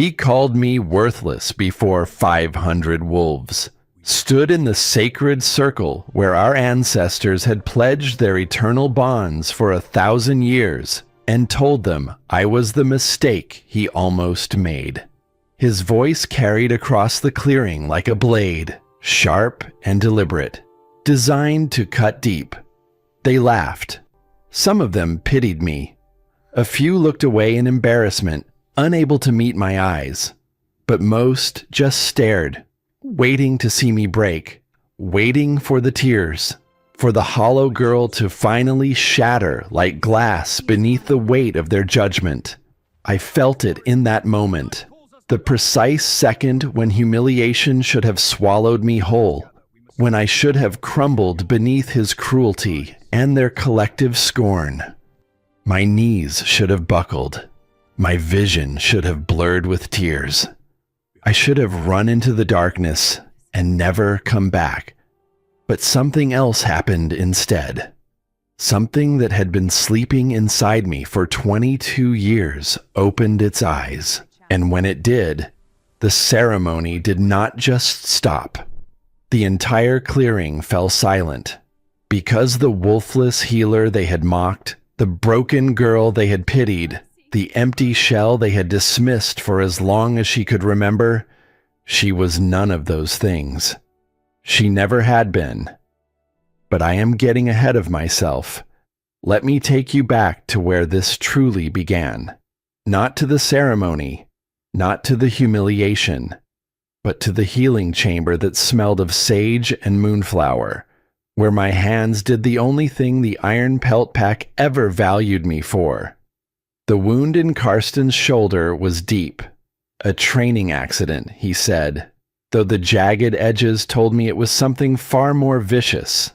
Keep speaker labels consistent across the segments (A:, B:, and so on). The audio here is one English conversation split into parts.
A: He called me worthless before 500 wolves, stood in the sacred circle where our ancestors had pledged their eternal bonds for 1,000 years, and told them I was the mistake he almost made. His voice carried across the clearing like a blade, sharp and deliberate, designed to cut deep. They laughed. Some of them pitied me. A few looked away in embarrassment, unable to meet my eyes. But most just stared, waiting to see me break, waiting for the tears, for the hollow girl to finally shatter like glass beneath the weight of their judgment. I felt it in that moment, the precise second when humiliation should have swallowed me whole, when I should have crumbled beneath his cruelty and their collective scorn. My knees should have buckled. My vision should have blurred with tears. I should have run into the darkness and never come back. But something else happened instead. Something that had been sleeping inside me for 22 years opened its eyes. And when it did, the ceremony did not just stop. The entire clearing fell silent. Because the wolfless healer they had mocked, the broken girl they had pitied, the empty shell they had dismissed for as long as she could remember, she was none of those things. She never had been. But I am getting ahead of myself. Let me take you back to where this truly began. Not to the ceremony, not to the humiliation, but to the healing chamber that smelled of sage and moonflower, where my hands did the only thing the Iron Pelt Pack ever valued me for. The wound in Karsten's shoulder was deep. A training accident, he said, though the jagged edges told me it was something far more vicious.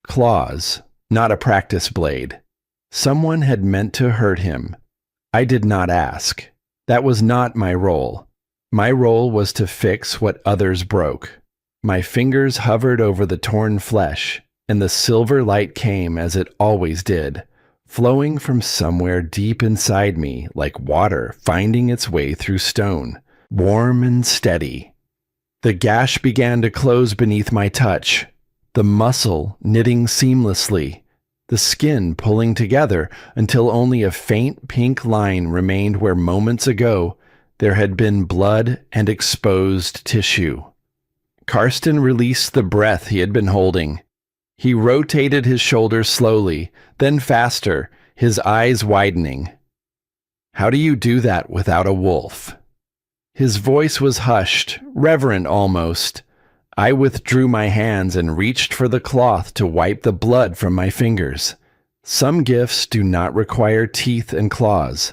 A: Claws, not a practice blade. Someone had meant to hurt him. I did not ask. That was not my role. My role was to fix what others broke. My fingers hovered over the torn flesh, and the silver light came as it always did, flowing from somewhere deep inside me like water finding its way through stone, warm and steady. The gash began to close beneath my touch, the muscle knitting seamlessly, the skin pulling together until only a faint pink line remained where moments ago there had been blood and exposed tissue. Karsten released the breath he had been holding. He rotated his shoulders slowly, then faster, his eyes widening. How do you do that without a wolf? His voice was hushed, reverent almost. I withdrew my hands and reached for the cloth to wipe the blood from my fingers. Some gifts do not require teeth and claws.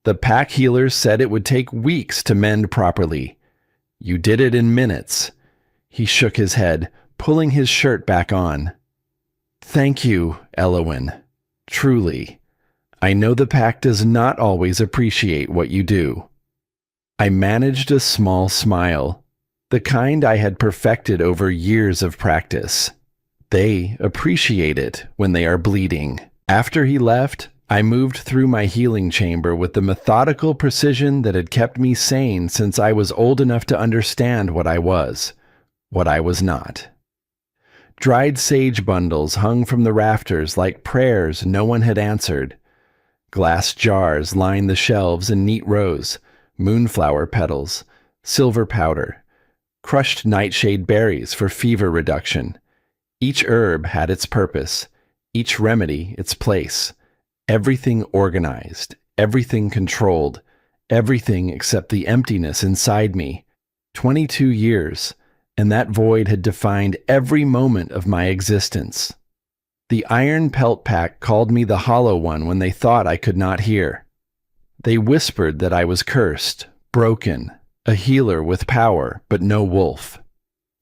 A: The pack healers said it would take weeks to mend properly. You did it in minutes. He shook his head, pulling his shirt back on. Thank you, Elowen. Truly. I know the pack does not always appreciate what you do. I managed a small smile, the kind I had perfected over years of practice. They appreciate it when they are bleeding. After he left, I moved through my healing chamber with the methodical precision that had kept me sane since I was old enough to understand what I was not. Dried sage bundles hung from the rafters like prayers no one had answered. Glass jars lined the shelves in neat rows, moonflower petals, silver powder, crushed nightshade berries for fever reduction. Each herb had its purpose, each remedy its place, everything organized, everything controlled, everything except the emptiness inside me. 22 years, and that void had defined every moment of my existence. The Iron Pelt Pack called me the Hollow One when they thought I could not hear. They whispered that I was cursed, broken, a healer with power but no wolf,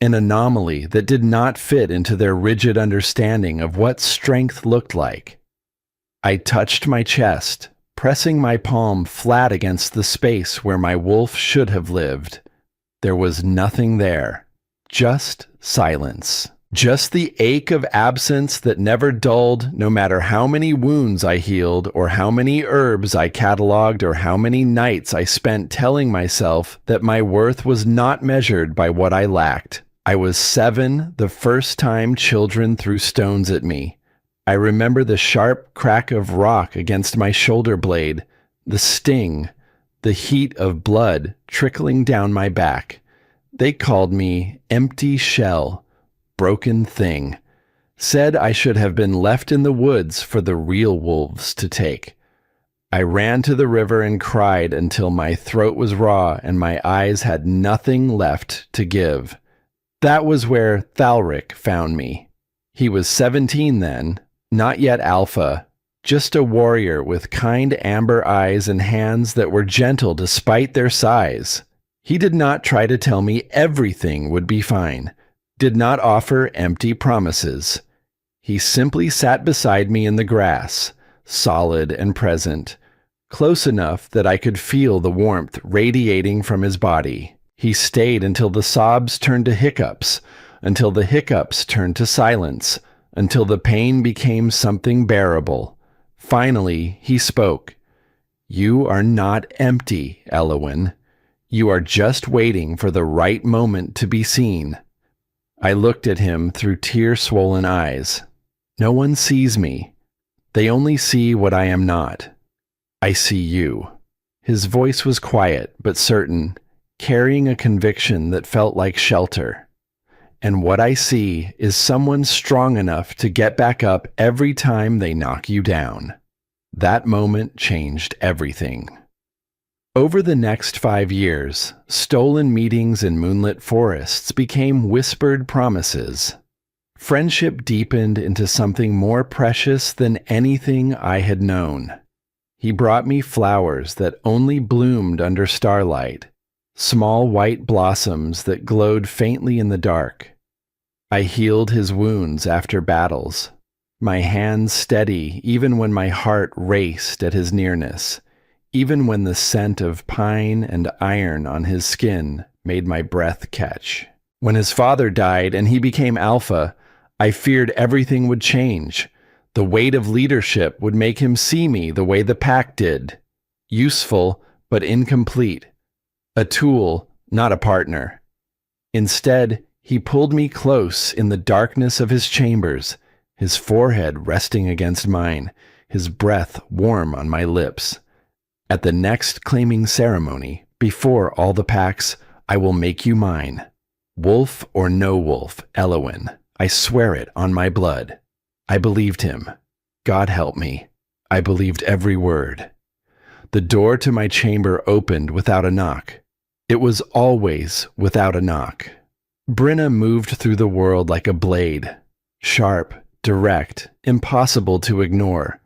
A: an anomaly that did not fit into their rigid understanding of what strength looked like. I touched my chest, pressing my palm flat against the space where my wolf should have lived. There was nothing there. Just silence. Just the ache of absence that never dulled, no matter how many wounds I healed, or how many herbs I cataloged, or how many nights I spent telling myself that my worth was not measured by what I lacked. I was 7 the first time children threw stones at me. I remember the sharp crack of rock against my shoulder blade, the sting, the heat of blood trickling down my back. They called me empty shell. Broken thing, said I should have been left in the woods for the real wolves to take. I ran to the river and cried until my throat was raw and my eyes had nothing left to give. That was where Thalrick found me. He was 17 then, not yet alpha, just a warrior with kind amber eyes and hands that were gentle despite their size. He did not try to tell me everything would be fine. Did not offer empty promises. He simply sat beside me in the grass, solid and present, close enough that I could feel the warmth radiating from his body. He stayed until the sobs turned to hiccups, until the hiccups turned to silence, until the pain became something bearable. Finally, he spoke. "You are not empty, Elowyn. You are just waiting for the right moment to be seen." I looked at him through tear-swollen eyes. No one sees me. They only see what I am not. I see you. His voice was quiet but certain, carrying a conviction that felt like shelter. And what I see is someone strong enough to get back up every time they knock you down. That moment changed everything. Over the next 5 years, stolen meetings in moonlit forests became whispered promises. Friendship deepened into something more precious than anything I had known. He brought me flowers that only bloomed under starlight, small white blossoms that glowed faintly in the dark. I healed his wounds after battles, my hands steady even when my heart raced at his nearness. Even when the scent of pine and iron on his skin made my breath catch. When his father died and he became alpha, I feared everything would change. The weight of leadership would make him see me the way the pack did. Useful, but incomplete. A tool, not a partner. Instead, he pulled me close in the darkness of his chambers, his forehead resting against mine, his breath warm on my lips. At the next claiming ceremony, before all the packs, I will make you mine. Wolf or no wolf, Elowyn, I swear it on my blood. I believed him. God help me. I believed every word. The door to my chamber opened without a knock. It was always without a knock. Brenna moved through the world like a blade. Sharp, direct, impossible to ignore.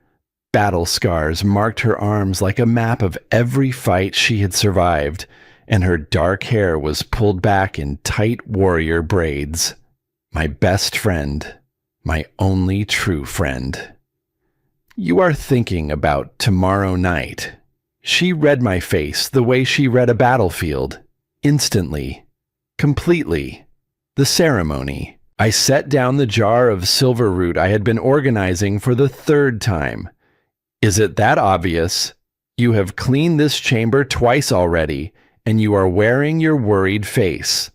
A: Battle scars marked her arms like a map of every fight she had survived, and her dark hair was pulled back in tight warrior braids. My best friend, my only true friend. You are thinking about tomorrow night. She read my face the way she read a battlefield, instantly, completely. The ceremony. I set down the jar of silver root I had been organizing for the 3rd time. Is it that obvious? You have cleaned this chamber twice already, and you are wearing your worried face.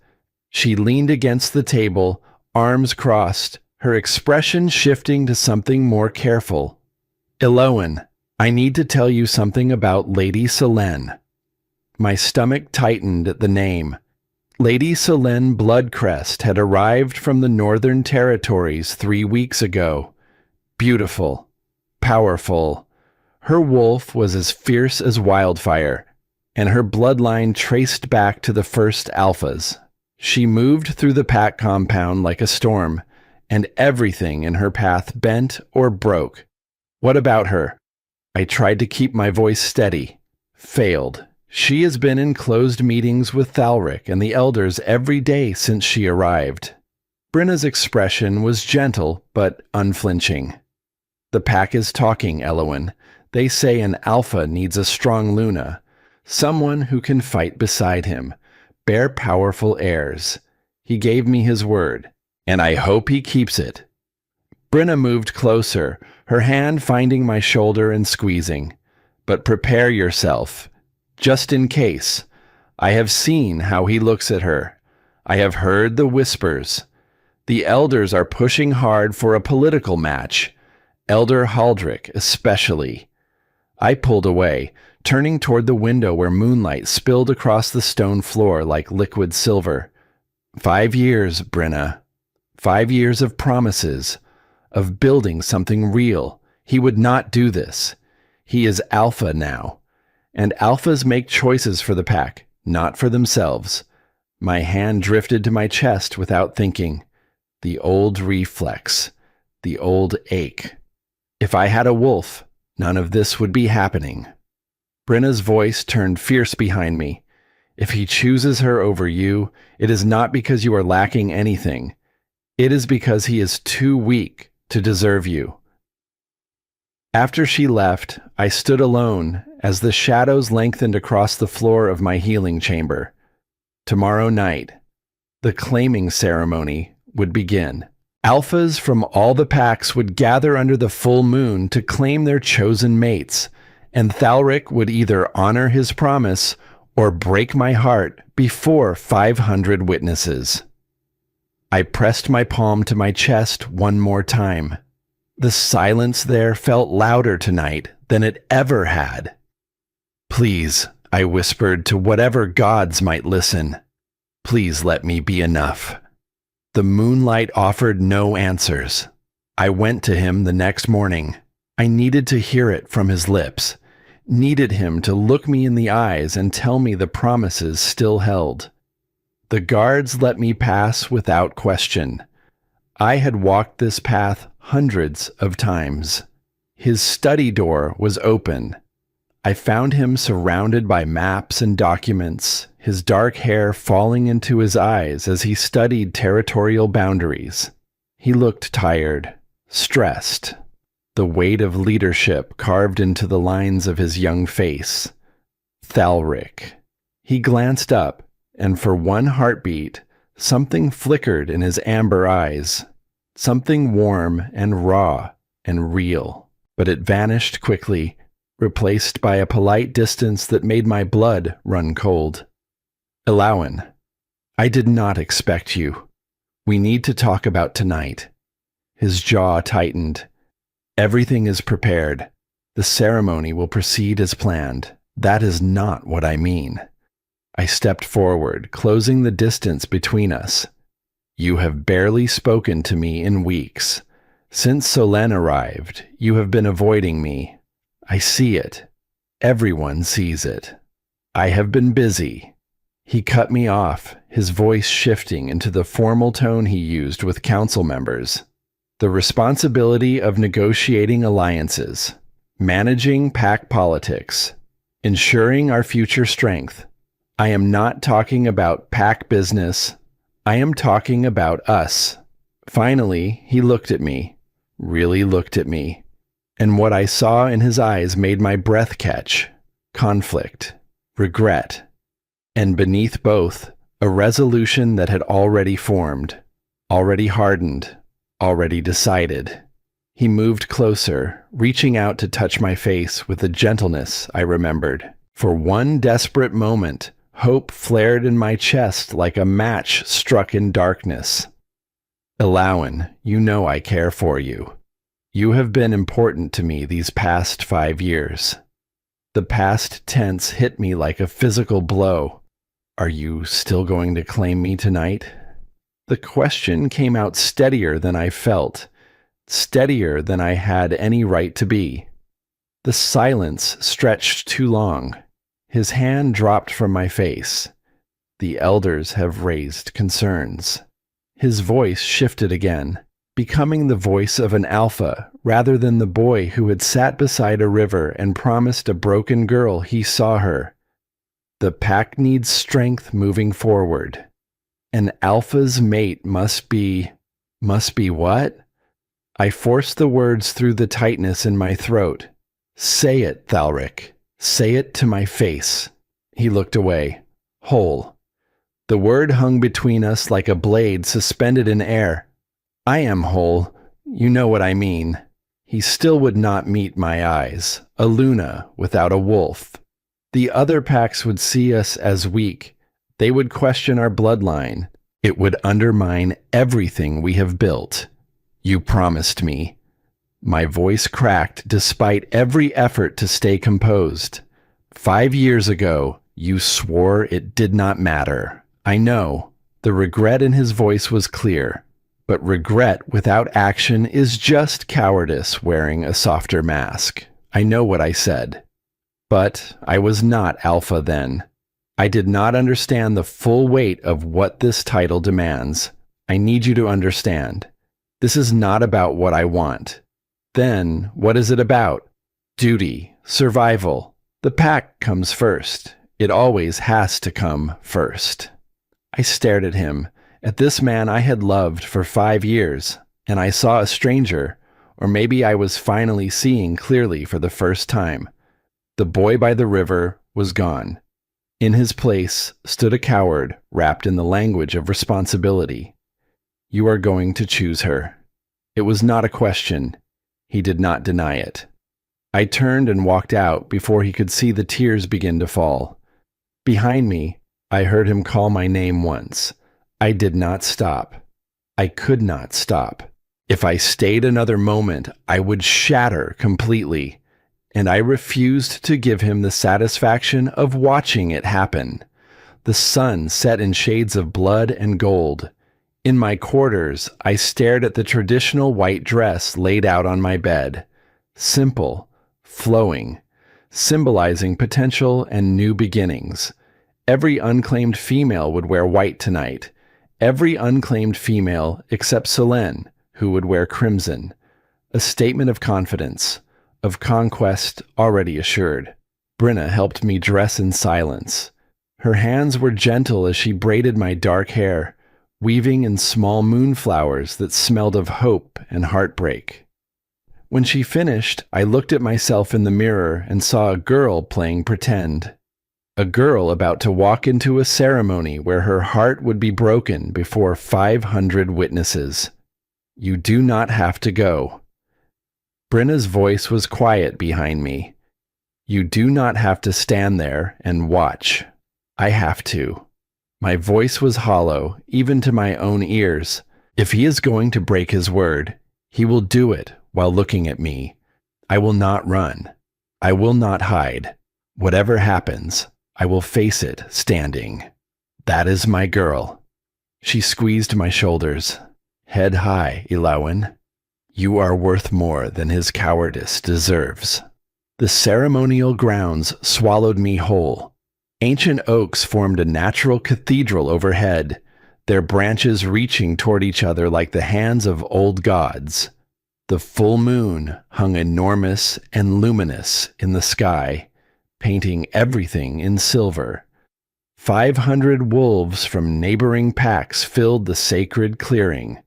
A: She leaned against the table, arms crossed, her expression shifting to something more careful. Elowyn, I need to tell you something about Lady Selene. My stomach tightened at the name. Lady Selene Bloodcrest had arrived from the Northern Territories 3 weeks ago. Beautiful, powerful. Her wolf was as fierce as wildfire, and her bloodline traced back to the first alphas. She moved through the pack compound like a storm, and everything in her path bent or broke. What about her? I tried to keep my voice steady. Failed. She has been in closed meetings with Thalrick and the elders every day since she arrived. Brenna's expression was gentle but unflinching. The pack is talking, Elowyn. They say an alpha needs a strong Luna, someone who can fight beside him, bear powerful heirs. He gave me his word. And I hope he keeps it. Brenna moved closer, her hand finding my shoulder and squeezing. But prepare yourself, just in case. I have seen how he looks at her. I have heard the whispers. The elders are pushing hard for a political match. Elder Thalrick especially. I pulled away, turning toward the window where moonlight spilled across the stone floor like liquid silver. 5 years, Brenna. 5 years of promises, of building something real. He would not do this. He is alpha now. And alphas make choices for the pack, not for themselves. My hand drifted to my chest without thinking. The old reflex. The old ache. If I had a wolf, none of this would be happening. Brenna's voice turned fierce behind me. If he chooses her over you, it is not because you are lacking anything. It is because he is too weak to deserve you. After she left, I stood alone as the shadows lengthened across the floor of my healing chamber. Tomorrow night, the claiming ceremony would begin. Alphas from all the packs would gather under the full moon to claim their chosen mates, and Thalrick would either honor his promise or break my heart before 500 witnesses. I pressed my palm to my chest one more time. The silence there felt louder tonight than it ever had. Please, I whispered to whatever gods might listen. Please let me be enough. The moonlight offered no answers. I went to him the next morning. I needed to hear it from his lips. Needed him to look me in the eyes and tell me the promises still held. The guards let me pass without question. I had walked this path hundreds of times. His study door was open. I found him surrounded by maps and documents, his dark hair falling into his eyes as he studied territorial boundaries. He looked tired, stressed, the weight of leadership carved into the lines of his young face. Thalrick. He glanced up, and for one heartbeat, something flickered in his amber eyes. Something warm and raw and real. But it vanished quickly, replaced by a polite distance that made my blood run cold. Elowen, I did not expect you. We need to talk about tonight. His jaw tightened. Everything is prepared. The ceremony will proceed as planned. That is not what I mean. I stepped forward, closing the distance between us. You have barely spoken to me in weeks. Since Solène arrived, you have been avoiding me. I see it. Everyone sees it. I have been busy. He cut me off, his voice shifting into the formal tone he used with council members. The responsibility of negotiating alliances, managing pack politics, ensuring our future strength. I am not talking about pack business. I am talking about us. Finally, he looked at me, really looked at me, and what I saw in his eyes made my breath catch. Conflict, regret, and beneath both, a resolution that had already formed, already hardened, already decided. He moved closer, reaching out to touch my face with a gentleness I remembered. For one desperate moment, hope flared in my chest like a match struck in darkness. Elowen, you know I care for you. You have been important to me these past 5 years. The past tense hit me like a physical blow. Are you still going to claim me tonight? The question came out steadier than I felt, steadier than I had any right to be. The silence stretched too long. His hand dropped from my face. The elders have raised concerns. His voice shifted again, becoming the voice of an alpha rather than the boy who had sat beside a river and promised a broken girl he saw her. The pack needs strength moving forward. An alpha's mate must be what? I forced the words through the tightness in my throat. Say it, Thalrick. Say it to my face. He looked away, whole. The word hung between us like a blade suspended in air, I am whole. You know what I mean. He still would not meet my eyes, a Luna without a wolf. The other packs would see us as weak. They would question our bloodline. It would undermine everything we have built. You promised me. My voice cracked despite every effort to stay composed. 5 years ago, you swore it did not matter. I know. The regret in his voice was clear. But regret without action is just cowardice wearing a softer mask. I know what I said. But I was not alpha then. I did not understand the full weight of what this title demands. I need you to understand. This is not about what I want. Then, what is it about? Duty, survival. The pack comes first. It always has to come first. I stared at him, at this man I had loved for 5 years, and I saw a stranger, or maybe I was finally seeing clearly for the first time. The boy by the river was gone. In his place stood a coward wrapped in the language of responsibility. You are going to choose her. It was not a question. He did not deny it. I turned and walked out before he could see the tears begin to fall. Behind me, I heard him call my name once. I did not stop. I could not stop. If I stayed another moment, I would shatter completely, and I refused to give him the satisfaction of watching it happen. The sun set in shades of blood and gold. In my quarters, I stared at the traditional white dress laid out on my bed. Simple, flowing, symbolizing potential and new beginnings. Every unclaimed female would wear white tonight. Every unclaimed female except Selene, who would wear crimson. A statement of confidence, of conquest already assured. Brenna helped me dress in silence. Her hands were gentle as she braided my dark hair, weaving in small moonflowers that smelled of hope and heartbreak. When she finished, I looked at myself in the mirror and saw a girl playing pretend. A girl about to walk into a ceremony where her heart would be broken before 500 witnesses. You do not have to go. Brenna's voice was quiet behind me. You do not have to stand there and watch. I have to. My voice was hollow, even to my own ears. If he is going to break his word, he will do it while looking at me. I will not run. I will not hide. Whatever happens, I will face it standing. That is my girl. She squeezed my shoulders. Head high, Elowin. You are worth more than his cowardice deserves. The ceremonial grounds swallowed me whole. Ancient oaks formed a natural cathedral overhead, their branches reaching toward each other like the hands of old gods. The full moon hung enormous and luminous in the sky, painting everything in silver. 500 wolves from neighboring packs filled the sacred clearing.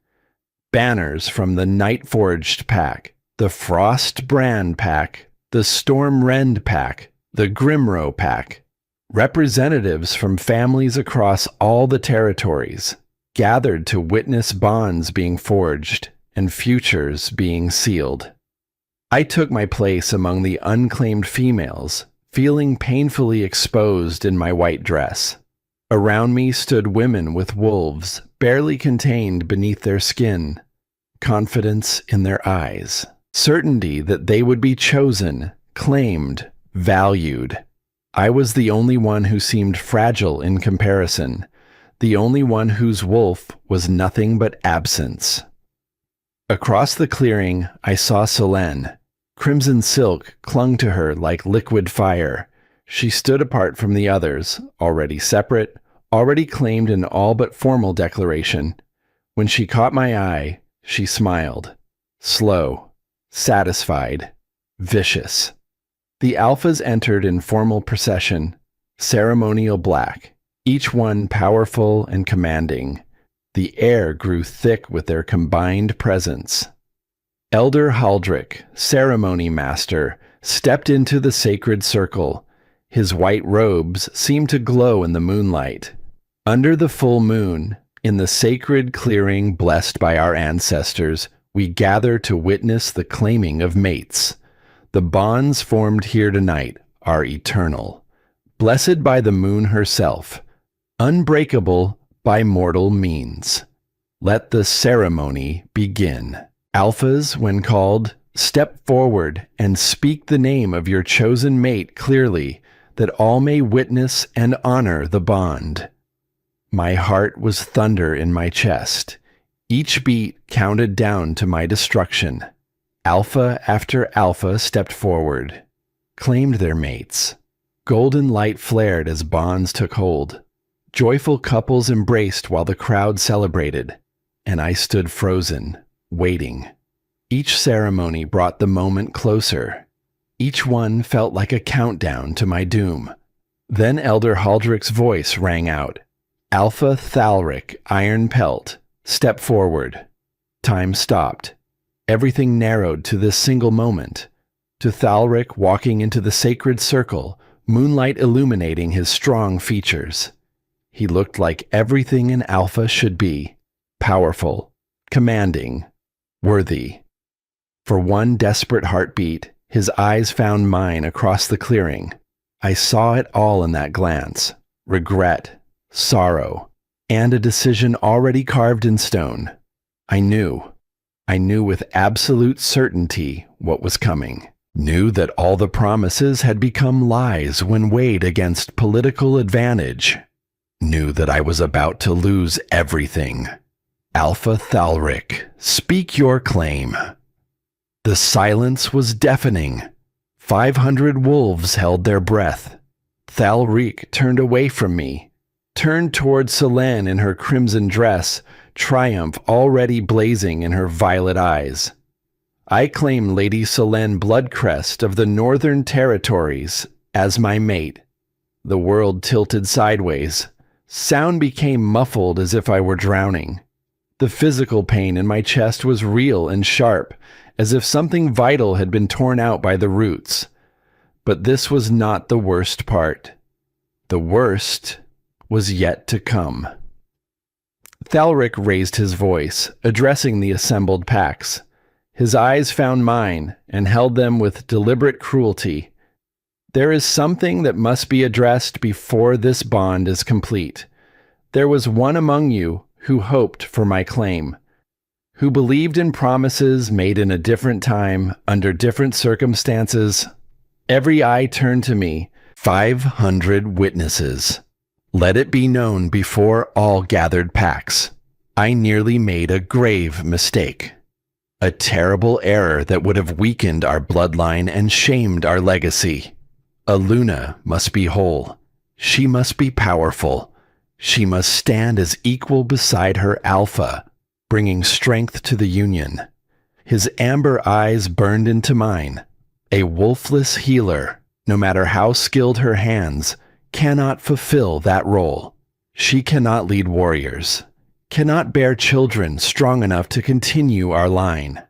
A: Banners from the Night-Forged pack, the Frost Brand pack, the Storm Rend pack, the Grimrow pack. Representatives from families across all the territories gathered to witness bonds being forged and futures being sealed. I took my place among the unclaimed females, feeling painfully exposed in my white dress. Around me stood women with wolves, barely contained beneath their skin, confidence in their eyes, certainty that they would be chosen, claimed, valued. I was the only one who seemed fragile in comparison, the only one whose wolf was nothing but absence. Across the clearing, I saw Selene. Crimson silk clung to her like liquid fire. She stood apart from the others, already separate, already claimed in all but formal declaration. When she caught my eye, she smiled. Slow, satisfied, vicious. The alphas entered in formal procession, ceremonial black, each one powerful and commanding. The air grew thick with their combined presence. Elder Haldrick, ceremony master, stepped into the sacred circle. His white robes seemed to glow in the moonlight. Under the full moon, In the sacred clearing blessed by our ancestors, we gather to witness the claiming of mates. The bonds formed here tonight are eternal, blessed by the moon herself, unbreakable by mortal means. Let the ceremony begin. Alphas, when called, step forward and speak the name of your chosen mate clearly, that all may witness and honor the bond. My heart was thunder in my chest. Each beat counted down to my destruction. Alpha after alpha stepped forward, claimed their mates. Golden light flared as bonds took hold. Joyful couples embraced while the crowd celebrated, and I stood frozen, waiting. Each ceremony brought the moment closer. Each one felt like a countdown to my doom. Then Elder Haldrick's voice rang out. Alpha Thalrick, Iron Pelt, step forward. Time stopped. Everything narrowed to this single moment. To Thalrick walking into the sacred circle, moonlight illuminating his strong features. He looked like everything an alpha should be. Powerful, commanding, worthy. For one desperate heartbeat, his eyes found mine across the clearing. I saw it all in that glance. Regret, sorrow, and a decision already carved in stone. I knew with absolute certainty what was coming. Knew that all the promises had become lies when weighed against political advantage. Knew that I was about to lose everything. Alpha Thalrick, speak your claim. The silence was deafening. 500 wolves held their breath. Thalrick turned away from me, turned toward Selene in her crimson dress, triumph already blazing in her violet eyes. I claim Lady Selene Bloodcrest of the Northern Territories as my mate. The world tilted sideways. Sound became muffled as if I were drowning. The physical pain in my chest was real and sharp, as if something vital had been torn out by the roots. But this was not the worst part. The worst was yet to come. Thalrick raised his voice, addressing the assembled packs. His eyes found mine and held them with deliberate cruelty. There is something that must be addressed before this bond is complete. There was one among you who hoped for my claim, who believed in promises made in a different time, under different circumstances. Every eye turned to me. 500 witnesses. Let it be known before all gathered packs. I nearly made a grave mistake. A terrible error that would have weakened our bloodline and shamed our legacy. Aluna must be whole. She must be powerful. She must stand as equal beside her alpha, bringing strength to the union. His amber eyes burned into mine. A wolfless healer, no matter how skilled her hands, cannot fulfill that role. She cannot lead warriors, cannot bear children strong enough to continue our line,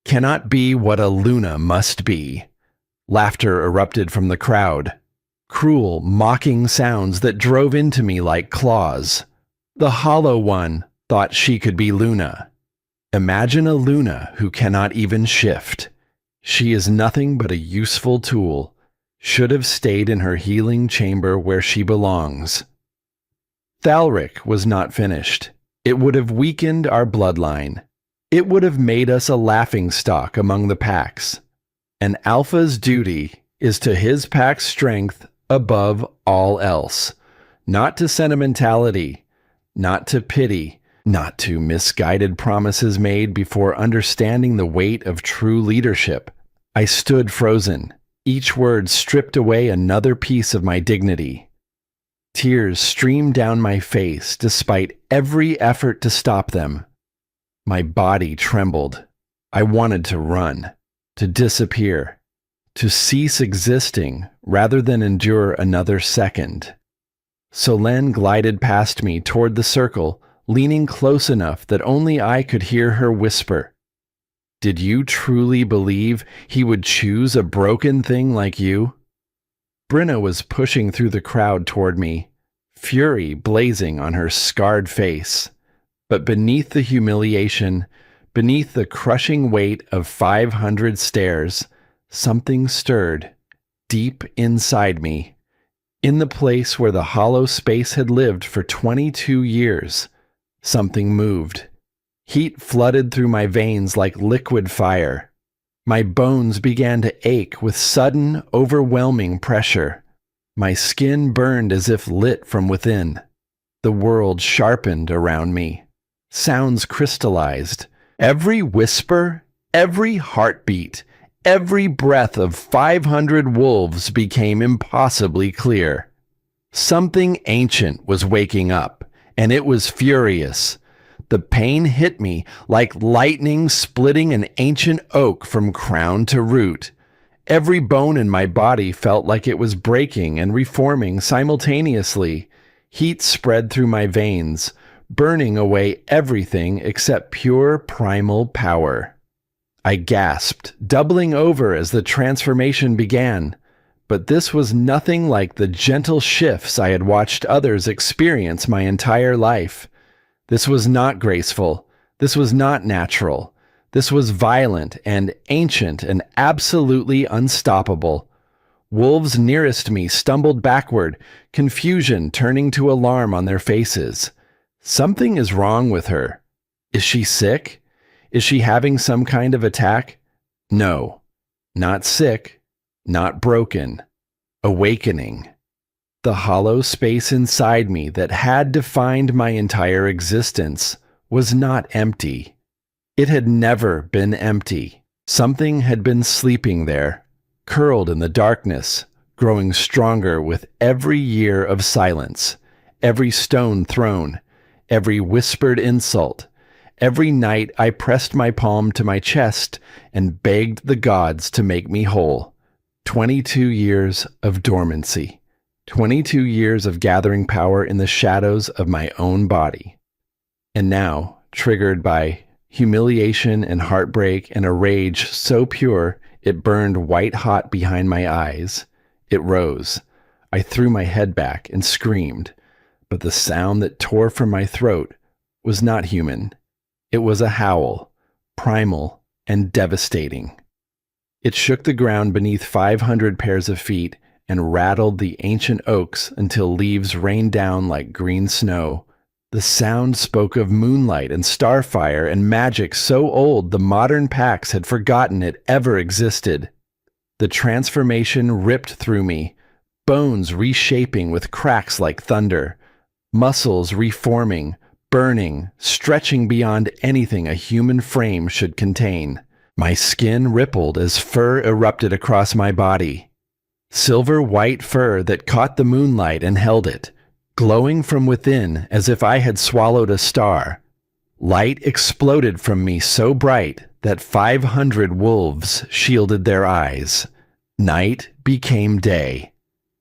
A: cannot be what a Luna must be. Laughter erupted from the crowd. Cruel, mocking sounds that drove into me like claws. The hollow one thought she could be Luna. Imagine a Luna who cannot even shift. She is nothing but a useful tool. Should have stayed in her healing chamber where she belongs. Thalrick was not finished. It would have weakened our bloodline. It would have made us a laughingstock among the packs. An alpha's duty is to his pack's strength above all else. Not to sentimentality, not to pity, not to misguided promises made before understanding the weight of true leadership. I stood frozen. Each word stripped away another piece of my dignity. Tears streamed down my face despite every effort to stop them. My body trembled. I wanted to run, to disappear, to cease existing rather than endure another second. Selene glided past me toward the circle, leaning close enough that only I could hear her whisper, "Did you truly believe he would choose a broken thing like you?" Brenna was pushing through the crowd toward me, fury blazing on her scarred face. But beneath the humiliation, beneath the crushing weight of 500 stares, something stirred, deep inside me. In the place where the hollow space had lived for 22 years, something moved. Heat flooded through my veins like liquid fire. My bones began to ache with sudden, overwhelming pressure. My skin burned as if lit from within. The world sharpened around me. Sounds crystallized. Every whisper, every heartbeat, every breath of 500 wolves became impossibly clear. Something ancient was waking up, and it was furious. The pain hit me like lightning splitting an ancient oak from crown to root. Every bone in my body felt like it was breaking and reforming simultaneously. Heat spread through my veins, burning away everything except pure primal power. I gasped, doubling over as the transformation began. But this was nothing like the gentle shifts I had watched others experience my entire life. This was not graceful. This was not natural. This was violent and ancient and absolutely unstoppable. Wolves nearest me stumbled backward, confusion turning to alarm on their faces. Something is wrong with her. Is she sick? Is she having some kind of attack? No, not sick, not broken. Awakening. The hollow space inside me that had defined my entire existence was not empty. It had never been empty. Something had been sleeping there, curled in the darkness, growing stronger with every year of silence, every stone thrown, every whispered insult. Every night I pressed my palm to my chest and begged the gods to make me whole. 22 years of dormancy. 22 years of gathering power in the shadows of my own body. And now, triggered by humiliation and heartbreak and a rage so pure it burned white hot behind my eyes, it rose. I threw my head back and screamed, but the sound that tore from my throat was not human. It was a howl, primal and devastating. It shook the ground beneath 500 pairs of feet and rattled the ancient oaks until leaves rained down like green snow. The sound spoke of moonlight and starfire and magic so old the modern packs had forgotten it ever existed. The transformation ripped through me, bones reshaping with cracks like thunder, muscles reforming, burning, stretching beyond anything a human frame should contain. My skin rippled as fur erupted across my body. Silver white fur that caught the moonlight and held it, glowing from within as if I had swallowed a star. Light exploded from me so bright that 500 wolves shielded their eyes. Night became day.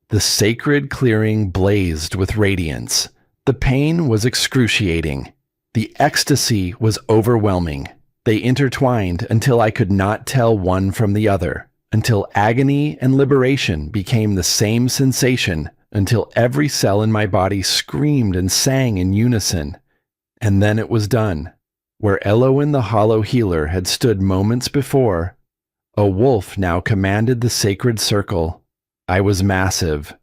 A: The sacred clearing blazed with radiance. The pain was excruciating. The ecstasy was overwhelming. They intertwined until I could not tell one from the other, until agony and liberation became the same sensation, until every cell in my body screamed and sang in unison. And then it was done. Where Elowin the Hollow Healer had stood moments before, a wolf now commanded the sacred circle. I was massive,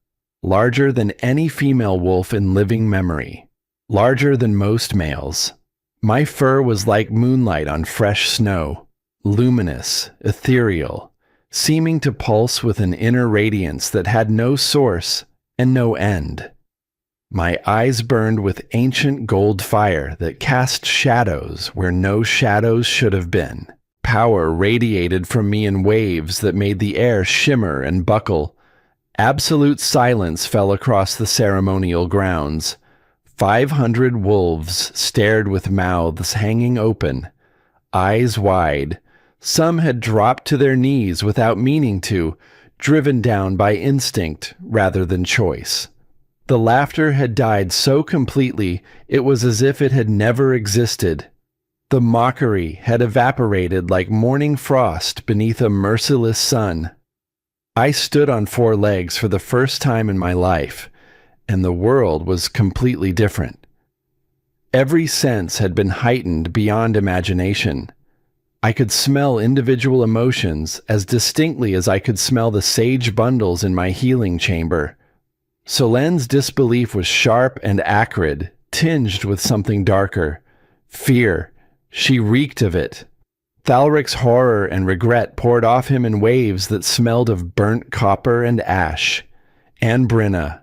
A: larger than any female wolf in living memory, larger than most males. My fur was like moonlight on fresh snow, luminous, ethereal, seeming to pulse with an inner radiance that had no source and no end. My eyes burned with ancient gold fire that cast shadows where no shadows should have been. Power radiated from me in waves that made the air shimmer and buckle. Absolute silence fell across the ceremonial grounds. 500 wolves stared with mouths hanging open, eyes wide. Some had dropped to their knees without meaning to, driven down by instinct rather than choice. The laughter had died so completely it was as if it had never existed. The mockery had evaporated like morning frost beneath a merciless sun. I stood on 4 legs for the first time in my life, and the world was completely different. Every sense had been heightened beyond imagination. I could smell individual emotions as distinctly as I could smell the sage bundles in my healing chamber. Solenne's disbelief was sharp and acrid, tinged with something darker. Fear. She reeked of it. Thalrick's horror and regret poured off him in waves that smelled of burnt copper and ash. And Brenna.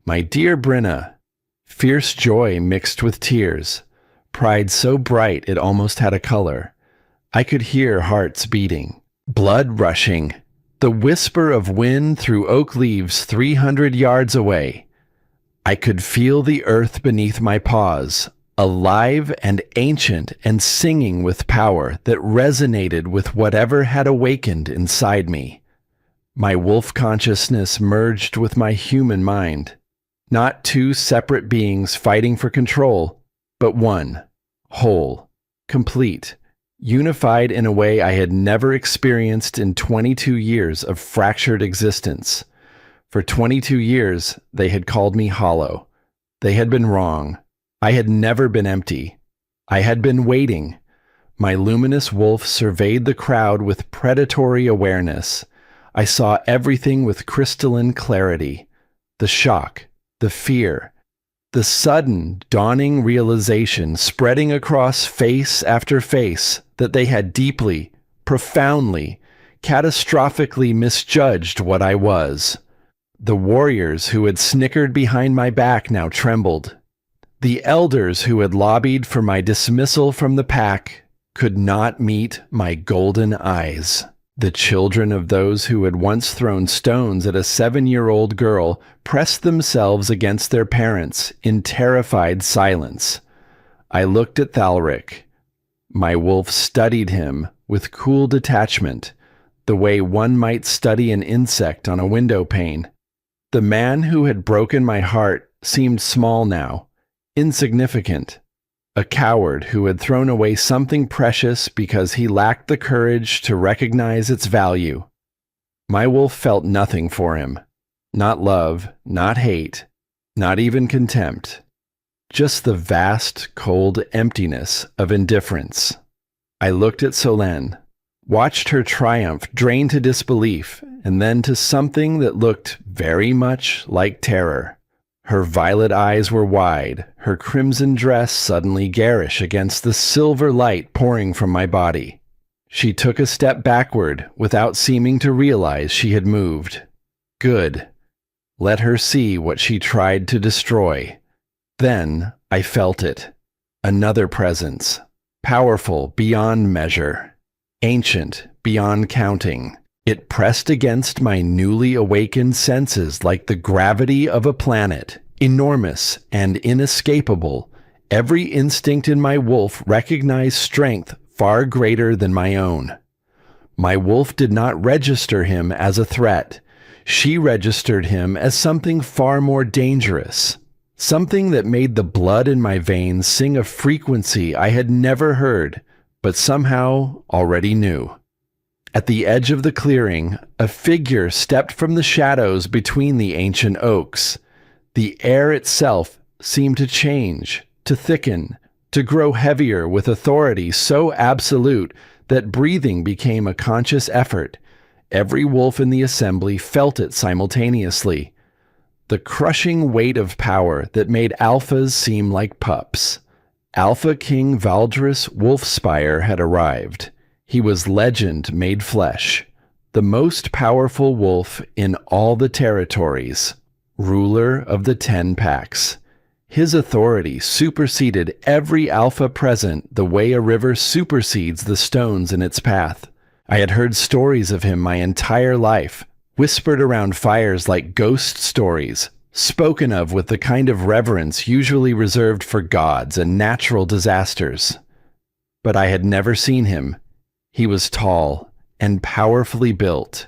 A: My dear Brenna. Fierce joy mixed with tears. Pride so bright it almost had a color. I could hear hearts beating. Blood rushing. The whisper of wind through oak leaves 300 yards away. I could feel the earth beneath my paws, alive and ancient and singing with power that resonated with whatever had awakened inside me. My wolf consciousness merged with my human mind. Not two separate beings fighting for control, but one, whole, complete, unified in a way I had never experienced in 22 years of fractured existence. For 22 years, they had called me hollow. They had been wrong. I had never been empty. I had been waiting. My luminous wolf surveyed the crowd with predatory awareness. I saw everything with crystalline clarity. The shock, the fear, the sudden dawning realization spreading across face after face that they had deeply, profoundly, catastrophically misjudged what I was. The warriors who had snickered behind my back now trembled. The elders who had lobbied for my dismissal from the pack could not meet my golden eyes. The children of those who had once thrown stones at a 7-year-old girl pressed themselves against their parents in terrified silence. I looked at Thalrick. My wolf studied him with cool detachment, the way one might study an insect on a window pane. The man who had broken my heart seemed small now, insignificant. A coward who had thrown away something precious because he lacked the courage to recognize its value. My wolf felt nothing for him. Not love, not hate, not even contempt. Just the vast, cold emptiness of indifference. I looked at Solenne, watched her triumph drain to disbelief, and then to something that looked very much like terror. Her violet eyes were wide, her crimson dress suddenly garish against the silver light pouring from my body. She took a step backward without seeming to realize she had moved. Good. Let her see what she tried to destroy. Then I felt it. Another presence. Powerful beyond measure. Ancient beyond counting. It pressed against my newly awakened senses like the gravity of a planet, enormous and inescapable. Every instinct in my wolf recognized strength far greater than my own. My wolf did not register him as a threat. She registered him as something far more dangerous, something that made the blood in my veins sing a frequency I had never heard, but somehow already knew. At the edge of the clearing, a figure stepped from the shadows between the ancient oaks. The air itself seemed to change, to thicken, to grow heavier with authority so absolute that breathing became a conscious effort. Every wolf in the assembly felt it simultaneously. The crushing weight of power that made alphas seem like pups. Alpha King Valdris Wolfspire had arrived. He was legend made flesh, the most powerful wolf in all the territories, ruler of the 10 packs. His authority superseded every alpha present the way a river supersedes the stones in its path. I had heard stories of him my entire life, whispered around fires like ghost stories, spoken of with the kind of reverence usually reserved for gods and natural disasters. But I had never seen him. He was tall and powerfully built,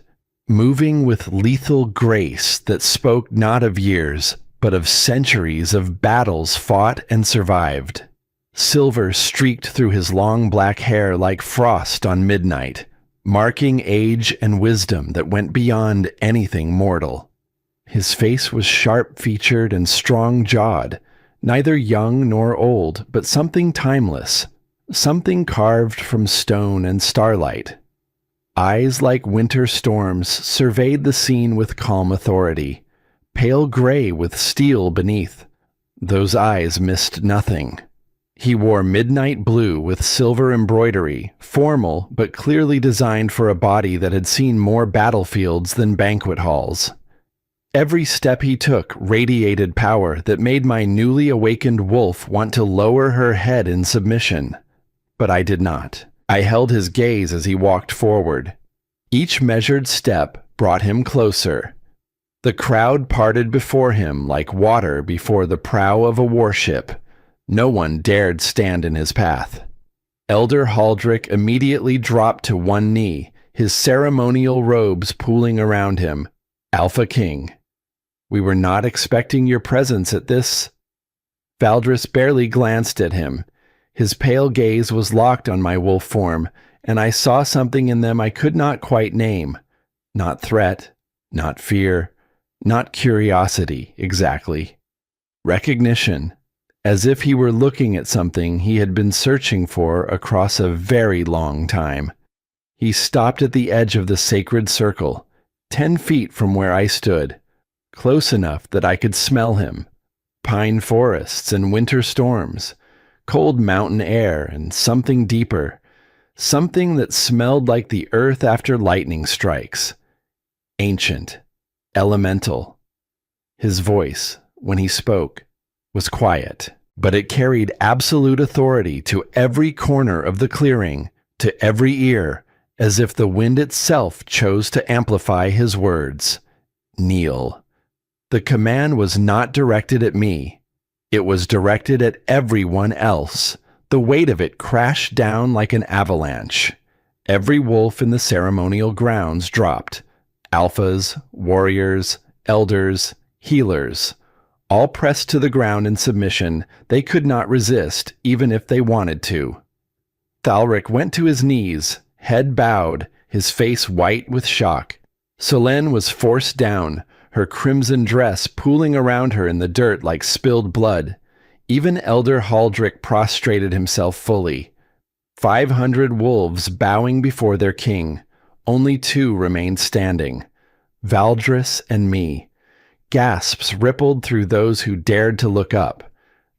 A: moving with lethal grace that spoke not of years, but of centuries of battles fought and survived. Silver streaked through his long black hair like frost on midnight, marking age and wisdom that went beyond anything mortal. His face was sharp-featured and strong-jawed, Neither young nor old, but something timeless, something carved from stone and starlight. Eyes like winter storms surveyed the scene with calm authority, pale gray with steel beneath. Those eyes missed nothing. He wore midnight blue with silver embroidery, formal but clearly designed for a body that had seen more battlefields than banquet halls. Every step he took radiated power that made my newly awakened wolf want to lower her head in submission. But I did not. I held his gaze as he walked forward. Each measured step brought him closer. The crowd parted before him like water before the prow of a warship. No one dared stand in his path. Elder Thalrick immediately dropped to one knee, his ceremonial robes pooling around him. Alpha King. We were not expecting your presence at this. Valdris barely glanced at him. His pale gaze was locked on my wolf form, and I saw something in them I could not quite name. Not threat, not fear, not curiosity, exactly. Recognition, as if he were looking at something he had been searching for across a very long time. He stopped at the edge of the sacred circle, 10 feet from where I stood, close enough that I could smell him. Pine forests and winter storms, cold mountain air and something deeper, something that smelled like the earth after lightning strikes. Ancient, elemental. His voice, when he spoke, was quiet, but it carried absolute authority to every corner of the clearing, to every ear, as if the wind itself chose to amplify his words. Kneel. The command was not directed at me. It was directed at everyone else. The weight of it crashed down like an avalanche. Every wolf in the ceremonial grounds dropped. Alphas, warriors, elders, healers. All pressed to the ground in submission. They could not resist, even if they wanted to. Thalrick went to his knees, head bowed, his face white with shock. Solène was forced down, her crimson dress pooling around her in the dirt like spilled blood. Even Elder Thalrick prostrated himself fully. 500 wolves bowing before their king. Only 2 remained standing. Valdris and me. Gasps rippled through those who dared to look up.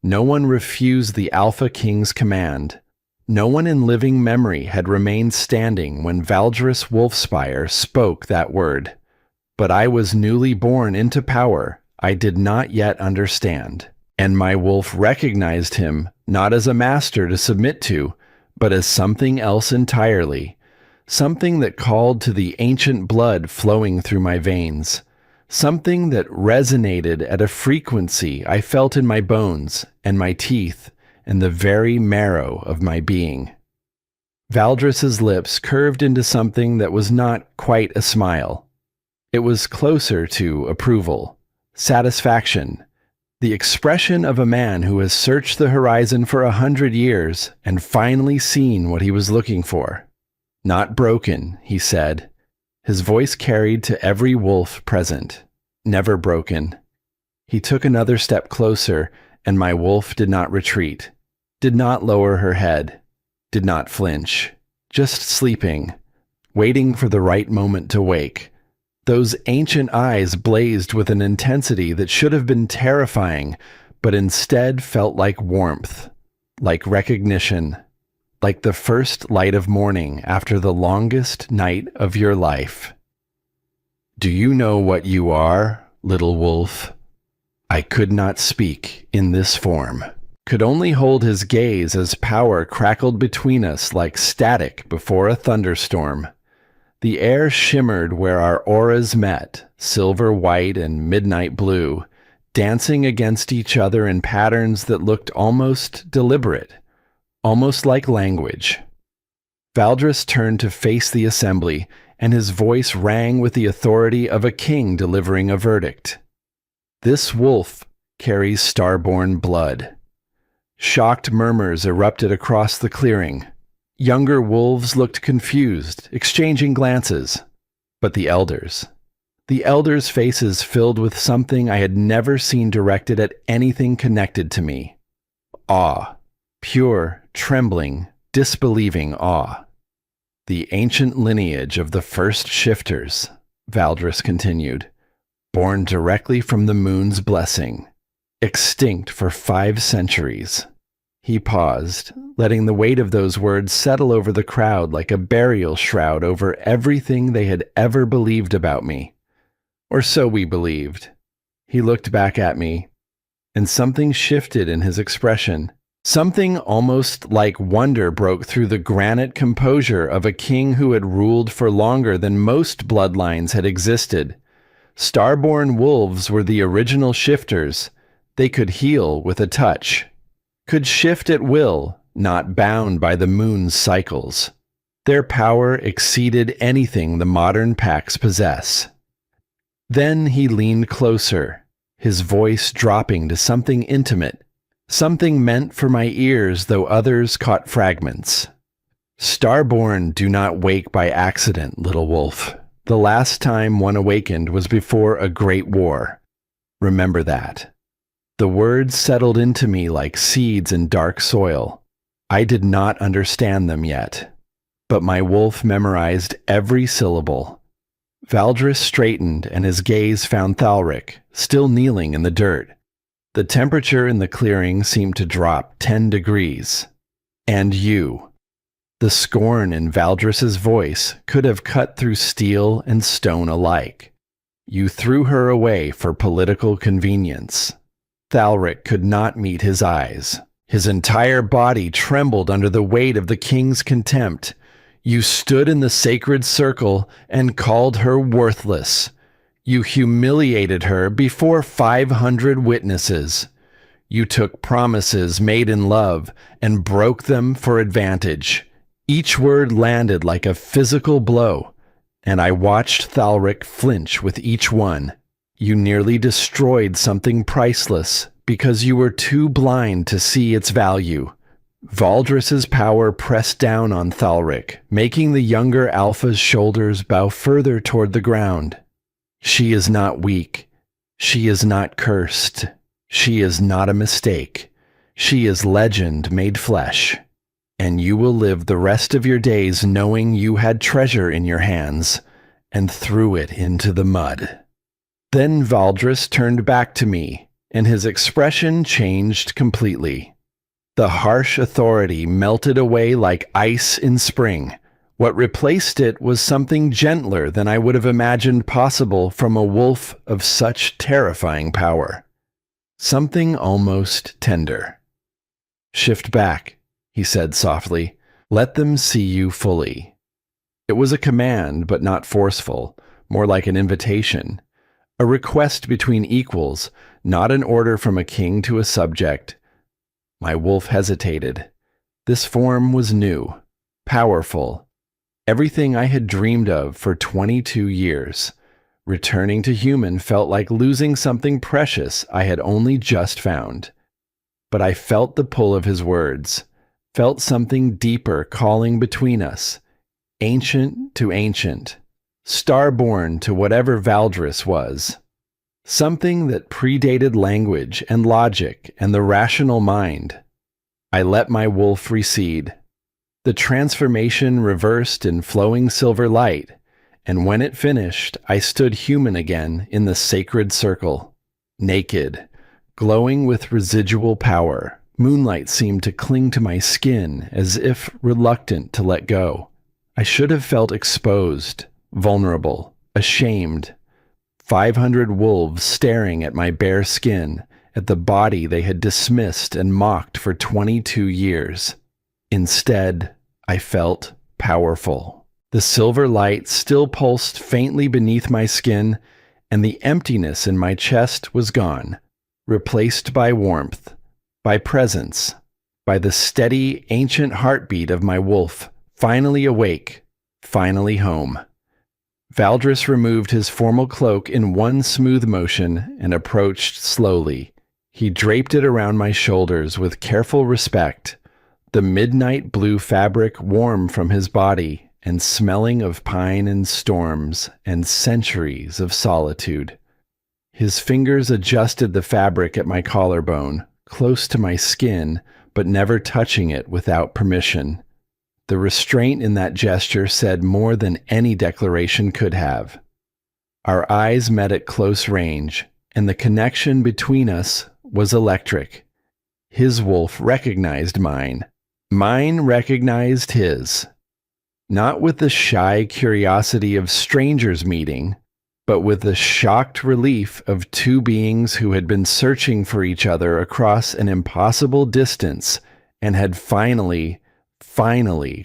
A: No one refused the Alpha King's command. No one in living memory had remained standing when Valdris Wolfspire spoke that word. But I was newly born into power I did not yet understand, and my wolf recognized him not as a master to submit to, but as something else entirely, something that called to the ancient blood flowing through my veins, something that resonated at a frequency I felt in my bones and my teeth and the very marrow of my being. Valdris's lips curved into something that was not quite a smile. It was closer to approval, satisfaction, the expression of a man who has searched the horizon for 100 years and finally seen what he was looking for. Not broken, he said. His voice carried to every wolf present. Never broken. He took another step closer, and my wolf did not retreat, did not lower her head, did not flinch, just sleeping, waiting for the right moment to wake. Those ancient eyes blazed with an intensity that should have been terrifying, but instead felt like warmth, like recognition, like the first light of morning after the longest night of your life. Do you know what you are, little wolf? I could not speak in this form, could only hold his gaze as power crackled between us like static before a thunderstorm. The air shimmered where our auras met, silver white and midnight blue, dancing against each other in patterns that looked almost deliberate, almost like language. Valdris turned to face the assembly, and his voice rang with the authority of a king delivering a verdict. This wolf carries starborn blood. Shocked murmurs erupted across the clearing. Younger wolves looked confused, exchanging glances. But the elders, The elders' faces filled with something I had never seen directed at anything connected to me. Awe. Pure, trembling, disbelieving awe. The ancient lineage of the first shifters, Valdris continued, born directly from the moon's blessing, extinct for 5 centuries. He paused, letting the weight of those words settle over the crowd like a burial shroud over everything they had ever believed about me. Or so we believed. He looked back at me, and something shifted in his expression. Something almost like wonder broke through the granite composure of a king who had ruled for longer than most bloodlines had existed. Starborn wolves were the original shifters. They could heal with a touch. Could shift at will, not bound by the moon's cycles. Their power exceeded anything the modern packs possess. Then he leaned closer, his voice dropping to something intimate, something meant for my ears though others caught fragments. Starborn do not wake by accident, little wolf. The last time one awakened was before a great war. Remember that. The words settled into me like seeds in dark soil. I did not understand them yet, but my wolf memorized every syllable. Valdris straightened and his gaze found Thalrick, still kneeling in the dirt. The temperature in the clearing seemed to drop 10 degrees. And you. The scorn in Valdris's voice could have cut through steel and stone alike. You threw her away for political convenience. Thalrick could not meet his eyes. His entire body trembled under the weight of the king's contempt. You stood in the sacred circle and called her worthless. You humiliated her before 500 witnesses. You took promises made in love and broke them for advantage. Each word landed like a physical blow, and I watched Thalrick flinch with each one. You nearly destroyed something priceless because you were too blind to see its value. Valdris's power pressed down on Thalrick, making the younger alpha's shoulders bow further toward the ground. She is not weak. She is not cursed. She is not a mistake. She is legend made flesh. And you will live the rest of your days knowing you had treasure in your hands and threw it into the mud. Then Valdris turned back to me, and his expression changed completely. The harsh authority melted away like ice in spring. What replaced it was something gentler than I would have imagined possible from a wolf of such terrifying power. Something almost tender. "Shift back," he said softly. "Let them see you fully." It was a command, but not forceful, more like an invitation. A request between equals, not an order from a king to a subject. My wolf hesitated. This form was new, powerful, everything I had dreamed of for 22 years. Returning to human felt like losing something precious I had only just found. But I felt the pull of his words, felt something deeper calling between us, ancient to ancient, starborn to whatever Valdris was. Something that predated language and logic and the rational mind. I let my wolf recede. The transformation reversed in flowing silver light, and when it finished, I stood human again in the sacred circle. Naked, glowing with residual power, moonlight seemed to cling to my skin as if reluctant to let go. I should have felt exposed, vulnerable, ashamed. 500 wolves staring at my bare skin, at the body they had dismissed and mocked for 22 years. Instead, I felt powerful. The silver light still pulsed faintly beneath my skin, and the emptiness in my chest was gone, replaced by warmth, by presence, by the steady, ancient heartbeat of my wolf, finally awake, finally home. Valdris removed his formal cloak in one smooth motion and approached slowly. He draped it around my shoulders with careful respect, the midnight blue fabric warm from his body and smelling of pine and storms and centuries of solitude. His fingers adjusted the fabric at my collarbone, close to my skin, but never touching it without permission. The restraint in that gesture said more than any declaration could have. Our eyes met at close range, and the connection between us was electric. His wolf recognized mine. Mine recognized his. Not with the shy curiosity of strangers meeting, but with the shocked relief of two beings who had been searching for each other across an impossible distance and had finally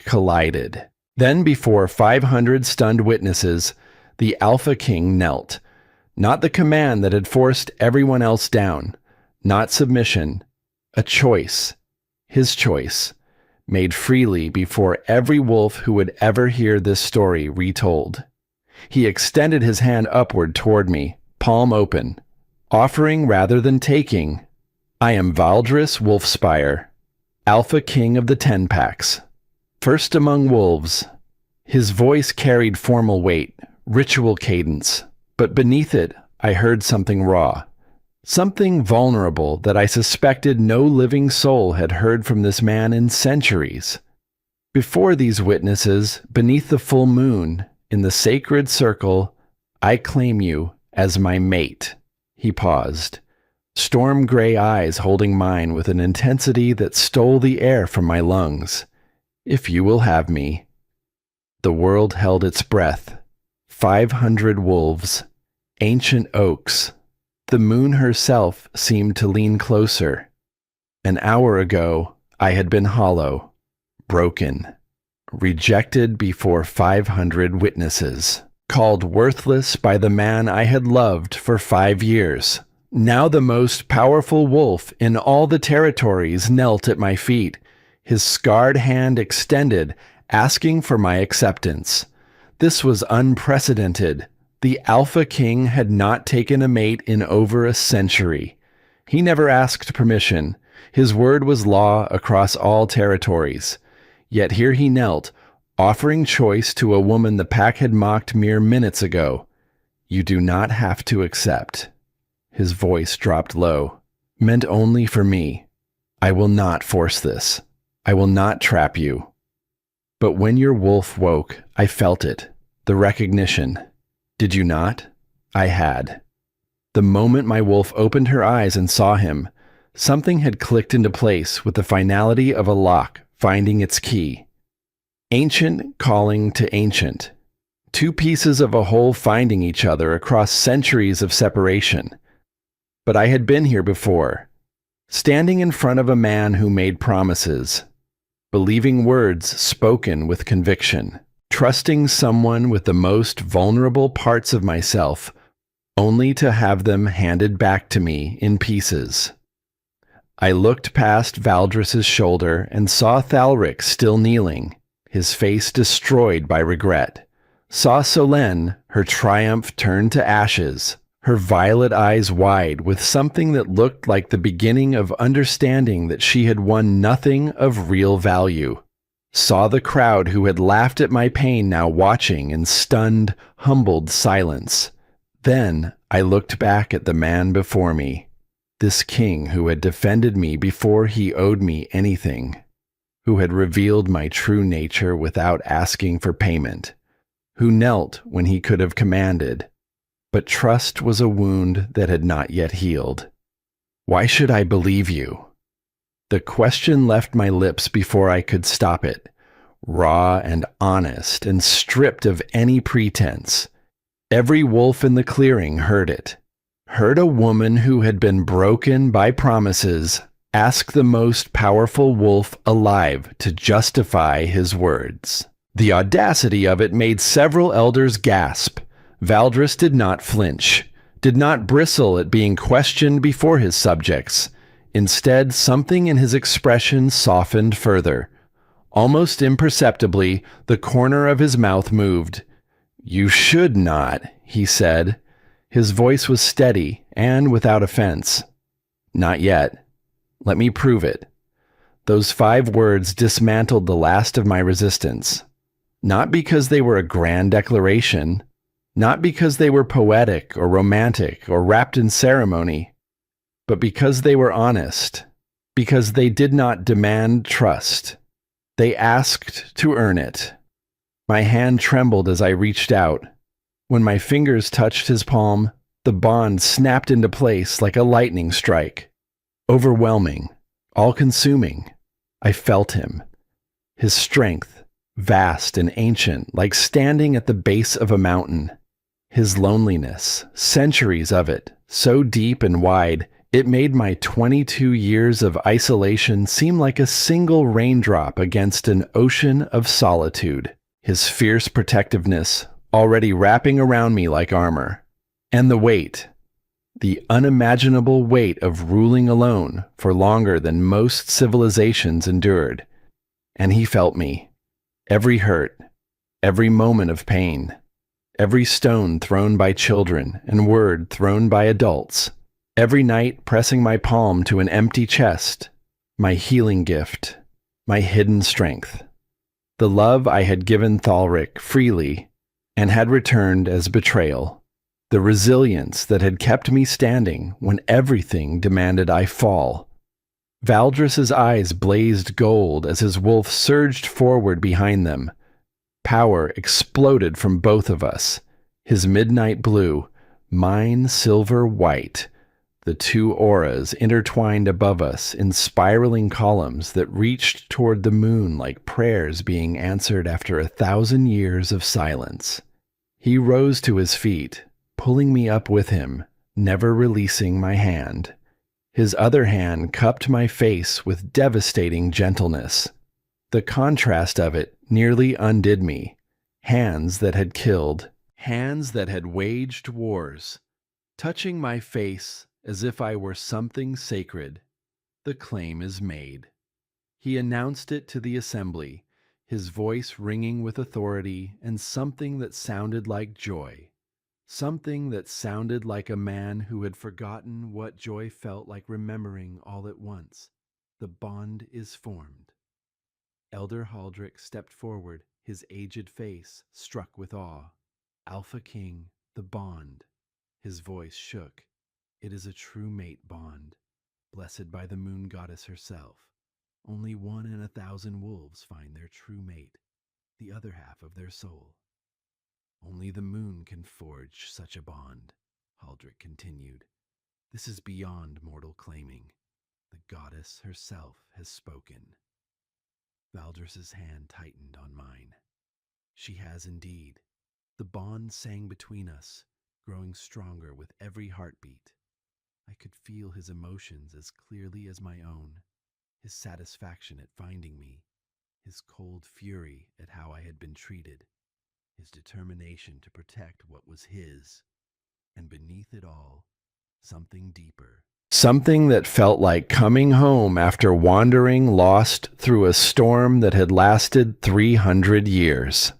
A: collided. Then, before 500 stunned witnesses, the Alpha King knelt. Not the command that had forced everyone else down. Not submission. A choice. His choice. Made freely before every wolf who would ever hear this story retold. He extended his hand upward toward me, palm open, offering rather than taking. I am Valdris Wolfspire, Alpha King of the 10 Packs, first among wolves. His voice carried formal weight, ritual cadence, but beneath it I heard something raw, something vulnerable that I suspected no living soul had heard from this man in centuries. Before these witnesses, beneath the full moon, in the sacred circle, I claim you as my mate. He paused, storm gray eyes holding mine with an intensity that stole the air from my lungs. If you will have me. The world held its breath. 500 wolves, ancient oaks. The moon herself seemed to lean closer. An hour ago, I had been hollow, broken, rejected before 500 witnesses, called worthless by the man I had loved for 5 years. Now the most powerful wolf in all the territories knelt at my feet, his scarred hand extended, asking for my acceptance. This was unprecedented. The Alpha King had not taken a mate in over a century. He never asked permission. His word was law across all territories. Yet here he knelt, offering choice to a woman the pack had mocked mere minutes ago. You do not have to accept. His voice dropped low. Meant only for me. I will not force this. I will not trap you. But when your wolf woke, I felt it. The recognition. Did you not? I had. The moment my wolf opened her eyes and saw him, something had clicked into place with the finality of a lock finding its key. Ancient calling to ancient. Two pieces of a whole finding each other across centuries of separation. But I had been here before, standing in front of a man who made promises, believing words spoken with conviction, trusting someone with the most vulnerable parts of myself, only to have them handed back to me in pieces. I looked past Valdris's shoulder and saw Thalrick still kneeling, his face destroyed by regret. Saw Solène, her triumph turned to ashes, her violet eyes wide with something that looked like the beginning of understanding that she had won nothing of real value. Saw the crowd who had laughed at my pain now watching in stunned, humbled silence. Then I looked back at the man before me. This king who had defended me before he owed me anything, who had revealed my true nature without asking for payment, who knelt when he could have commanded, but trust was a wound that had not yet healed. Why should I believe you? The question left my lips before I could stop it, raw and honest and stripped of any pretense. Every wolf in the clearing heard it. Heard a woman who had been broken by promises ask the most powerful wolf alive to justify his words. The audacity of it made several elders gasp. Valdris did not flinch, did not bristle at being questioned before his subjects. Instead, something in his expression softened further. Almost imperceptibly, the corner of his mouth moved. "You should not," he said. His voice was steady and without offense. "Not yet. Let me prove it." Those 5 words dismantled the last of my resistance. Not because they were a grand declaration, not because they were poetic or romantic or wrapped in ceremony, but because they were honest, because they did not demand trust. They asked to earn it. My hand trembled as I reached out. When my fingers touched his palm, the bond snapped into place like a lightning strike. Overwhelming, all-consuming. I felt him. His strength, vast and ancient, like standing at the base of a mountain. His loneliness, centuries of it, so deep and wide, it made my 22 years of isolation seem like a single raindrop against an ocean of solitude. His fierce protectiveness already wrapping around me like armor. And the weight, the unimaginable weight of ruling alone for longer than most civilizations endured. And he felt me. Every hurt, every moment of pain, every stone thrown by children and word thrown by adults, every night pressing my palm to an empty chest, my healing gift, my hidden strength. The love I had given Thalrick freely and had returned as betrayal. The resilience that had kept me standing when everything demanded I fall. Valdris's eyes blazed gold as his wolf surged forward behind them. Power exploded from both of us. His midnight blue, mine silver white. The two auras intertwined above us in spiraling columns that reached toward the moon like prayers being answered after 1,000 years of silence. He rose to his feet, pulling me up with him, never releasing my hand. His other hand cupped my face with devastating gentleness. The contrast of it nearly undid me. Hands that had killed, hands that had waged wars, touching my face as if I were something sacred. The claim is made. He announced it to the assembly, his voice ringing with authority and something that sounded like joy. Something that sounded like a man who had forgotten what joy felt like remembering all at once. The bond is formed. Elder Haldrick stepped forward, his aged face struck with awe. Alpha King, the bond. His voice shook. It is a true mate bond, blessed by the moon goddess herself. Only 1 in 1,000 wolves find their true mate, the other half of their soul. Only the moon can forge such a bond, Haldrick continued. This is beyond mortal claiming. The goddess herself has spoken. Valdris's hand tightened on mine. She has indeed. The bond sang between us, growing stronger with every heartbeat. I could feel his emotions as clearly as my own, his satisfaction at finding me, his cold fury at how I had been treated, his determination to protect what was his, and beneath it all, something deeper. Something that felt like coming home after wandering lost through a storm that had lasted 300 years.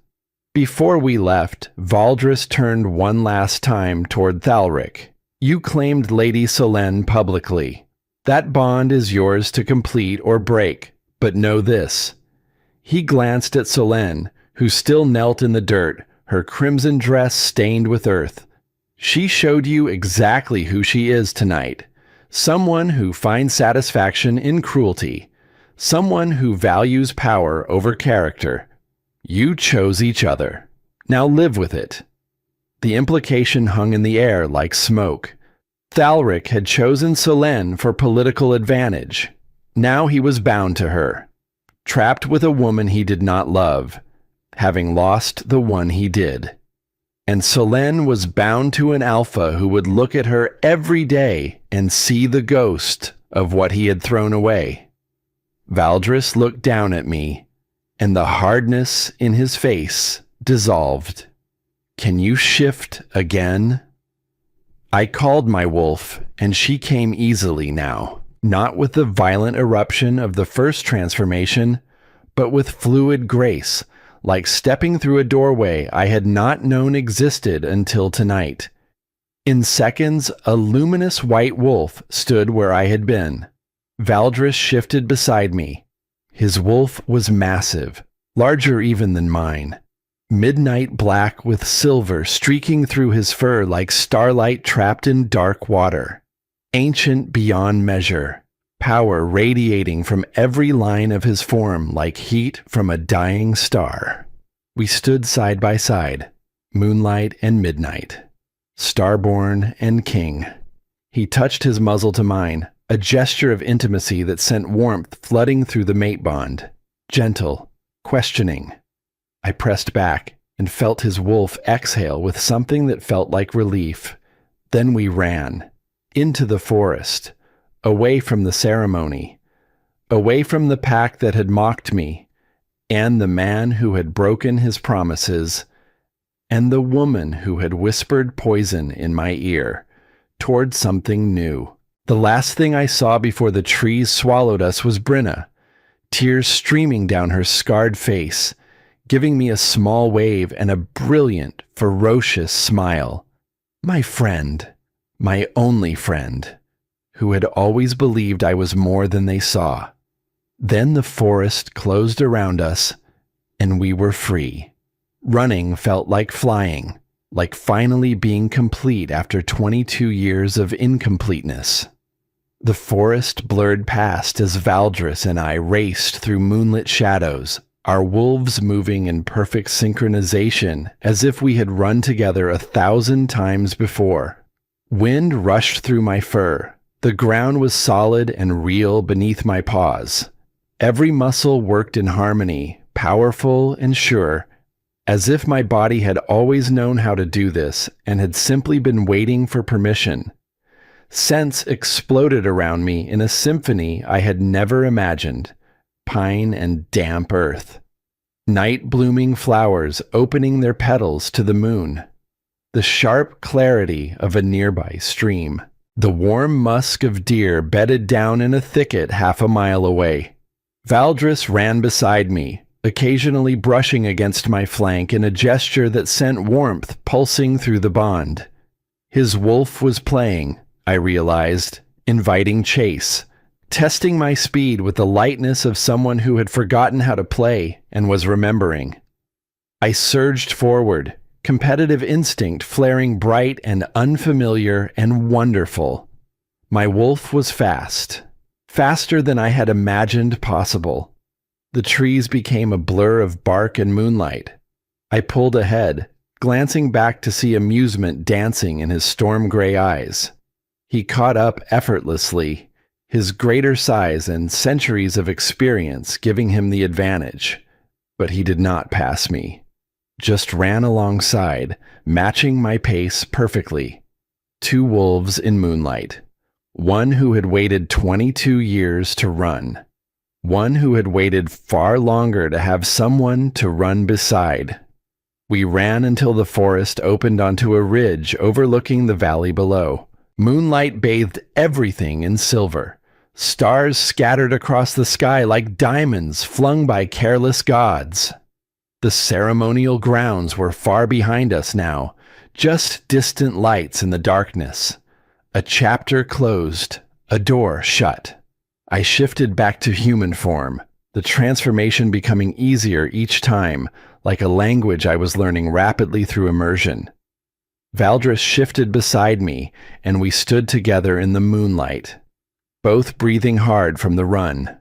A: Before we left, Valdris turned one last time toward Thalrick. You claimed Lady Selene publicly. That bond is yours to complete or break, but know this. He glanced at Selene, who still knelt in the dirt, her crimson dress stained with earth. She showed you exactly who she is tonight. Someone who finds satisfaction in cruelty. Someone who values power over character. You chose each other. Now live with it. The implication hung in the air like smoke. Thalrick had chosen Selene for political advantage. Now he was bound to her. Trapped with a woman he did not love, having lost the one he did. And Selene was bound to an alpha who would look at her every day and see the ghost of what he had thrown away. Valdris looked down at me, and the hardness in his face dissolved. Can you shift again? I called my wolf, and she came easily now, not with the violent eruption of the first transformation, but with fluid grace, like stepping through a doorway I had not known existed until tonight. In seconds, a luminous white wolf stood where I had been. Valdris shifted beside me. His wolf was massive, larger even than mine. midnight black with silver streaking through his fur like starlight trapped in dark water, ancient beyond measure, power radiating from every line of his form like heat from a dying star. We stood side by side, moonlight and midnight, starborn and king. He touched his muzzle to mine, a gesture of intimacy that sent warmth flooding through the mate bond, gentle, questioning. I pressed back and felt his wolf exhale with something that felt like relief. Then we ran, into the forest, away from the ceremony, away from the pack that had mocked me, and the man who had broken his promises, and the woman who had whispered poison in my ear, toward something new. The last thing I saw before the trees swallowed us was Brenna, tears streaming down her scarred face, giving me a small wave and a brilliant, ferocious smile. My friend, my only friend, who had always believed I was more than they saw. Then the forest closed around us, and we were free. Running felt like flying, like finally being complete after 22 years of incompleteness. The forest blurred past as Valdris and I raced through moonlit shadows, our wolves moving in perfect synchronization as if we had run together 1,000 times before. Wind rushed through my fur. The ground was solid and real beneath my paws. Every muscle worked in harmony, powerful and sure, as if my body had always known how to do this and had simply been waiting for permission. Scents exploded around me in a symphony I had never imagined. Pine and damp earth. Night-blooming flowers opening their petals to the moon. The sharp clarity of a nearby stream. The warm musk of deer bedded down in a thicket half a mile away. Valdris ran beside me, occasionally brushing against my flank in a gesture that sent warmth pulsing through the bond. His wolf was playing, I realized, inviting chase, testing my speed with the lightness of someone who had forgotten how to play and was remembering. I surged forward, competitive instinct flaring bright and unfamiliar and wonderful. My wolf was fast, faster than I had imagined possible. The trees became a blur of bark and moonlight. I pulled ahead, glancing back to see amusement dancing in his storm-gray eyes. He caught up effortlessly, his greater size and centuries of experience giving him the advantage. But he did not pass me. Just ran alongside, matching my pace perfectly. 2 wolves in moonlight. One who had waited 22 years to run. One who had waited far longer to have someone to run beside. We ran until the forest opened onto a ridge overlooking the valley below. Moonlight bathed everything in silver. Stars scattered across the sky like diamonds flung by careless gods. The ceremonial grounds were far behind us now, just distant lights in the darkness. A chapter closed, a door shut. I shifted back to human form, the transformation becoming easier each time, like a language I was learning rapidly through immersion. Valdris shifted beside me, and we stood together in the moonlight, both breathing hard from the run,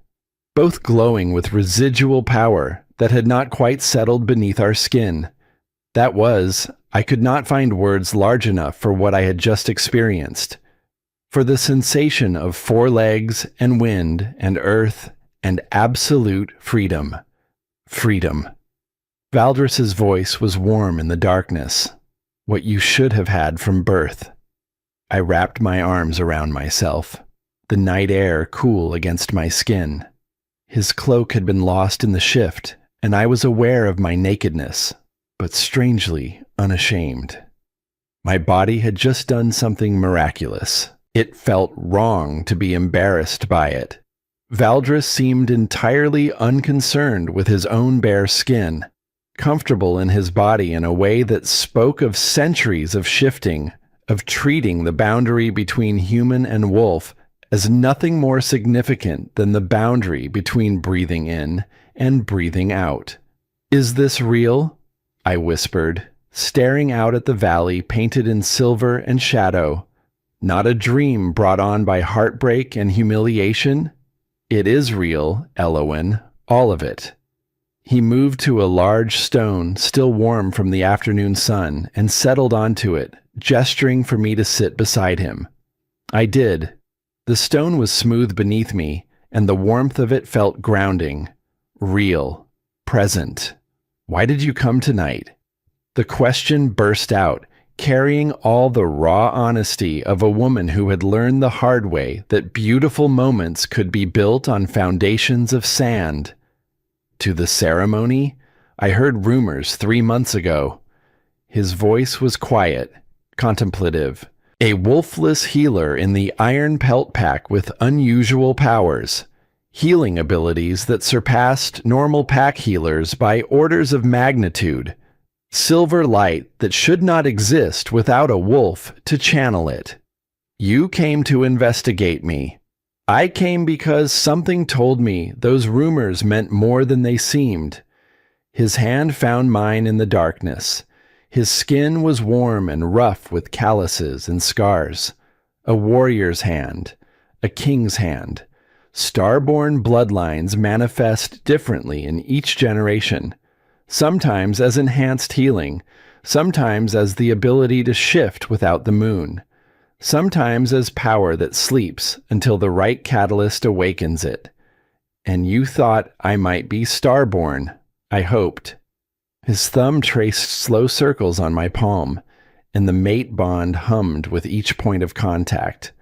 A: both glowing with residual power that had not quite settled beneath our skin. That was, I could not find words large enough for what I had just experienced, for the sensation of 4 legs and wind and earth and absolute freedom. Freedom. Valdris's voice was warm in the darkness, what you should have had from birth. I wrapped my arms around myself, the night air cool against my skin. His cloak had been lost in the shift, and I was aware of my nakedness, but strangely unashamed. My body had just done something miraculous. It felt wrong to be embarrassed by it. Valdris seemed entirely unconcerned with his own bare skin, comfortable in his body in a way that spoke of centuries of shifting, of treating the boundary between human and wolf as nothing more significant than the boundary between breathing in and breathing out. Is this real? I whispered, staring out at the valley painted in silver and shadow. Not a dream brought on by heartbreak and humiliation. It is real, Elowen, all of it. He moved to a large stone, still warm from the afternoon sun, and settled onto it, gesturing for me to sit beside him. I did. The stone was smooth beneath me, and the warmth of it felt grounding, real, present. Why did you come tonight? The question burst out, carrying all the raw honesty of a woman who had learned the hard way that beautiful moments could be built on foundations of sand. To the ceremony? I heard rumors 3 months ago. His voice was quiet, contemplative. A wolfless healer in the Iron Pelt Pack with unusual powers. Healing abilities that surpassed normal pack healers by orders of magnitude. Silver light that should not exist without a wolf to channel it. You came to investigate me. I came because something told me those rumors meant more than they seemed. His hand found mine in the darkness. His skin was warm and rough with calluses and scars. A warrior's hand. A king's hand. Starborn bloodlines manifest differently in each generation. Sometimes as enhanced healing, sometimes as the ability to shift without the moon, sometimes as power that sleeps until the right catalyst awakens it. And you thought I might be starborn, I hoped. His thumb traced slow circles on my palm, and the mate bond hummed with each point of contact.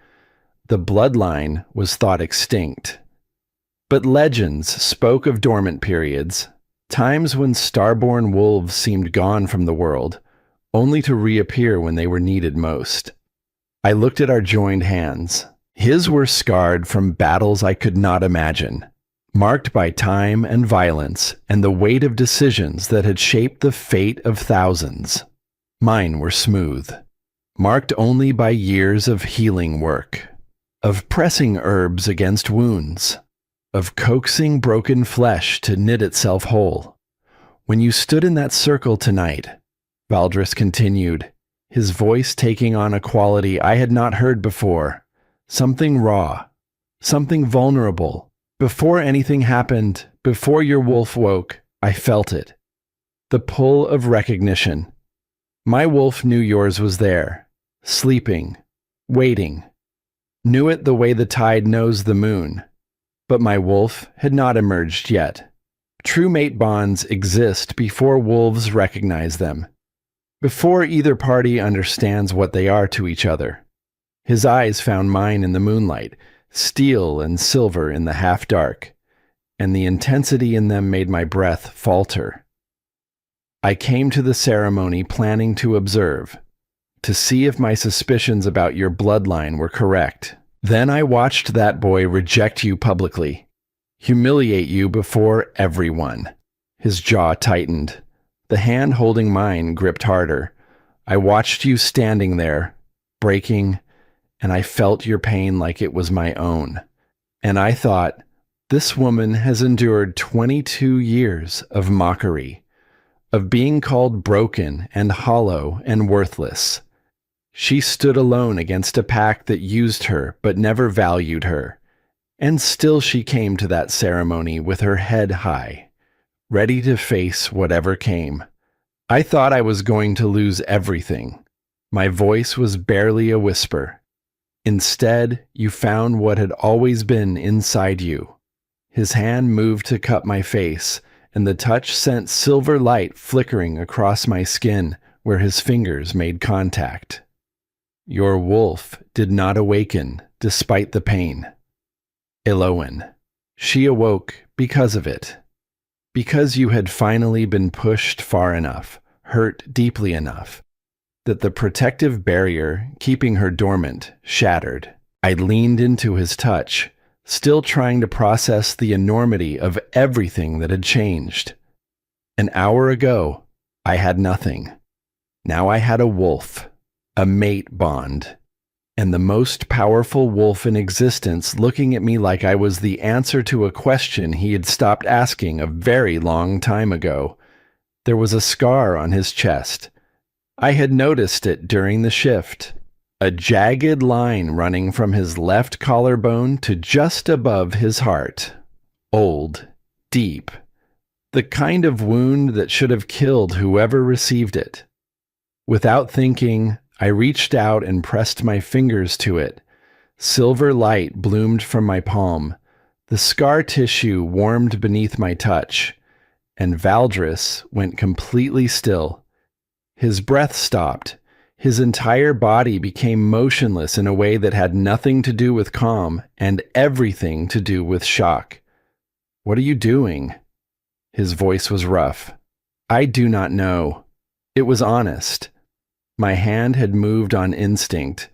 A: The bloodline was thought extinct. But legends spoke of dormant periods, times when starborn wolves seemed gone from the world, only to reappear when they were needed most. I looked at our joined hands. His were scarred from battles I could not imagine, marked by time and violence and the weight of decisions that had shaped the fate of thousands. Mine were smooth, marked only by years of healing work, of pressing herbs against wounds, of coaxing broken flesh to knit itself whole. When you stood in that circle tonight, Valdris continued, his voice taking on a quality I had not heard before, something raw, something vulnerable. Before anything happened, before your wolf woke, I felt it. The pull of recognition. My wolf knew yours was there, sleeping, waiting. Knew it the way the tide knows the moon. But my wolf had not emerged yet. True mate bonds exist before wolves recognize them, before either party understands what they are to each other. His eyes found mine in the moonlight, steel and silver in the half-dark, and the intensity in them made my breath falter. I came to the ceremony planning to observe, to see if my suspicions about your bloodline were correct. Then I watched that boy reject you publicly, humiliate you before everyone. His jaw tightened. The hand holding mine gripped harder. I watched you standing there, breaking, and I felt your pain like it was my own. And I thought, this woman has endured 22 years of mockery, of being called broken and hollow and worthless. She stood alone against a pack that used her but never valued her. And still she came to that ceremony with her head high, ready to face whatever came. I thought I was going to lose everything. My voice was barely a whisper. Instead, you found what had always been inside you. His hand moved to cup my face, and the touch sent silver light flickering across my skin where his fingers made contact. Your wolf did not awaken despite the pain. Elowen. She awoke because of it. Because you had finally been pushed far enough, hurt deeply enough, that the protective barrier keeping her dormant shattered. I leaned into his touch, still trying to process the enormity of everything that had changed. An hour ago, I had nothing. Now I had a wolf, a mate bond, and the most powerful wolf in existence looking at me like I was the answer to a question he had stopped asking a very long time ago. There was a scar on his chest. I had noticed it during the shift. A jagged line running from his left collarbone to just above his heart. Old, deep. The kind of wound that should have killed whoever received it. Without thinking, I reached out and pressed my fingers to it. Silver light bloomed from my palm. The scar tissue warmed beneath my touch, and Valdris went completely still. His breath stopped. His entire body became motionless in a way that had nothing to do with calm and everything to do with shock. "What are you doing?" His voice was rough. "I do not know." It was honest. My hand had moved on instinct,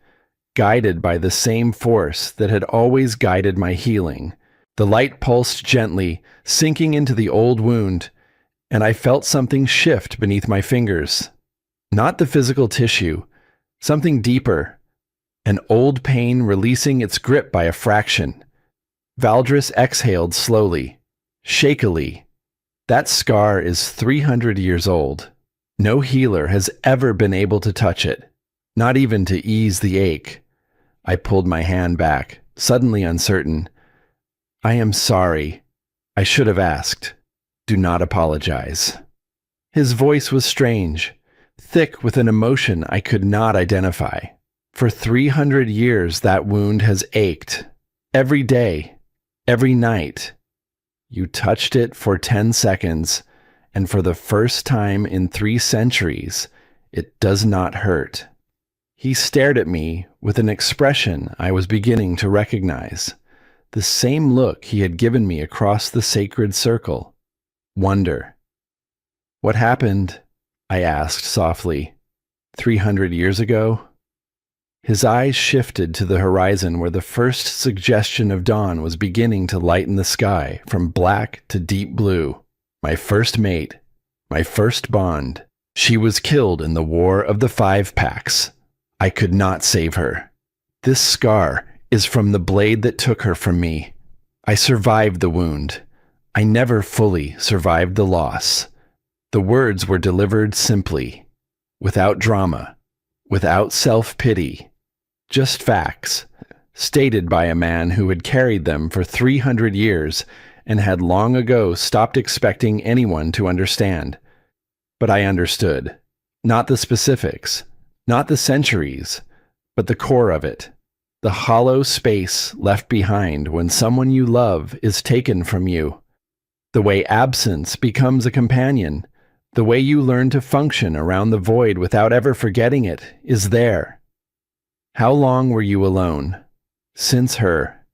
A: guided by the same force that had always guided my healing. The light pulsed gently, sinking into the old wound, and I felt something shift beneath my fingers. Not the physical tissue, something deeper. An old pain releasing its grip by a fraction. Valdris exhaled slowly, shakily. That scar is 300 years old. No healer has ever been able to touch it, not even to ease the ache. I pulled my hand back, suddenly uncertain. "I am sorry. I should have asked. Do not apologize." His voice was strange, thick with an emotion I could not identify. For 300 years that wound has ached. Every day, every night. You touched it for 10 seconds, and for the first time in 3 centuries, it does not hurt. He stared at me with an expression I was beginning to recognize. The same look he had given me across the sacred circle. Wonder. "What happened?" I asked softly. 300 years ago? His eyes shifted to the horizon where the first suggestion of dawn was beginning to lighten the sky from black to deep blue. My first mate, my first bond. She was killed in the War of the 5 Packs. I could not save her. This scar is from the blade that took her from me. I survived the wound. I never fully survived the loss. The words were delivered simply, without drama, without self-pity. Just facts, stated by a man who had carried them for 300 years and had long ago stopped expecting anyone to understand. But I understood. Not the specifics, not the centuries, but the core of it. The hollow space left behind when someone you love is taken from you. The way absence becomes a companion, the way you learn to function around the void without ever forgetting it, is there. How long were you alone? Since her.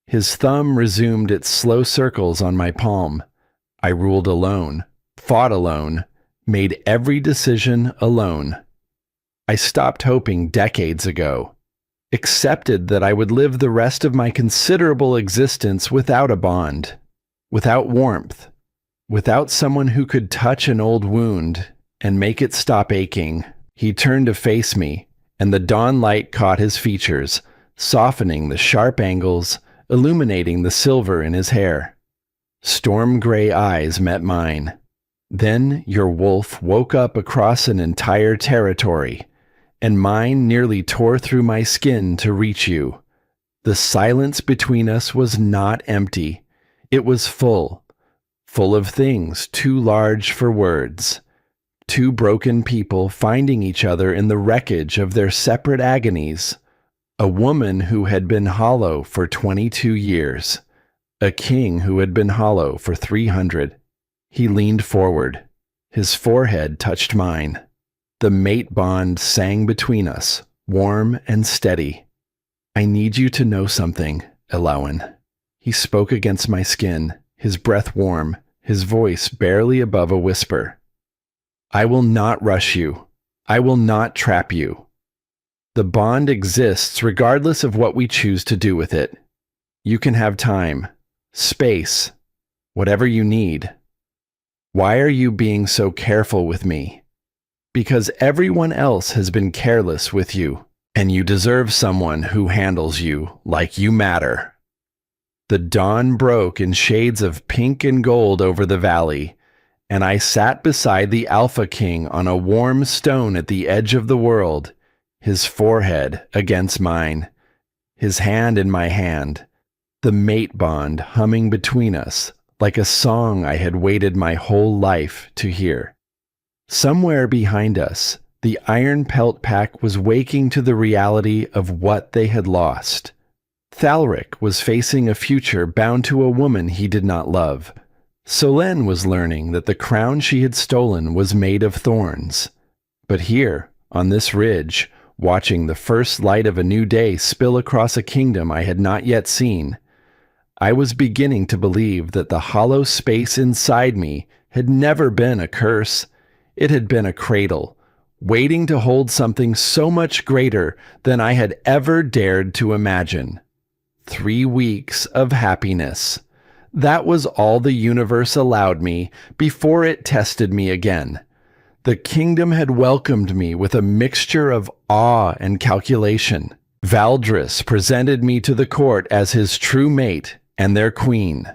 A: His thumb resumed its slow circles on my palm. I ruled alone, fought alone, made every decision alone. I stopped hoping decades ago. Accepted that I would live the rest of my considerable existence without a bond, without warmth, without someone who could touch an old wound and make it stop aching. He turned to face me, and the dawn light caught his features, softening the sharp angles, illuminating the silver in his hair. Storm gray eyes met mine. Then your wolf woke up across an entire territory, and mine nearly tore through my skin to reach you. The silence between us was not empty. It was full of things too large for words. 2 broken people finding each other in the wreckage of their separate agonies. A woman who had been hollow for 22 years. A king who had been hollow for 300. He leaned forward. His forehead touched mine. The mate bond sang between us, warm and steady. "I need you to know something, Elowen." He spoke against my skin, his breath warm, his voice barely above a whisper. "I will not rush you. I will not trap you. The bond exists regardless of what we choose to do with it. You can have time, space, whatever you need. Why are you being so careful with me? Because everyone else has been careless with you, and you deserve someone who handles you like you matter." The dawn broke in shades of pink and gold over the valley, and I sat beside the Alpha King on a warm stone at the edge of the world, his forehead against mine, his hand in my hand, the mate bond humming between us like a song I had waited my whole life to hear. Somewhere behind us, the Iron Pelt Pack was waking to the reality of what they had lost. Thalrick was facing a future bound to a woman he did not love. Solène was learning that the crown she had stolen was made of thorns. But here, on this ridge, watching the first light of a new day spill across a kingdom I had not yet seen, I was beginning to believe that the hollow space inside me had never been a curse. It had been a cradle, waiting to hold something so much greater than I had ever dared to imagine. 3 weeks of happiness. That was all the universe allowed me before it tested me again. The kingdom had welcomed me with a mixture of awe and calculation. Valdris presented me to the court as his true mate and their queen.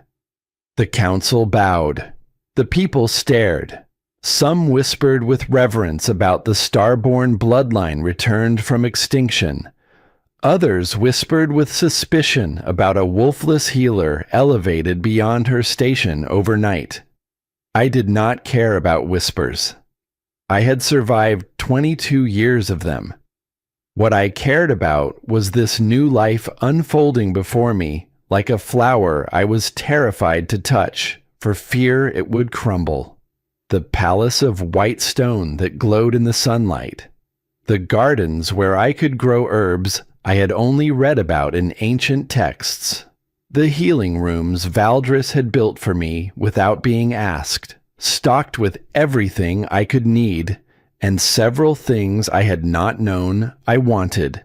A: The council bowed. The people stared. Some whispered with reverence about the starborn bloodline returned from extinction. Others whispered with suspicion about a wolfless healer elevated beyond her station overnight. I did not care about whispers. I had survived 22 years of them. What I cared about was this new life unfolding before me like a flower I was terrified to touch, for fear it would crumble. The palace of white stone that glowed in the sunlight. The gardens where I could grow herbs I had only read about in ancient texts. The healing rooms Valdris had built for me without being asked, stocked with everything I could need, and several things I had not known I wanted.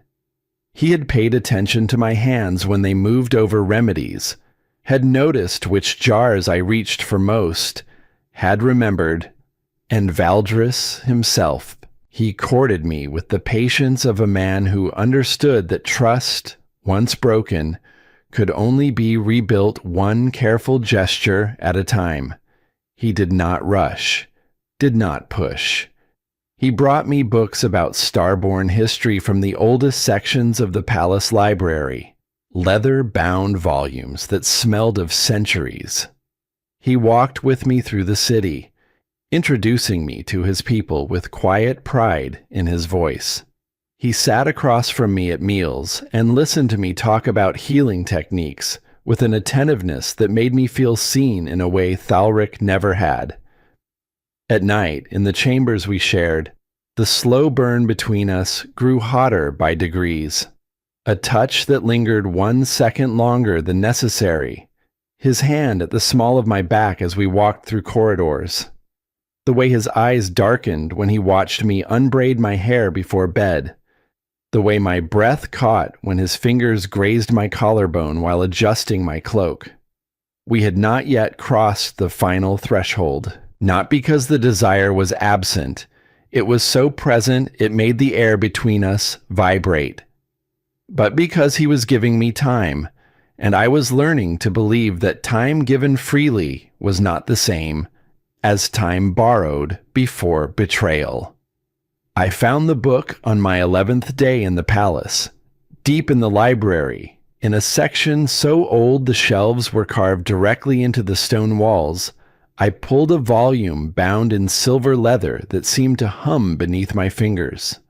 A: He had paid attention to my hands when they moved over remedies, had noticed which jars I reached for most, had remembered, and Valdris himself. He courted me with the patience of a man who understood that trust, once broken, could only be rebuilt one careful gesture at a time. He did not rush, did not push. He brought me books about starborn history from the oldest sections of the palace library, leather-bound volumes that smelled of centuries. He walked with me through the city, introducing me to his people with quiet pride in his voice. He sat across from me at meals and listened to me talk about healing techniques with an attentiveness that made me feel seen in a way Thalrick never had. At night, in the chambers we shared, the slow burn between us grew hotter by degrees. A touch that lingered 1 second longer than necessary. His hand at the small of my back as we walked through corridors. The way his eyes darkened when he watched me unbraid my hair before bed. The way my breath caught when his fingers grazed my collarbone while adjusting my cloak. We had not yet crossed the final threshold. Not because the desire was absent. It was so present it made the air between us vibrate. But because he was giving me time, and I was learning to believe that time given freely was not the same as time borrowed before betrayal. I found the book on my 11th day in the palace, deep in the library, in a section so old the shelves were carved directly into the stone walls. I pulled a volume bound in silver leather that seemed to hum beneath my fingers.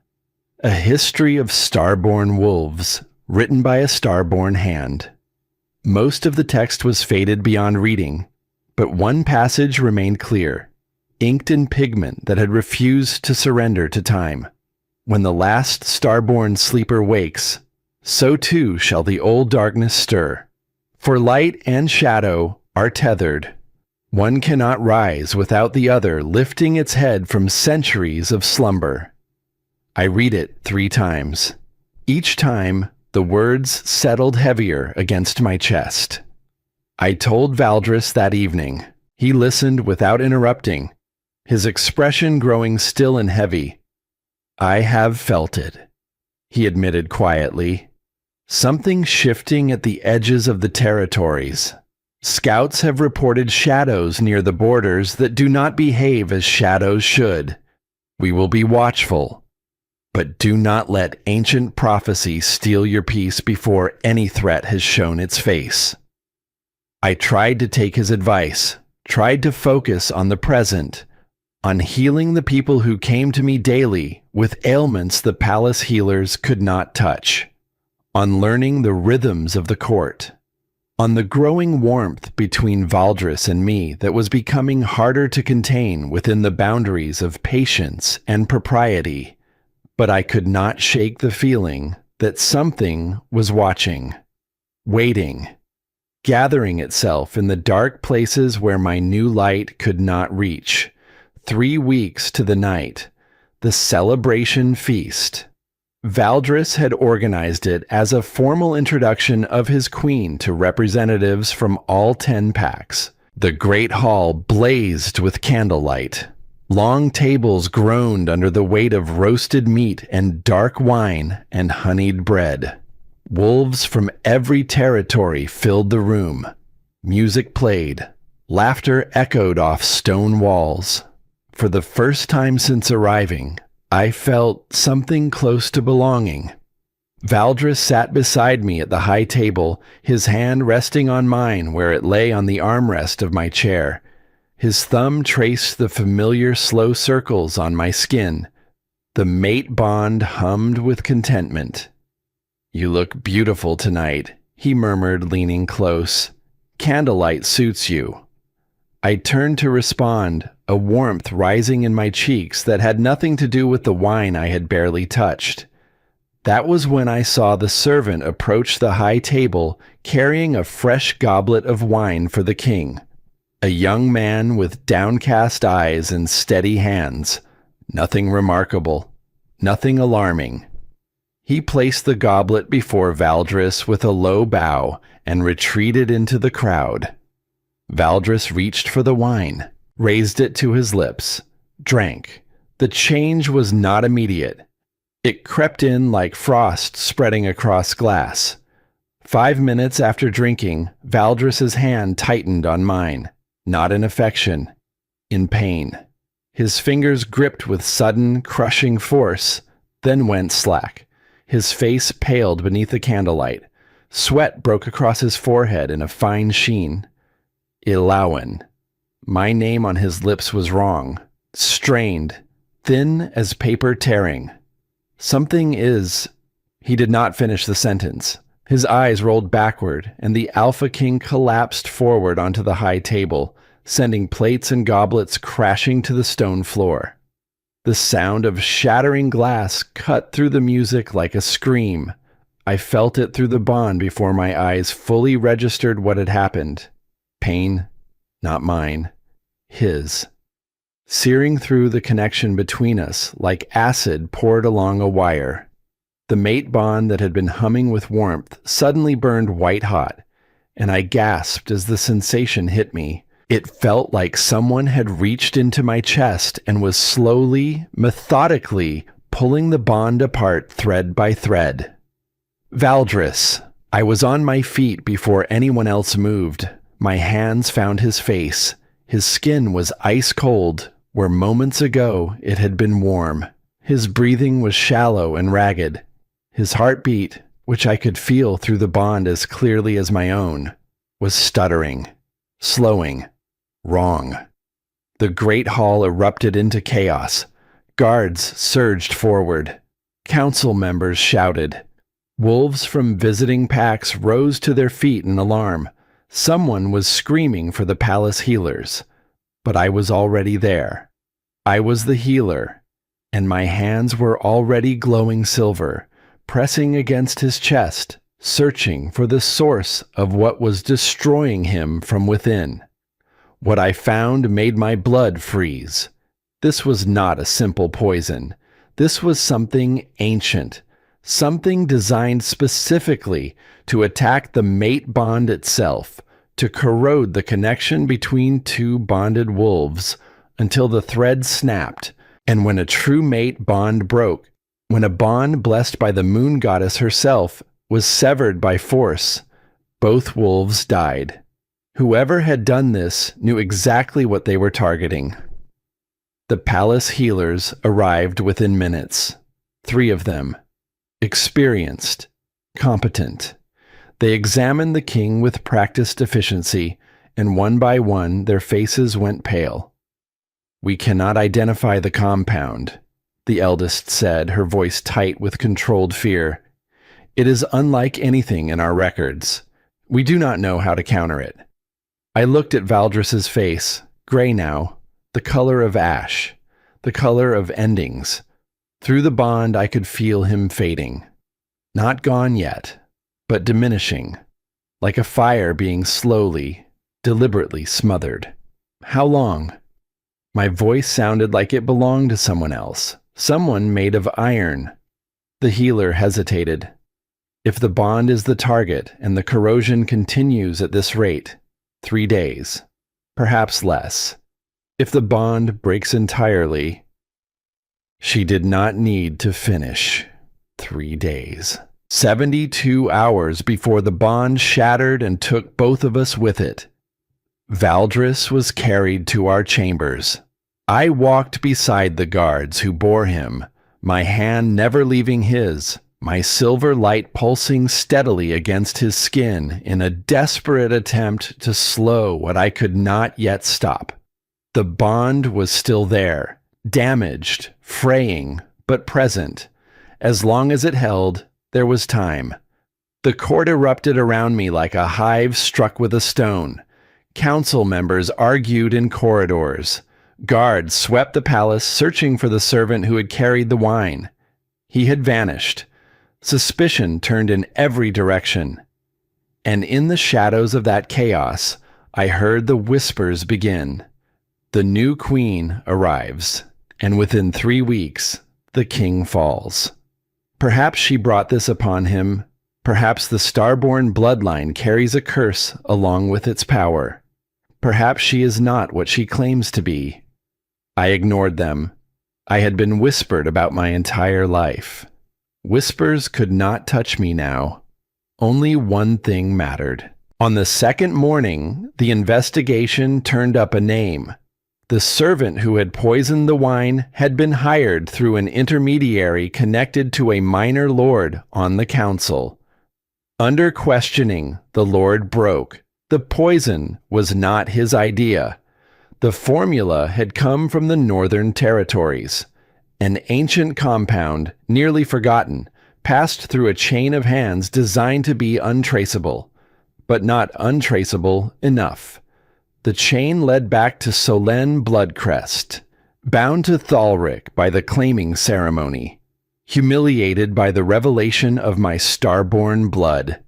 A: A history of starborn wolves, written by a starborn hand. Most of the text was faded beyond reading, but one passage remained clear, inked in pigment that had refused to surrender to time. When the last starborn sleeper wakes, so too shall the old darkness stir. For light and shadow are tethered. One cannot rise without the other lifting its head from centuries of slumber. I read it 3 times. Each time, the words settled heavier against my chest. I told Valdris that evening. He listened without interrupting, his expression growing still and heavy. I have felt it, he admitted quietly. Something shifting at the edges of the territories. Scouts have reported shadows near the borders that do not behave as shadows should. We will be watchful, but do not let ancient prophecy steal your peace before any threat has shown its face. I tried to take his advice, tried to focus on the present, on healing the people who came to me daily with ailments the palace healers could not touch, on learning the rhythms of the court, on the growing warmth between Valdris and me that was becoming harder to contain within the boundaries of patience and propriety, but I could not shake the feeling that something was watching, waiting, gathering itself in the dark places where my new light could not reach. 3 weeks to the night, the celebration feast. Valdris had organized it as a formal introduction of his queen to representatives from all 10 packs. The great hall blazed with candlelight. Long tables groaned under the weight of roasted meat and dark wine and honeyed bread. Wolves from every territory filled the room. Music played. Laughter echoed off stone walls. For the first time since arriving, I felt something close to belonging. Valdris sat beside me at the high table, his hand resting on mine where it lay on the armrest of my chair. His thumb traced the familiar slow circles on my skin. The mate bond hummed with contentment. "You look beautiful tonight," he murmured, leaning close. "Candlelight suits you." I turned to respond, a warmth rising in my cheeks that had nothing to do with the wine I had barely touched. That was when I saw the servant approach the high table carrying a fresh goblet of wine for the king. A young man with downcast eyes and steady hands. Nothing remarkable, nothing alarming. He placed the goblet before Valdris with a low bow and retreated into the crowd. Valdris reached for the wine, raised it to his lips, drank. The change was not immediate. It crept in like frost spreading across glass. 5 minutes after drinking, Valdris's hand tightened on mine, not in affection, in pain. His fingers gripped with sudden, crushing force, then went slack. His face paled beneath the candlelight. Sweat broke across his forehead in a fine sheen. Ilawan. My name on his lips was wrong, strained, thin as paper tearing. Something is... He did not finish the sentence. His eyes rolled backward, and the Alpha King collapsed forward onto the high table, sending plates and goblets crashing to the stone floor. The sound of shattering glass cut through the music like a scream. I felt it through the bond before my eyes fully registered what had happened. Pain, not mine, his. Searing through the connection between us like acid poured along a wire. The mate bond that had been humming with warmth suddenly burned white hot, and I gasped as the sensation hit me. It felt like someone had reached into my chest and was slowly, methodically pulling the bond apart thread by thread. Valdris. I was on my feet before anyone else moved. My hands found his face. His skin was ice cold, where moments ago it had been warm. His breathing was shallow and ragged. His heartbeat, which I could feel through the bond as clearly as my own, was stuttering, slowing, wrong. The great hall erupted into chaos. Guards surged forward. Council members shouted. Wolves from visiting packs rose to their feet in alarm. Someone was screaming for the palace healers, but I was already there. I was the healer, and my hands were already glowing silver, pressing against his chest, searching for the source of what was destroying him from within. What I found made my blood freeze. This was not a simple poison. This was something ancient, something designed specifically to attack the mate bond itself, to corrode the connection between two bonded wolves until the thread snapped, and when a true mate bond broke, when a bond blessed by the moon goddess herself was severed by force, both wolves died. Whoever had done this knew exactly what they were targeting. The palace healers arrived within minutes. 3 of them. Experienced. Competent. They examined the king with practiced efficiency, and one by one their faces went pale. "We cannot identify the compound," the eldest said, her voice tight with controlled fear. "It is unlike anything in our records. We do not know how to counter it." I looked at Valdris's face, gray now, the color of ash, the color of endings. Through the bond I could feel him fading. Not gone yet, but diminishing, like a fire being slowly, deliberately smothered. How long? My voice sounded like it belonged to someone else, someone made of iron. The healer hesitated. "If the bond is the target and the corrosion continues at this rate, 3 days, perhaps less. If the bond breaks entirely..." She did not need to finish. 3 days. 72 hours before the bond shattered and took both of us with it. Valdris was carried to our chambers. I walked beside the guards who bore him, my hand never leaving his, my silver light pulsing steadily against his skin in a desperate attempt to slow what I could not yet stop. The bond was still there, damaged, fraying, but present. As long as it held, there was time. The court erupted around me like a hive struck with a stone. Council members argued in corridors. Guards swept the palace searching for the servant who had carried the wine. He had vanished. Suspicion turned in every direction. And in the shadows of that chaos, I heard the whispers begin. The new queen arrives, and within 3 weeks, the king falls. Perhaps she brought this upon him. Perhaps the starborn bloodline carries a curse along with its power. Perhaps she is not what she claims to be. I ignored them. I had been whispered about my entire life. Whispers could not touch me now. Only one thing mattered. On the second morning, the investigation turned up a name. The servant who had poisoned the wine had been hired through an intermediary connected to a minor lord on the council. Under questioning, the lord broke. The poison was not his idea. The formula had come from the northern territories. An ancient compound, nearly forgotten, passed through a chain of hands designed to be untraceable, but not untraceable enough. The chain led back to Solène Bloodcrest, bound to Thalrick by the claiming ceremony, humiliated by the revelation of my starborn blood.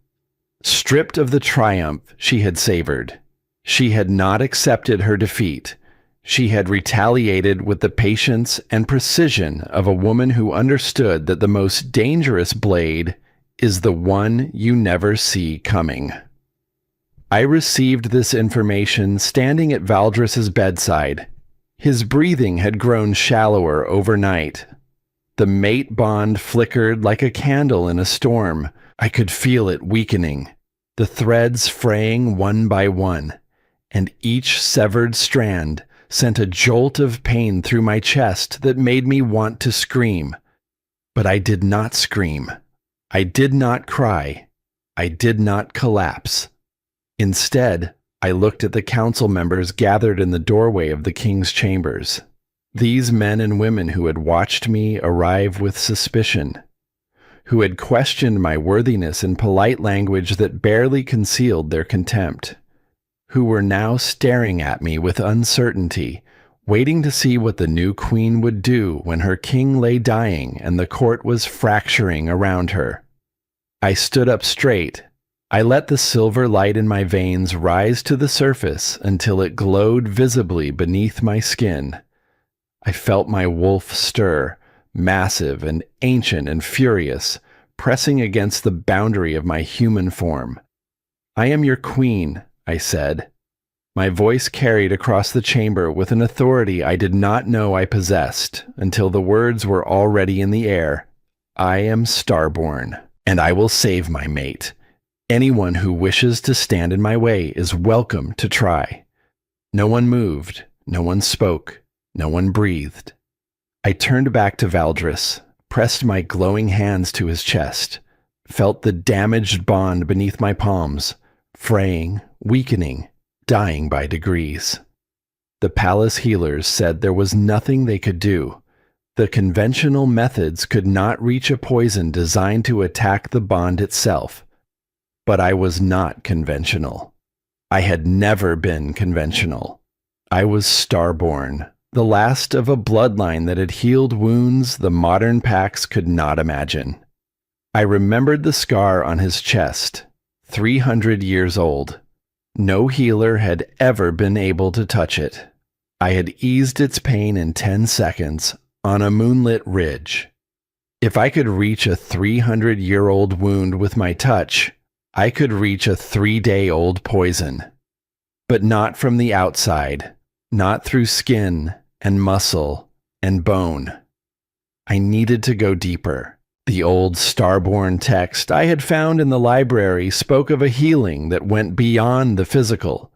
A: Stripped of the triumph she had savored, she had not accepted her defeat. She had retaliated with the patience and precision of a woman who understood that the most dangerous blade is the one you never see coming. I received this information standing at Valdris's bedside. His breathing had grown shallower overnight. The mate bond flickered like a candle in a storm. I could feel it weakening, the threads fraying one by one, and each severed strand sent a jolt of pain through my chest that made me want to scream. But I did not scream. I did not cry. I did not collapse. Instead, I looked at the council members gathered in the doorway of the king's chambers. These men and women who had watched me arrive with suspicion, who had questioned my worthiness in polite language that barely concealed their contempt, who were now staring at me with uncertainty, waiting to see what the new queen would do when her king lay dying and the court was fracturing around her. I stood up straight. I let the silver light in my veins rise to the surface until it glowed visibly beneath my skin. I felt my wolf stir, massive and ancient and furious, pressing against the boundary of my human form. "I am your queen," I said. My voice carried across the chamber with an authority I did not know I possessed until the words were already in the air. "I am starborn, and I will save my mate. Anyone who wishes to stand in my way is welcome to try. No one moved, no one spoke, no one breathed. I turned back to Valdris, pressed my glowing hands to his chest, felt the damaged bond beneath my palms, fraying, weakening, dying by degrees. The palace healers said there was nothing they could do. The conventional methods could not reach a poison designed to attack the bond itself. But I was not conventional. I had never been conventional. I was starborn, the last of a bloodline that had healed wounds the modern packs could not imagine. I remembered the scar on his chest, 300 years old. No healer had ever been able to touch it. I had eased its pain in 10 seconds on a moonlit ridge. If I could reach a 300-year-old wound with my touch, I could reach a 3-day-old poison. But not from the outside, not through skin and muscle and bone. I needed to go deeper. The old starborn text I had found in the library spoke of a healing that went beyond the physical,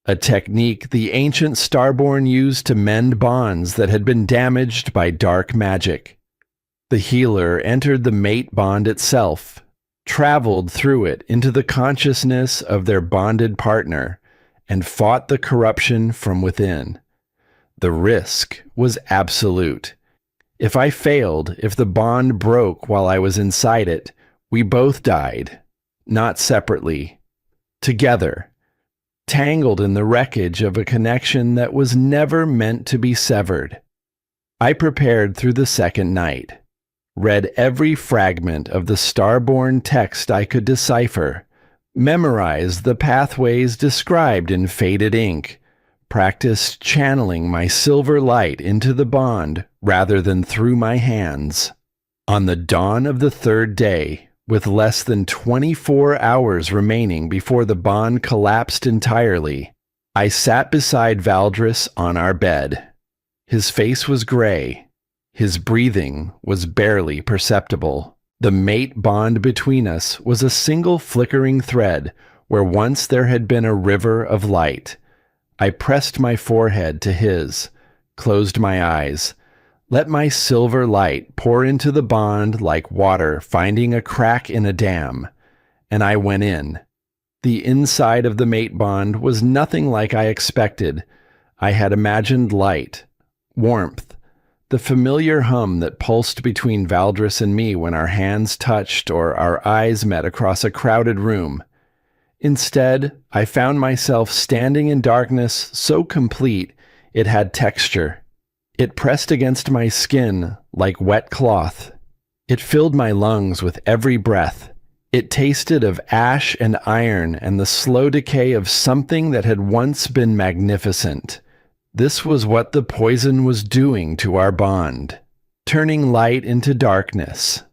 A: a technique the ancient starborn used to mend bonds that had been damaged by dark magic. The healer entered the mate bond itself, traveled through it into the consciousness of their bonded partner, and fought the corruption from within. The risk was absolute. If I failed, if the bond broke while I was inside it, we both died, not separately, together, tangled in the wreckage of a connection that was never meant to be severed. I prepared through the second night, read every fragment of the starborn text I could decipher, memorized the pathways described in faded ink, practiced channeling my silver light into the bond rather than through my hands. On the dawn of the third day, with less than 24 hours remaining before the bond collapsed entirely, I sat beside Valdris on our bed. His face was gray. His breathing was barely perceptible. The mate bond between us was a single flickering thread where once there had been a river of light. I pressed my forehead to his, closed my eyes, let my silver light pour into the bond like water finding a crack in a dam, and I went in. The inside of the mate bond was nothing like I expected. I had imagined light, warmth, the familiar hum that pulsed between Valdris and me when our hands touched or our eyes met across a crowded room. Instead, I found myself standing in darkness so complete it had texture. It pressed against my skin like wet cloth. It filled my lungs with every breath. It tasted of ash and iron and the slow decay of something that had once been magnificent. This was what the poison was doing to our bond, turning light into darkness,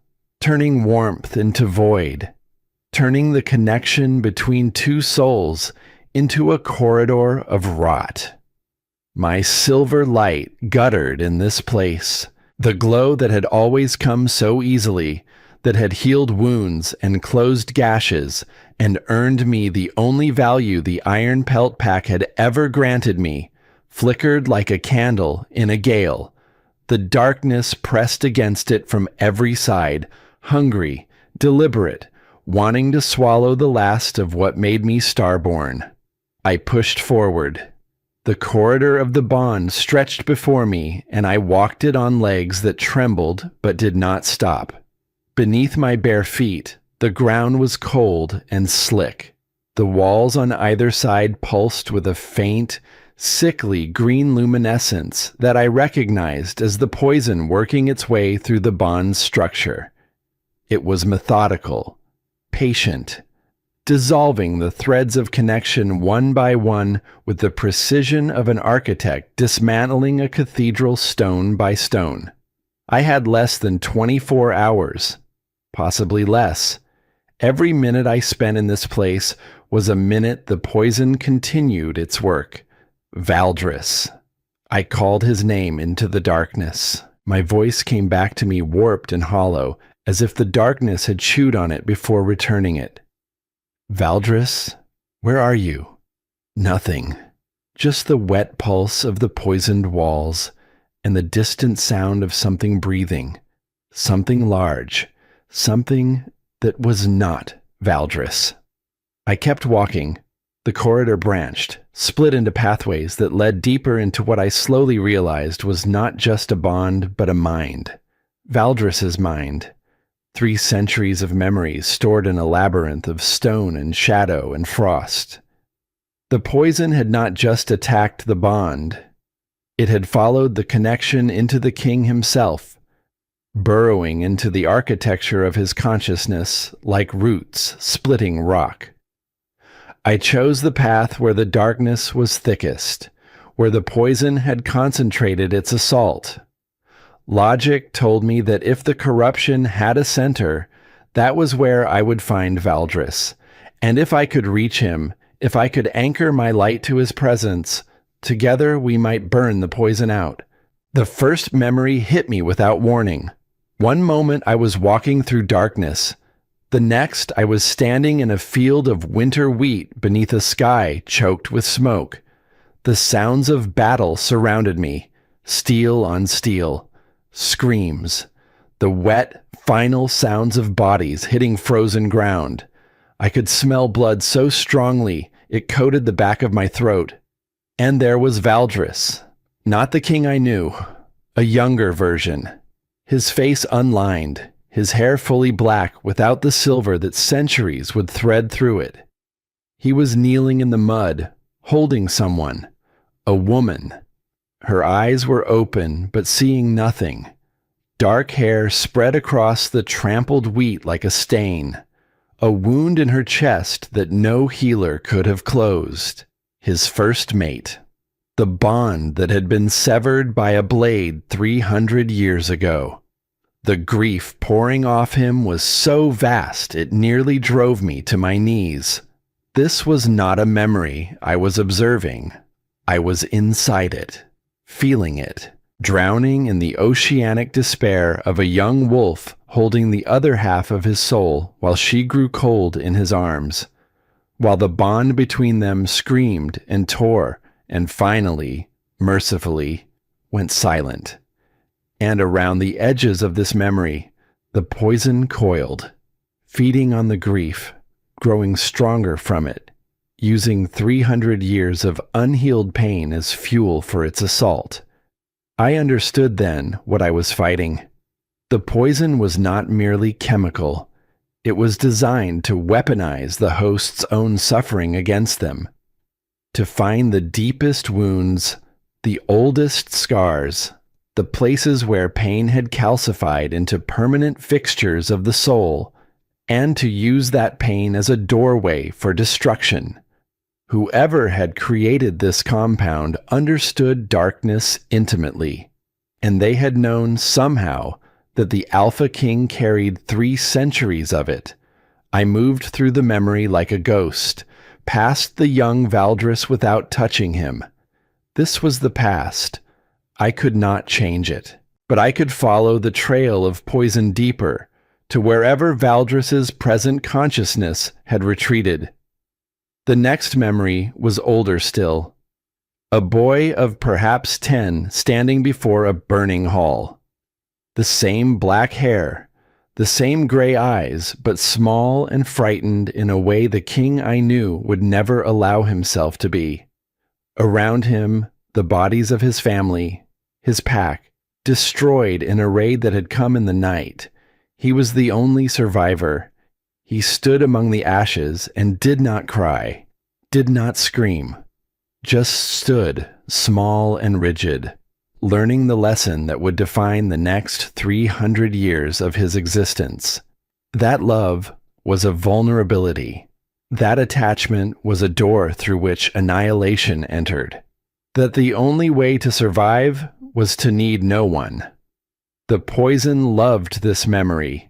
A: turning warmth into void, turning the connection between two souls into a corridor of rot. My silver light guttered in this place, the glow that had always come so easily, that had healed wounds and closed gashes, and earned me the only value the Iron Pelt Pack had ever granted me, flickered like a candle in a gale. The darkness pressed against it from every side, hungry, deliberate, wanting to swallow the last of what made me starborn. I pushed forward. The corridor of the bond stretched before me, and I walked it on legs that trembled but did not stop. Beneath my bare feet, the ground was cold and slick. The walls on either side pulsed with a faint, sickly green luminescence that I recognized as the poison working its way through the bond's structure. It was methodical, patient, dissolving the threads of connection one by one with the precision of an architect dismantling a cathedral stone by stone. I had less than 24 hours, possibly less. Every minute I spent in this place was a minute the poison continued its work. Valdris. I called his name into the darkness. My voice came back to me warped and hollow, as if the darkness had chewed on it before returning it. Valdris, where are you? Nothing. Just the wet pulse of the poisoned walls and the distant sound of something breathing. Something large. Something that was not Valdris. I kept walking. The corridor branched, split into pathways that led deeper into what I slowly realized was not just a bond, but a mind. Valdris's mind. 3 centuries of memories stored in a labyrinth of stone and shadow and frost. The poison had not just attacked the bond. It had followed the connection into the king himself, burrowing into the architecture of his consciousness like roots splitting rock. I chose the path where the darkness was thickest, where the poison had concentrated its assault. Logic told me that if the corruption had a center, that was where I would find Valdris, and if I could reach him, if I could anchor my light to his presence, together we might burn the poison out. The first memory hit me without warning. One moment I was walking through darkness. The next, I was standing in a field of winter wheat beneath a sky choked with smoke. The sounds of battle surrounded me, steel on steel, screams, the wet, final sounds of bodies hitting frozen ground. I could smell blood so strongly it coated the back of my throat. And there was Valdris, not the king I knew, a younger version. His face unlined, his hair fully black without the silver that centuries would thread through it. He was kneeling in the mud, holding someone, a woman. Her eyes were open, but seeing nothing. Dark hair spread across the trampled wheat like a stain. A wound in her chest that no healer could have closed. His first mate. The bond that had been severed by a blade 300 years ago. The grief pouring off him was so vast it nearly drove me to my knees. This was not a memory I was observing. I was inside it, feeling it, drowning in the oceanic despair of a young wolf holding the other half of his soul while she grew cold in his arms, while the bond between them screamed and tore and finally, mercifully, went silent. And around the edges of this memory, the poison coiled, feeding on the grief, growing stronger from it, using 300 years of unhealed pain as fuel for its assault. I understood then what I was fighting. The poison was not merely chemical. It was designed to weaponize the host's own suffering against them, to find the deepest wounds, the oldest scars, the places where pain had calcified into permanent fixtures of the soul, and to use that pain as a doorway for destruction. Whoever had created this compound understood darkness intimately, and they had known somehow that the Alpha King carried 3 centuries of it. I moved through the memory like a ghost, past the young Valdris without touching him. This was the past. I could not change it, but I could follow the trail of poison deeper, to wherever Valdris's present consciousness had retreated. The next memory was older still. A boy of perhaps 10 standing before a burning hall. The same black hair, the same gray eyes, but small and frightened in a way the king I knew would never allow himself to be. Around him, the bodies of his family, his pack, destroyed in a raid that had come in the night. He was the only survivor. He stood among the ashes and did not cry, did not scream, just stood, small and rigid, learning the lesson that would define the next 300 years of his existence. That love was a vulnerability. That attachment was a door through which annihilation entered. That the only way to survive was to need no one. The poison loved this memory.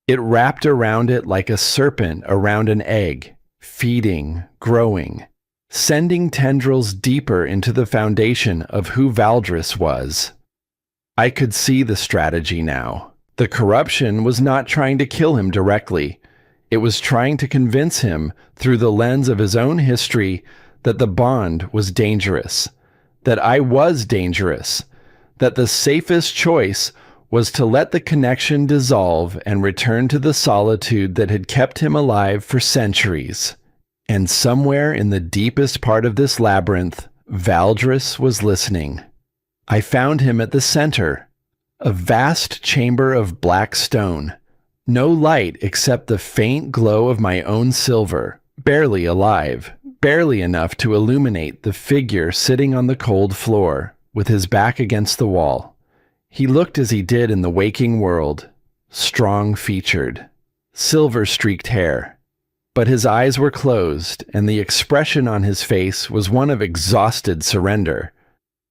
A: It wrapped around it like a serpent around an egg, feeding, growing, sending tendrils deeper into the foundation of who Valdris was. I could see the strategy now. The corruption was not trying to kill him directly. It was trying to convince him, through the lens of his own history, that the bond was dangerous, that I was dangerous, that the safest choice was to let the connection dissolve and return to the solitude that had kept him alive for centuries. And somewhere in the deepest part of this labyrinth, Valdris was listening. I found him at the center, a vast chamber of black stone. No light except the faint glow of my own silver, barely alive, barely enough to illuminate the figure sitting on the cold floor, with his back against the wall. He looked as he did in the waking world, strong-featured, silver-streaked hair. But his eyes were closed, and the expression on his face was one of exhausted surrender.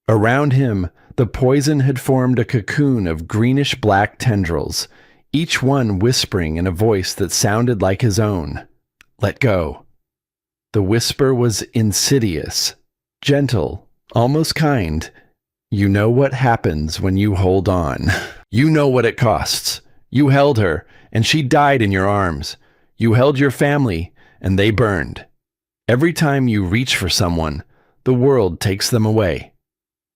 A: Around him, the poison had formed a cocoon of greenish-black tendrils, each one whispering in a voice that sounded like his own. Let go. The whisper was insidious, gentle, almost kind. You know what happens when you hold on. You know what it costs. You held her, and she died in your arms. You held your family, and they burned. Every time you reach for someone, the world takes them away.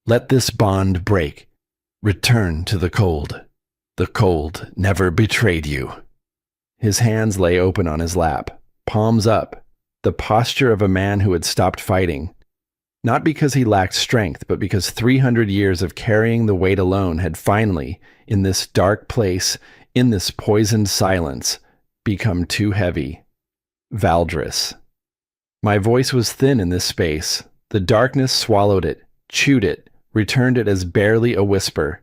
A: Let this bond break. Return to the cold. The cold never betrayed you. His hands lay open on his lap, palms up, the posture of a man who had stopped fighting. Not because he lacked strength, but because 300 years of carrying the weight alone had finally, in this dark place, in this poisoned silence, become too heavy. Valdris. My voice was thin in this space. The darkness swallowed it, chewed it, returned it as barely a whisper.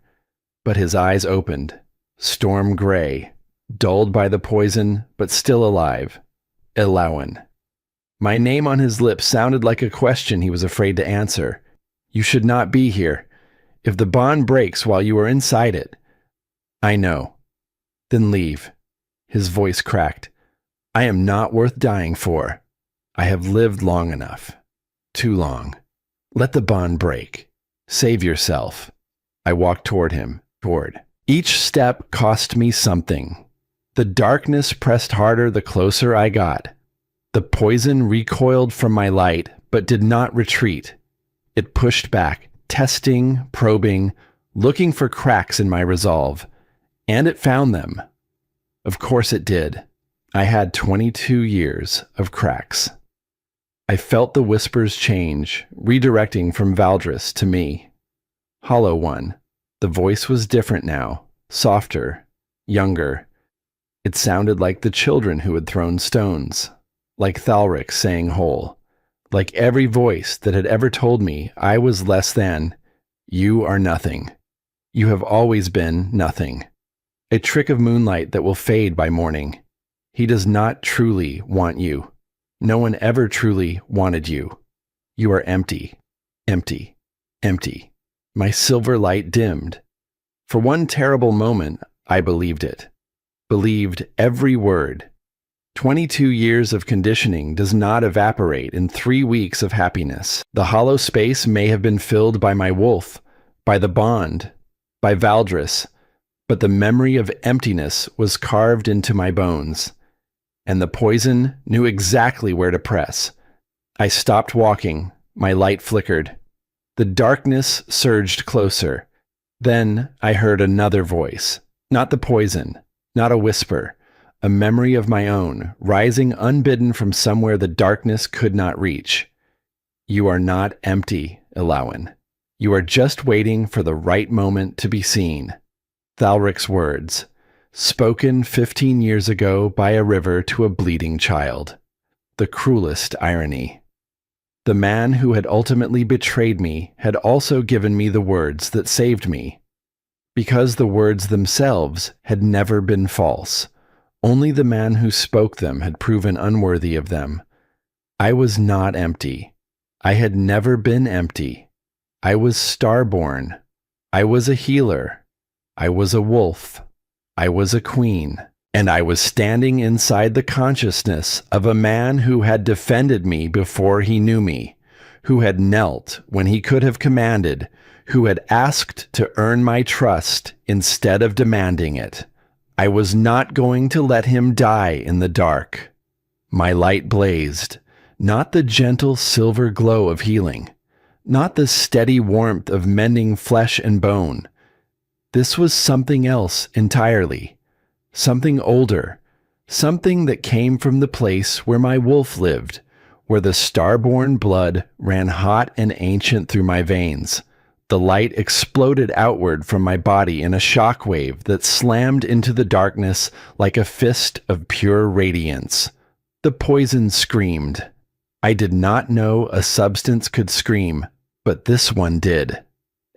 A: But his eyes opened, storm gray, dulled by the poison, but still alive. Elowen. My name on his lips sounded like a question he was afraid to answer. You should not be here. If the bond breaks while you are inside it. I know. Then leave. His voice cracked. I am not worth dying for. I have lived long enough. Too long. Let the bond break. Save yourself. I walked toward him. Each step cost me something. The darkness pressed harder the closer I got. The poison recoiled from my light, but did not retreat. It pushed back, testing, probing, looking for cracks in my resolve. And it found them. Of course it did. I had 22 years of cracks. I felt the whispers change, redirecting from Valdris to me. Hollow one. The voice was different now, softer, younger. It sounded like the children who had thrown stones, like Thalrick saying whole, like every voice that had ever told me I was less than. You are nothing. You have always been nothing. A trick of moonlight that will fade by morning. He does not truly want you. No one ever truly wanted you. You are empty, empty, empty. My silver light dimmed. For one terrible moment, I believed it. Believed every word. 22 years of conditioning does not evaporate in 3 weeks of happiness. The hollow space may have been filled by my wolf, by the bond, by Valdris, but the memory of emptiness was carved into my bones, and the poison knew exactly where to press. I stopped walking. My light flickered. The darkness surged closer. Then I heard another voice. Not the poison, not a whisper, a memory of my own, rising unbidden from somewhere the darkness could not reach. You are not empty, Elowen. You are just waiting for the right moment to be seen. Thalrick's words, spoken 15 years ago by a river to a bleeding child. The cruelest irony. The man who had ultimately betrayed me had also given me the words that saved me. Because the words themselves had never been false. Only the man who spoke them had proven unworthy of them. I was not empty. I had never been empty. I was starborn. I was a healer. I was a wolf. I was a queen. And I was standing inside the consciousness of a man who had defended me before he knew me, who had knelt when he could have commanded, who had asked to earn my trust instead of demanding it. I was not going to let him die in the dark. My light blazed, not the gentle silver glow of healing, not the steady warmth of mending flesh and bone. This was something else entirely, something older, something that came from the place where my wolf lived, where the starborn blood ran hot and ancient through my veins. The light exploded outward from my body in a shockwave that slammed into the darkness like a fist of pure radiance. The poison screamed. I did not know a substance could scream, but this one did.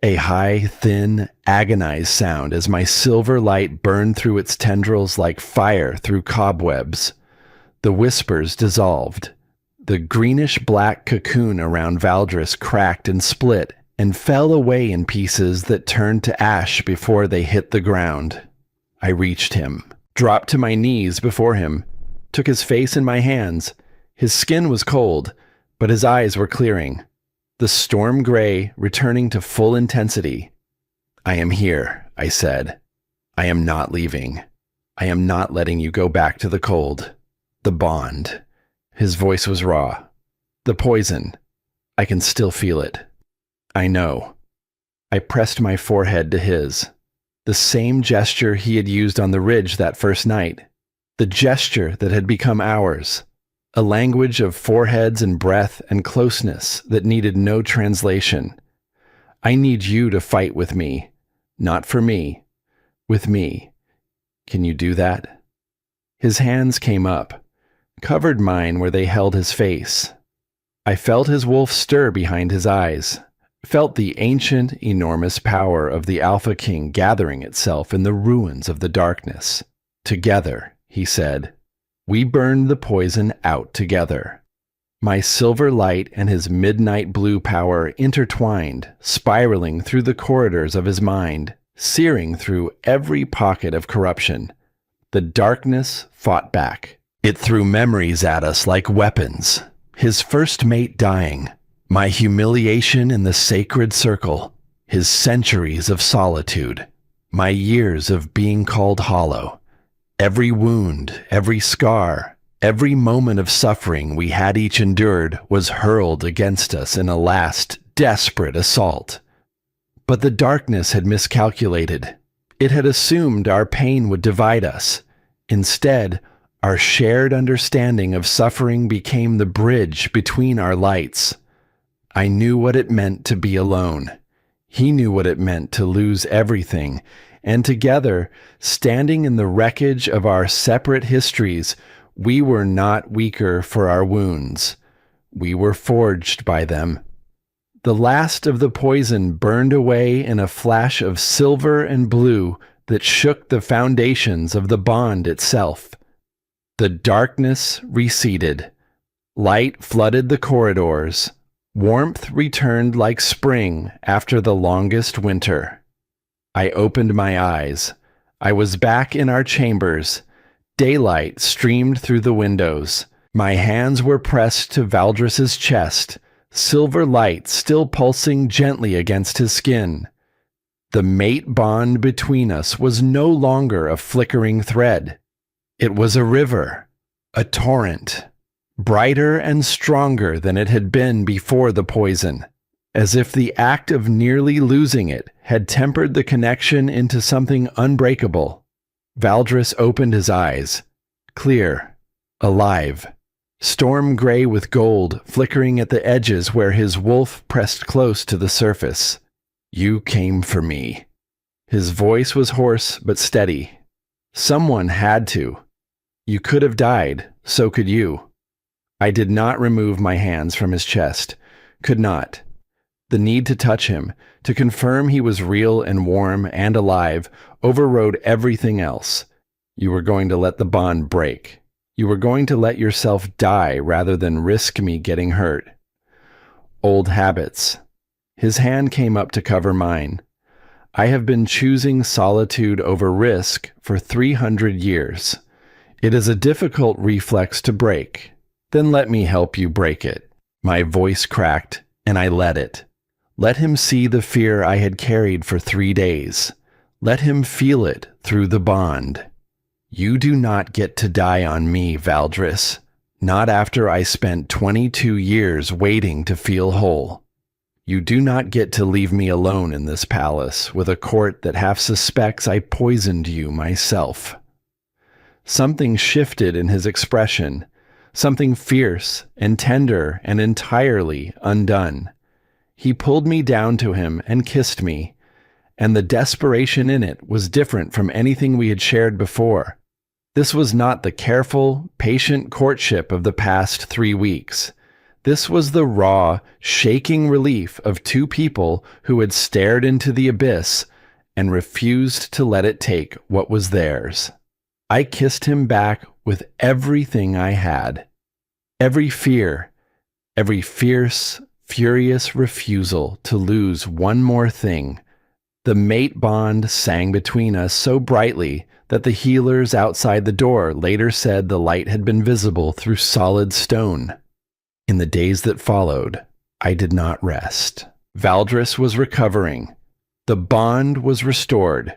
A: A high, thin, agonized sound as my silver light burned through its tendrils like fire through cobwebs. The whispers dissolved. The greenish-black cocoon around Valdris cracked and split and fell away in pieces that turned to ash before they hit the ground. I reached him, dropped to my knees before him, took his face in my hands. His skin was cold, but his eyes were clearing, the storm gray returning to full intensity. I am here, I said. I am not leaving. I am not letting you go back to the cold. The bond. His voice was raw. The poison. I can still feel it. I know. I pressed my forehead to his. The same gesture he had used on the ridge that first night. The gesture that had become ours. A language of foreheads and breath and closeness that needed no translation. I need you to fight with me. Not for me. With me. Can you do that? His hands came up, covered mine where they held his face. I felt his wolf stir behind his eyes. Felt the ancient, enormous power of the Alpha King gathering itself in the ruins of the darkness. Together, he said, we burned the poison out together. My silver light and his midnight blue power intertwined, spiraling through the corridors of his mind, searing through every pocket of corruption. The darkness fought back. It threw memories at us like weapons. His first mate dying, my humiliation in the sacred circle, his centuries of solitude, my years of being called hollow. Every wound, every scar, every moment of suffering we had each endured was hurled against us in a last, desperate assault. But the darkness had miscalculated. It had assumed our pain would divide us. Instead, our shared understanding of suffering became the bridge between our lights. I knew what it meant to be alone. He knew what it meant to lose everything, and together, standing in the wreckage of our separate histories, we were not weaker for our wounds. We were forged by them. The last of the poison burned away in a flash of silver and blue that shook the foundations of the bond itself. The darkness receded. Light flooded the corridors. Warmth returned like spring after the longest winter. I opened my eyes. I was back in our chambers. Daylight streamed through the windows. My hands were pressed to Valdris's chest, silver light still pulsing gently against his skin. The mate bond between us was no longer a flickering thread. It was a river, a torrent, brighter and stronger than it had been before the poison, as if the act of nearly losing it had tempered the connection into something unbreakable. Valdris opened his eyes, clear, alive, storm gray with gold flickering at the edges where his wolf pressed close to the surface. You came for me. His voice was hoarse but steady. Someone had to. You could have died, so could you. I did not remove my hands from his chest. Could not. The need to touch him, to confirm he was real and warm and alive, overrode everything else. You were going to let the bond break. You were going to let yourself die rather than risk me getting hurt. Old habits. His hand came up to cover mine. I have been choosing solitude over risk for 300 years. It is a difficult reflex to break. Then let me help you break it. My voice cracked, and I let it. Let him see the fear I had carried for 3 days. Let him feel it through the bond. You do not get to die on me, Valdris. Not after I spent 22 years waiting to feel whole. You do not get to leave me alone in this palace with a court that half suspects I poisoned you myself. Something shifted in his expression, something fierce and tender and entirely undone. He pulled me down to him and kissed me, and the desperation in it was different from anything we had shared before. This was not the careful, patient courtship of the past 3 weeks. This was the raw, shaking relief of two people who had stared into the abyss and refused to let it take what was theirs. I kissed him back with everything I had. Every fear, every fierce, furious refusal to lose one more thing. The mate bond sang between us so brightly that the healers outside the door later said the light had been visible through solid stone. In the days that followed, I did not rest. Valdris was recovering. The bond was restored,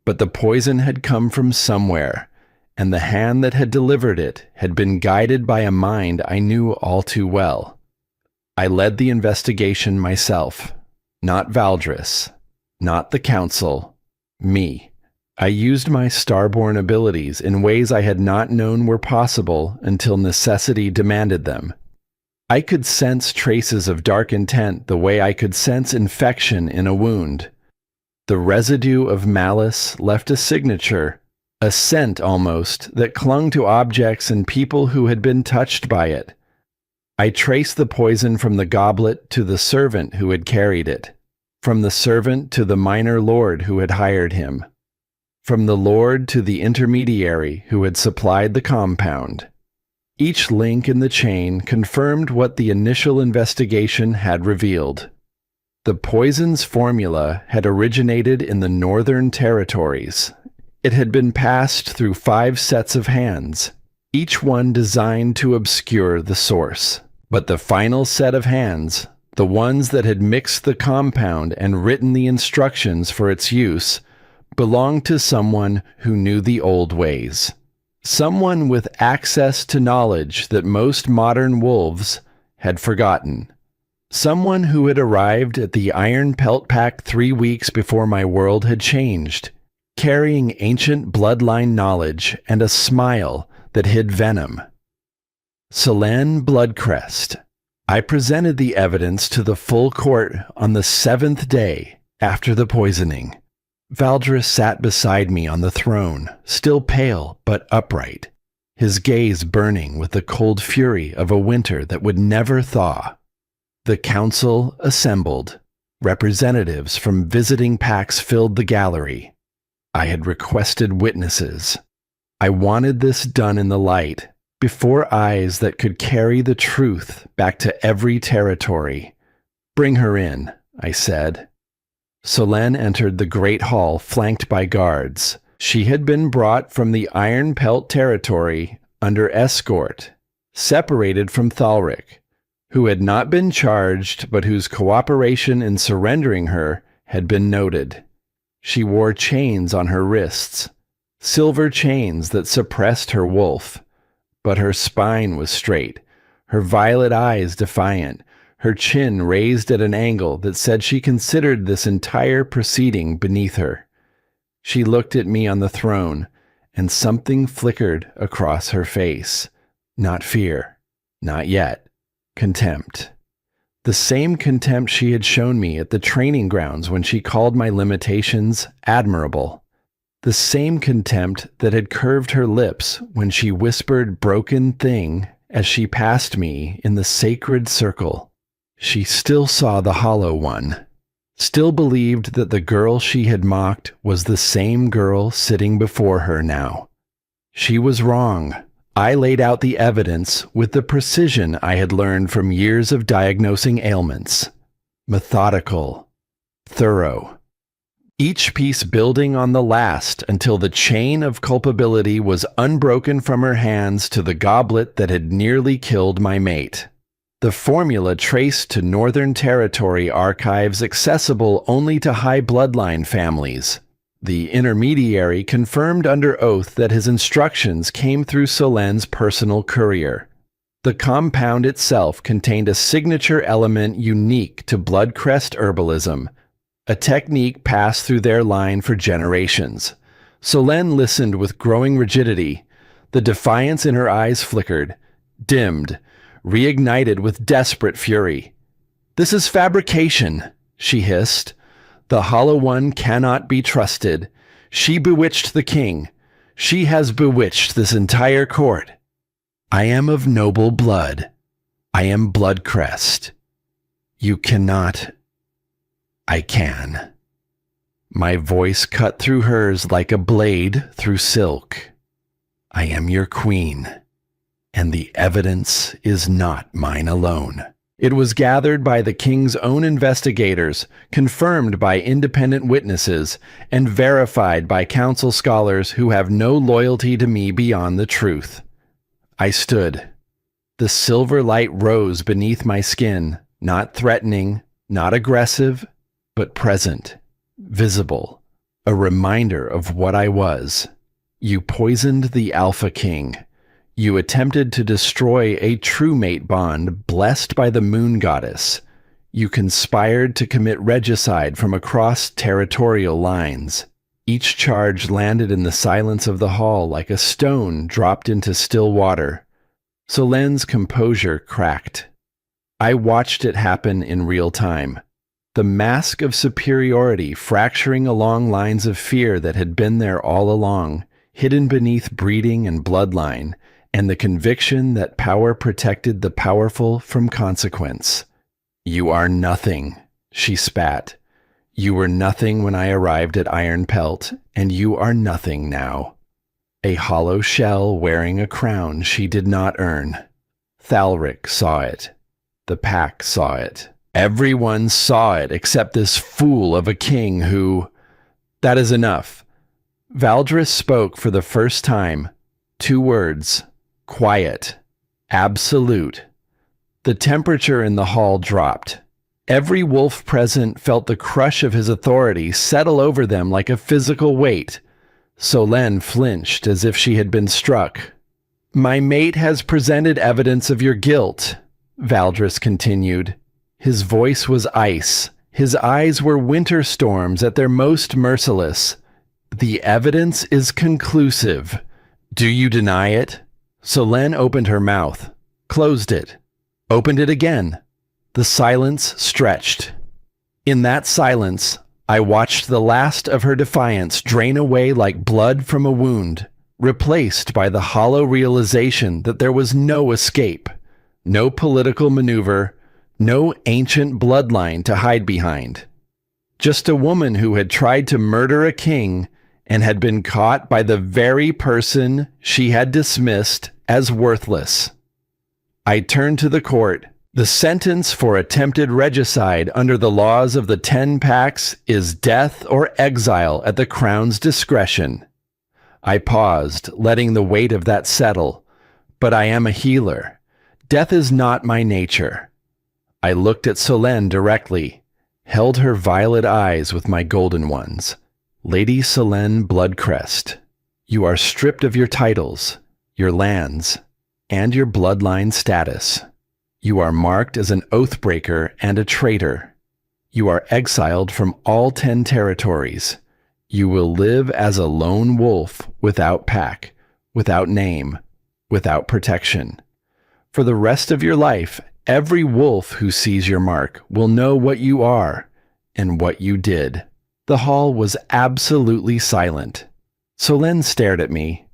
A: but the poison had come from somewhere, and the hand that had delivered it had been guided by a mind I knew all too well. I led the investigation myself, not Valdris, not the council, me. I used my starborn abilities in ways I had not known were possible until necessity demanded them. I could sense traces of dark intent the way I could sense infection in a wound. The residue of malice left a signature, a scent almost, that clung to objects and people who had been touched by it. I traced the poison from the goblet to the servant who had carried it, from the servant to the minor lord who had hired him, from the lord to the intermediary who had supplied the compound. Each link in the chain confirmed what the initial investigation had revealed. The poison's formula had originated in the Northern Territories. It had been passed through 5 sets of hands, each one designed to obscure the source. But the final set of hands, the ones that had mixed the compound and written the instructions for its use, belonged to someone who knew the old ways. Someone with access to knowledge that most modern wolves had forgotten. Someone who had arrived at the Iron Pelt Pack 3 weeks before my world had changed, carrying ancient bloodline knowledge and a smile that hid venom. Selene Bloodcrest. I presented the evidence to the full court on the 7th day after the poisoning. Valdris sat beside me on the throne, still pale but upright, his gaze burning with the cold fury of a winter that would never thaw. The council assembled. Representatives from visiting packs filled the gallery. I had requested witnesses. I wanted this done in the light, before eyes that could carry the truth back to every territory. Bring her in, I said. Selene entered the great hall flanked by guards. She had been brought from the Iron Pelt territory under escort, separated from Thalrick, who had not been charged but whose cooperation in surrendering her had been noted. She wore chains on her wrists, silver chains that suppressed her wolf, but her spine was straight, her violet eyes defiant, her chin raised at an angle that said she considered this entire proceeding beneath her. She looked at me on the throne, and something flickered across her face. Not fear, not yet. Contempt. The same contempt she had shown me at the training grounds when she called my limitations admirable. The same contempt that had curved her lips when she whispered broken thing as she passed me in the sacred circle. She still saw the hollow one, still believed that the girl she had mocked was the same girl sitting before her now. She was wrong. I laid out the evidence with the precision I had learned from years of diagnosing ailments. Methodical, thorough. Each piece building on the last until the chain of culpability was unbroken from her hands to the goblet that had nearly killed my mate. The formula traced to Northern Territory archives accessible only to high bloodline families. The intermediary confirmed under oath that his instructions came through Solen's personal courier. The compound itself contained a signature element unique to Bloodcrest herbalism, a technique passed through their line for generations. Solen listened with growing rigidity. The defiance in her eyes flickered, dimmed, reignited with desperate fury. "This is fabrication," she hissed. "The Hollow One cannot be trusted. She bewitched the king. She has bewitched this entire court. I am of noble blood. I am Bloodcrest. You cannot. I can." My voice cut through hers like a blade through silk. "I am your queen, and the evidence is not mine alone. It was gathered by the king's own investigators, confirmed by independent witnesses, and verified by council scholars who have no loyalty to me beyond the truth." I stood. The silver light rose beneath my skin, not threatening, not aggressive, but present, visible, a reminder of what I was. You poisoned the Alpha King. You attempted to destroy a true mate bond blessed by the moon goddess. You conspired to commit regicide from across territorial lines. Each charge landed in the silence of the hall like a stone dropped into still water. Solen's composure cracked. I watched it happen in real time. The mask of superiority fracturing along lines of fear that had been there all along, hidden beneath breeding and bloodline, and the conviction that power protected the powerful from consequence. "You are nothing," she spat. "You were nothing when I arrived at Iron Pelt, and you are nothing now. A hollow shell wearing a crown she did not earn." Thalrick saw it. The pack saw it. Everyone saw it except this fool of a king who... "That is enough." Valdris spoke for the first time. 2 words. Quiet. Absolute. The temperature in the hall dropped. Every wolf present felt the crush of his authority settle over them like a physical weight. Solen flinched as if she had been struck. "My mate has presented evidence of your guilt," Valdris continued. His voice was ice. His eyes were winter storms at their most merciless. "The evidence is conclusive. Do you deny it?" Solen opened her mouth, closed it, opened it again. The silence stretched. In that silence, I watched the last of her defiance drain away like blood from a wound, replaced by the hollow realization that there was no escape, no political maneuver, no ancient bloodline to hide behind. Just a woman who had tried to murder a king and had been caught by the very person she had dismissed as worthless. I turned to the court. "The sentence for attempted regicide under the laws of the 10 packs is death or exile at the Crown's discretion." I paused, letting the weight of that settle. "But I am a healer. Death is not my nature." I looked at Solen directly, held her violet eyes with my golden ones. "Lady Solen Bloodcrest, you are stripped of your titles, your lands, and your bloodline status. You are marked as an oathbreaker and a traitor. You are exiled from all 10 territories. You will live as a lone wolf without pack, without name, without protection. For the rest of your life, every wolf who sees your mark will know what you are and what you did." The hall was absolutely silent. Solen stared at me.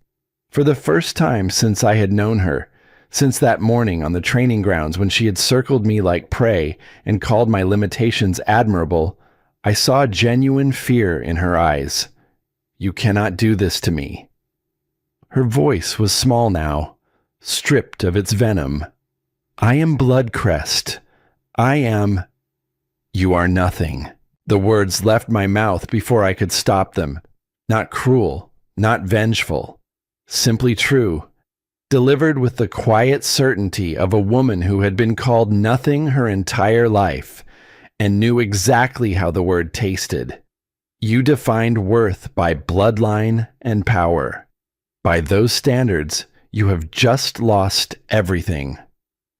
A: For the first time since I had known her, since that morning on the training grounds when she had circled me like prey and called my limitations admirable, I saw genuine fear in her eyes. "You cannot do this to me." Her voice was small now, stripped of its venom. "I am Bloodcrest. I am..." "You are nothing." The words left my mouth before I could stop them. Not cruel, not vengeful, simply true. Delivered with the quiet certainty of a woman who had been called nothing her entire life and knew exactly how the word tasted. You defined worth by bloodline and power. By those standards, you have just lost everything.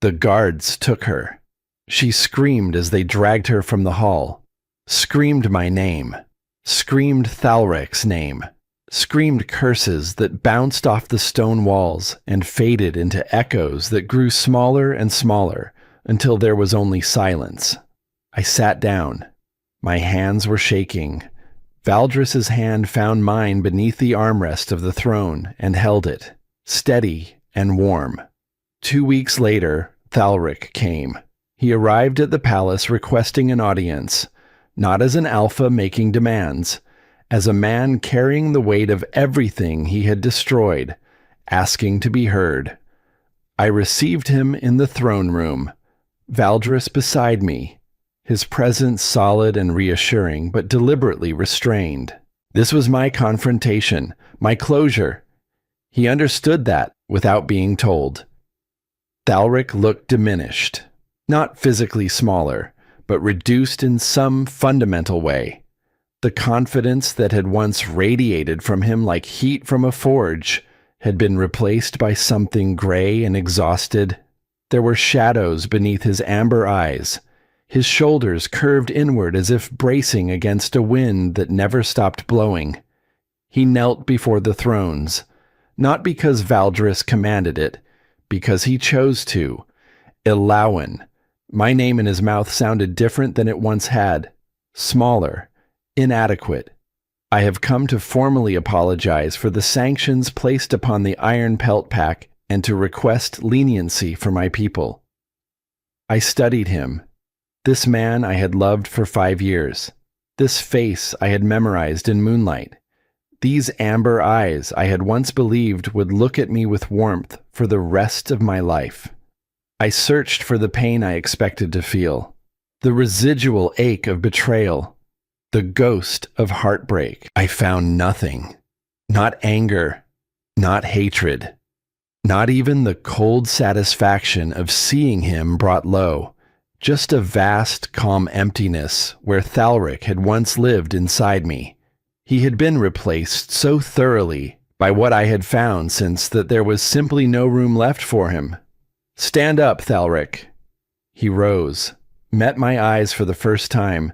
A: The guards took her. She screamed as they dragged her from the hall. Screamed my name. Screamed Thalrick's name. Screamed curses that bounced off the stone walls and faded into echoes that grew smaller and smaller until there was only silence. I sat down. My hands were shaking. Valdris's hand found mine beneath the armrest of the throne and held it, steady and warm. 2 weeks later, Thalrick came. He arrived at the palace requesting an audience, not as an alpha making demands, as a man carrying the weight of everything he had destroyed, asking to be heard. I received him in the throne room, Valdris beside me, his presence solid and reassuring, but deliberately restrained. This was my confrontation, my closure. He understood that without being told. Thalrick looked diminished, not physically smaller, but reduced in some fundamental way. The confidence that had once radiated from him like heat from a forge had been replaced by something gray and exhausted. There were shadows beneath his amber eyes. His shoulders curved inward as if bracing against a wind that never stopped blowing. He knelt before the thrones, not because Valdris commanded it, because he chose to. Elowen. My name in his mouth sounded different than it once had. Smaller. Inadequate. I have come to formally apologize for the sanctions placed upon the Iron Pelt Pack and to request leniency for my people. I studied him. This man I had loved for 5 years. This face I had memorized in moonlight. These amber eyes I had once believed would look at me with warmth for the rest of my life. I searched for the pain I expected to feel, the residual ache of betrayal, the ghost of heartbreak. I found nothing. Not anger, not hatred, not even the cold satisfaction of seeing him brought low. Just a vast, calm emptiness where Thalrick had once lived inside me. He had been replaced so thoroughly by what I had found since that there was simply no room left for him. Stand up, Thalrick. He rose, met my eyes for the first time,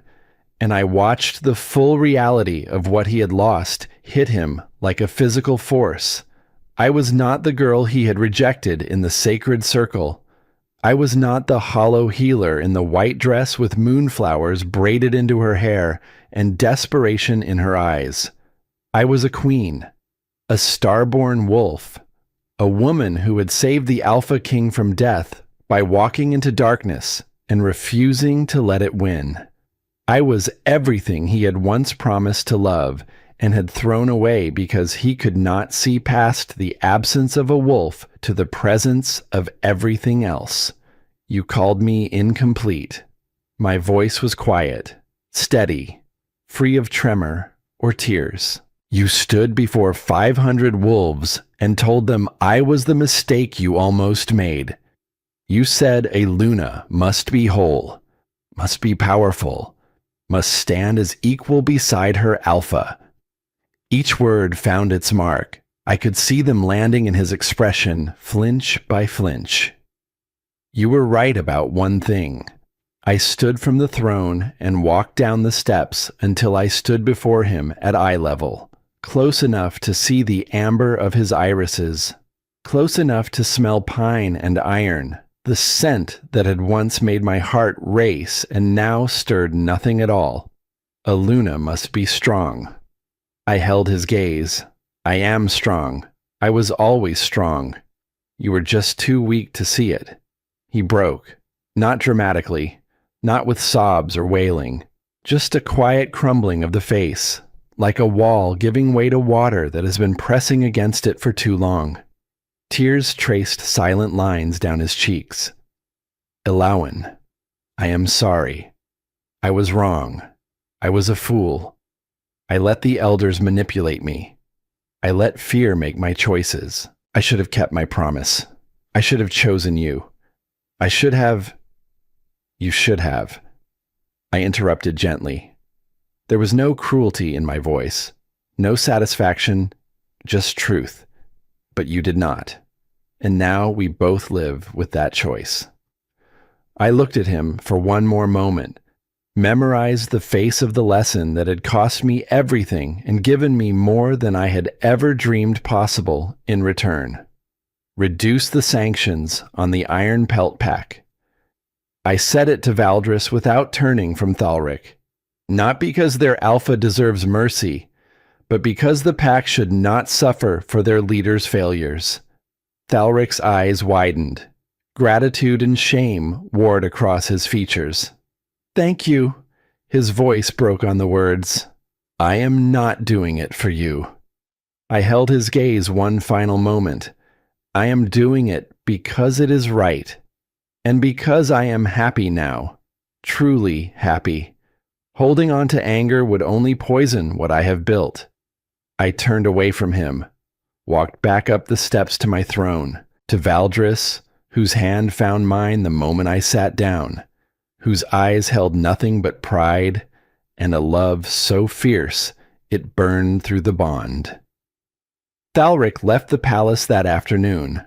A: and I watched the full reality of what he had lost hit him like a physical force. I was not the girl he had rejected in the sacred circle. I was not the hollow healer in the white dress with moonflowers braided into her hair and desperation in her eyes. I was a queen, a starborn wolf, a woman who had saved the Alpha King from death by walking into darkness and refusing to let it win. I was everything he had once promised to love and had thrown away because he could not see past the absence of a wolf to the presence of everything else. You called me incomplete. My voice was quiet, steady, free of tremor or tears. You stood before 500 wolves and told them I was the mistake you almost made. You said a Luna must be whole, must be powerful, must stand as equal beside her alpha. Each word found its mark. I could see them landing in his expression, flinch by flinch. You were right about one thing. I stood from the throne and walked down the steps until I stood before him at eye level, close enough to see the amber of his irises, close enough to smell pine and iron, the scent that had once made my heart race and now stirred nothing at all. A Luna must be strong. I held his gaze. I am strong. I was always strong. You were just too weak to see it. He broke, not dramatically, not with sobs or wailing, just a quiet crumbling of the face, like a wall giving way to water that has been pressing against it for too long. Tears traced silent lines down his cheeks. Elowen, I am sorry. I was wrong. I was a fool. I let the elders manipulate me. I let fear make my choices. I should have kept my promise. I should have chosen you. I should have... You should have. I interrupted gently. There was no cruelty in my voice, no satisfaction, just truth. But you did not. And now we both live with that choice. I looked at him for one more moment, memorized the face of the lesson that had cost me everything and given me more than I had ever dreamed possible in return. Reduce the sanctions on the iron pelt pack. I said it to Valdris without turning from Thalrick, not because their alpha deserves mercy, but because the pack should not suffer for their leader's failures. Thalrick's eyes widened. Gratitude and shame warred across his features. Thank you. His voice broke on the words. I am not doing it for you. I held his gaze one final moment. I am doing it because it is right. And because I am happy now. Truly happy. Holding on to anger would only poison what I have built. I turned away from him, walked back up the steps to my throne, to Valdris, whose hand found mine the moment I sat down, whose eyes held nothing but pride and a love so fierce it burned through the bond. Thalrick left the palace that afternoon.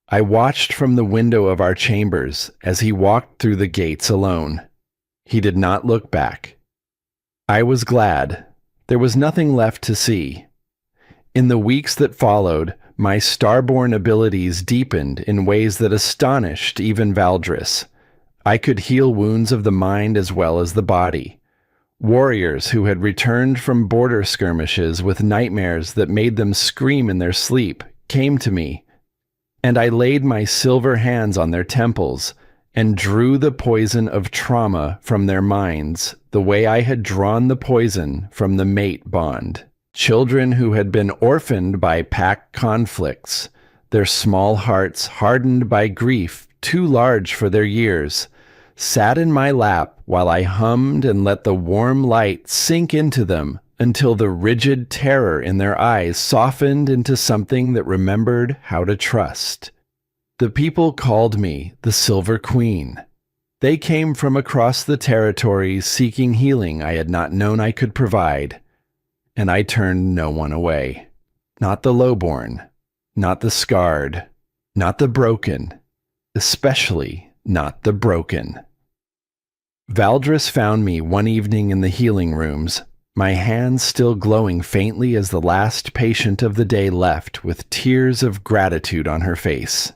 A: I watched from the window of our chambers as he walked through the gates alone. He did not look back. I was glad. There was nothing left to see. In the weeks that followed, my starborn abilities deepened in ways that astonished even Valdris. I could heal wounds of the mind as well as the body. Warriors who had returned from border skirmishes with nightmares that made them scream in their sleep came to me, and I laid my silver hands on their temples and drew the poison of trauma from their minds the way I had drawn the poison from the mate bond. Children who had been orphaned by pack conflicts, their small hearts hardened by grief too large for their years, sat in my lap while I hummed and let the warm light sink into them until the rigid terror in their eyes softened into something that remembered how to trust. The people called me the Silver Queen. They came from across the territories seeking healing I had not known I could provide. And I turned no one away. Not the lowborn, not the scarred, not the broken, especially not the broken. Valdris found me one evening in the healing rooms, my hands still glowing faintly as the last patient of the day left with tears of gratitude on her face.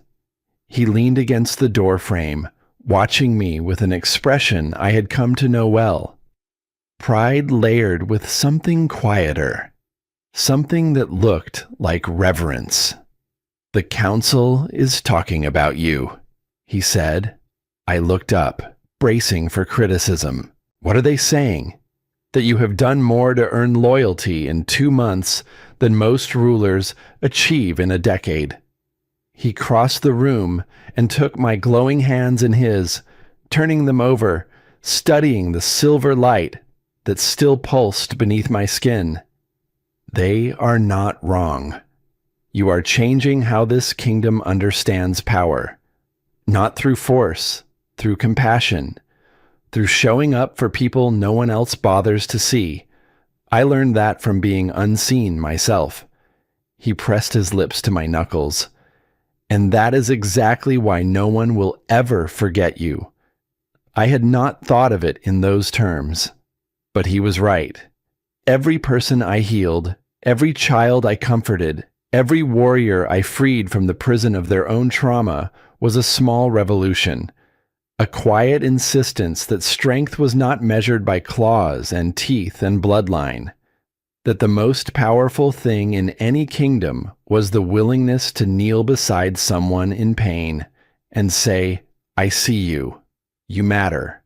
A: He leaned against the door frame, watching me with an expression I had come to know well. Pride layered with something quieter, something that looked like reverence. The council is talking about you, he said. I looked up, bracing for criticism. What are they saying? That you have done more to earn loyalty in 2 months than most rulers achieve in a decade. He crossed the room and took my glowing hands in his, turning them over, studying the silver light that still pulsed beneath my skin. They are not wrong. You are changing how this kingdom understands power. Not through force, through compassion, through showing up for people no one else bothers to see. I learned that from being unseen myself. He pressed his lips to my knuckles. And that is exactly why no one will ever forget you. I had not thought of it in those terms. But he was right. Every person I healed, every child I comforted, every warrior I freed from the prison of their own trauma was a small revolution. A quiet insistence that strength was not measured by claws and teeth and bloodline. That the most powerful thing in any kingdom was the willingness to kneel beside someone in pain and say, I see you. You matter.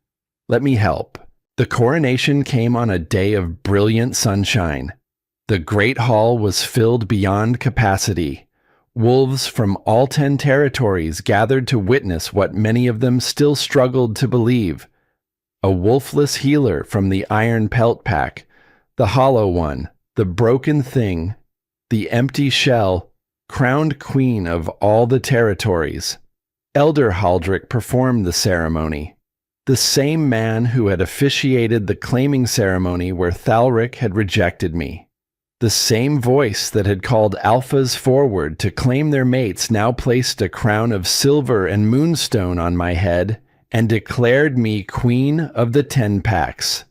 A: Let me help. The coronation came on a day of brilliant sunshine. The great hall was filled beyond capacity. Wolves from all 10 territories gathered to witness what many of them still struggled to believe. A wolfless healer from the Iron Pelt Pack, the Hollow One, the Broken Thing, the Empty Shell, crowned queen of all the territories. Elder Haldrick performed the ceremony. The same man who had officiated the claiming ceremony where Thalrick had rejected me. The same voice that had called alphas forward to claim their mates now placed a crown of silver and moonstone on my head and declared me queen of the 10 packs.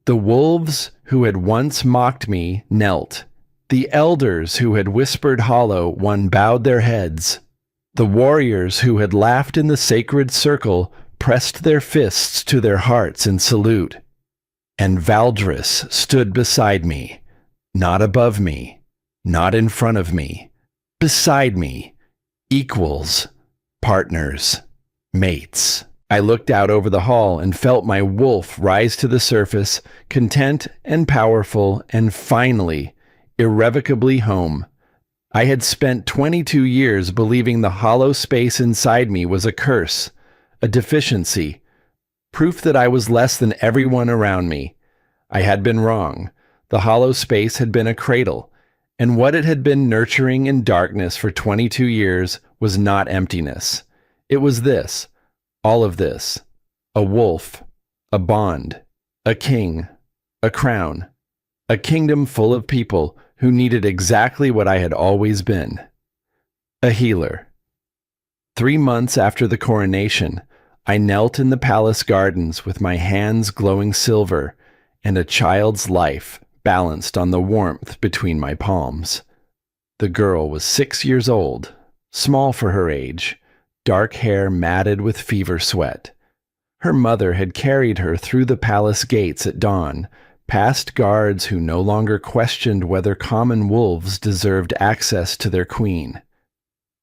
A: The wolves who had once mocked me knelt. The elders who had whispered hollow one bowed their heads. The warriors who had laughed in the sacred circle pressed their fists to their hearts in salute. And Valdris stood beside me, not above me, not in front of me, beside me, equals, partners, mates. I looked out over the hall and felt my wolf rise to the surface, content and powerful, and finally, irrevocably home. I had spent 22 years believing the hollow space inside me was a curse, a deficiency, proof that I was less than everyone around me. I had been wrong. The hollow space had been a cradle, and what it had been nurturing in darkness for 22 years was not emptiness. It was this, all of this, a wolf, a bond, a king, a crown, a kingdom full of people who needed exactly what I had always been, a healer. 3 months after the coronation, I knelt in the palace gardens with my hands glowing silver and a child's life balanced on the warmth between my palms. The girl was 6 years old, small for her age, dark hair matted with fever sweat. Her mother had carried her through the palace gates at dawn, past guards who no longer questioned whether common wolves deserved access to their queen.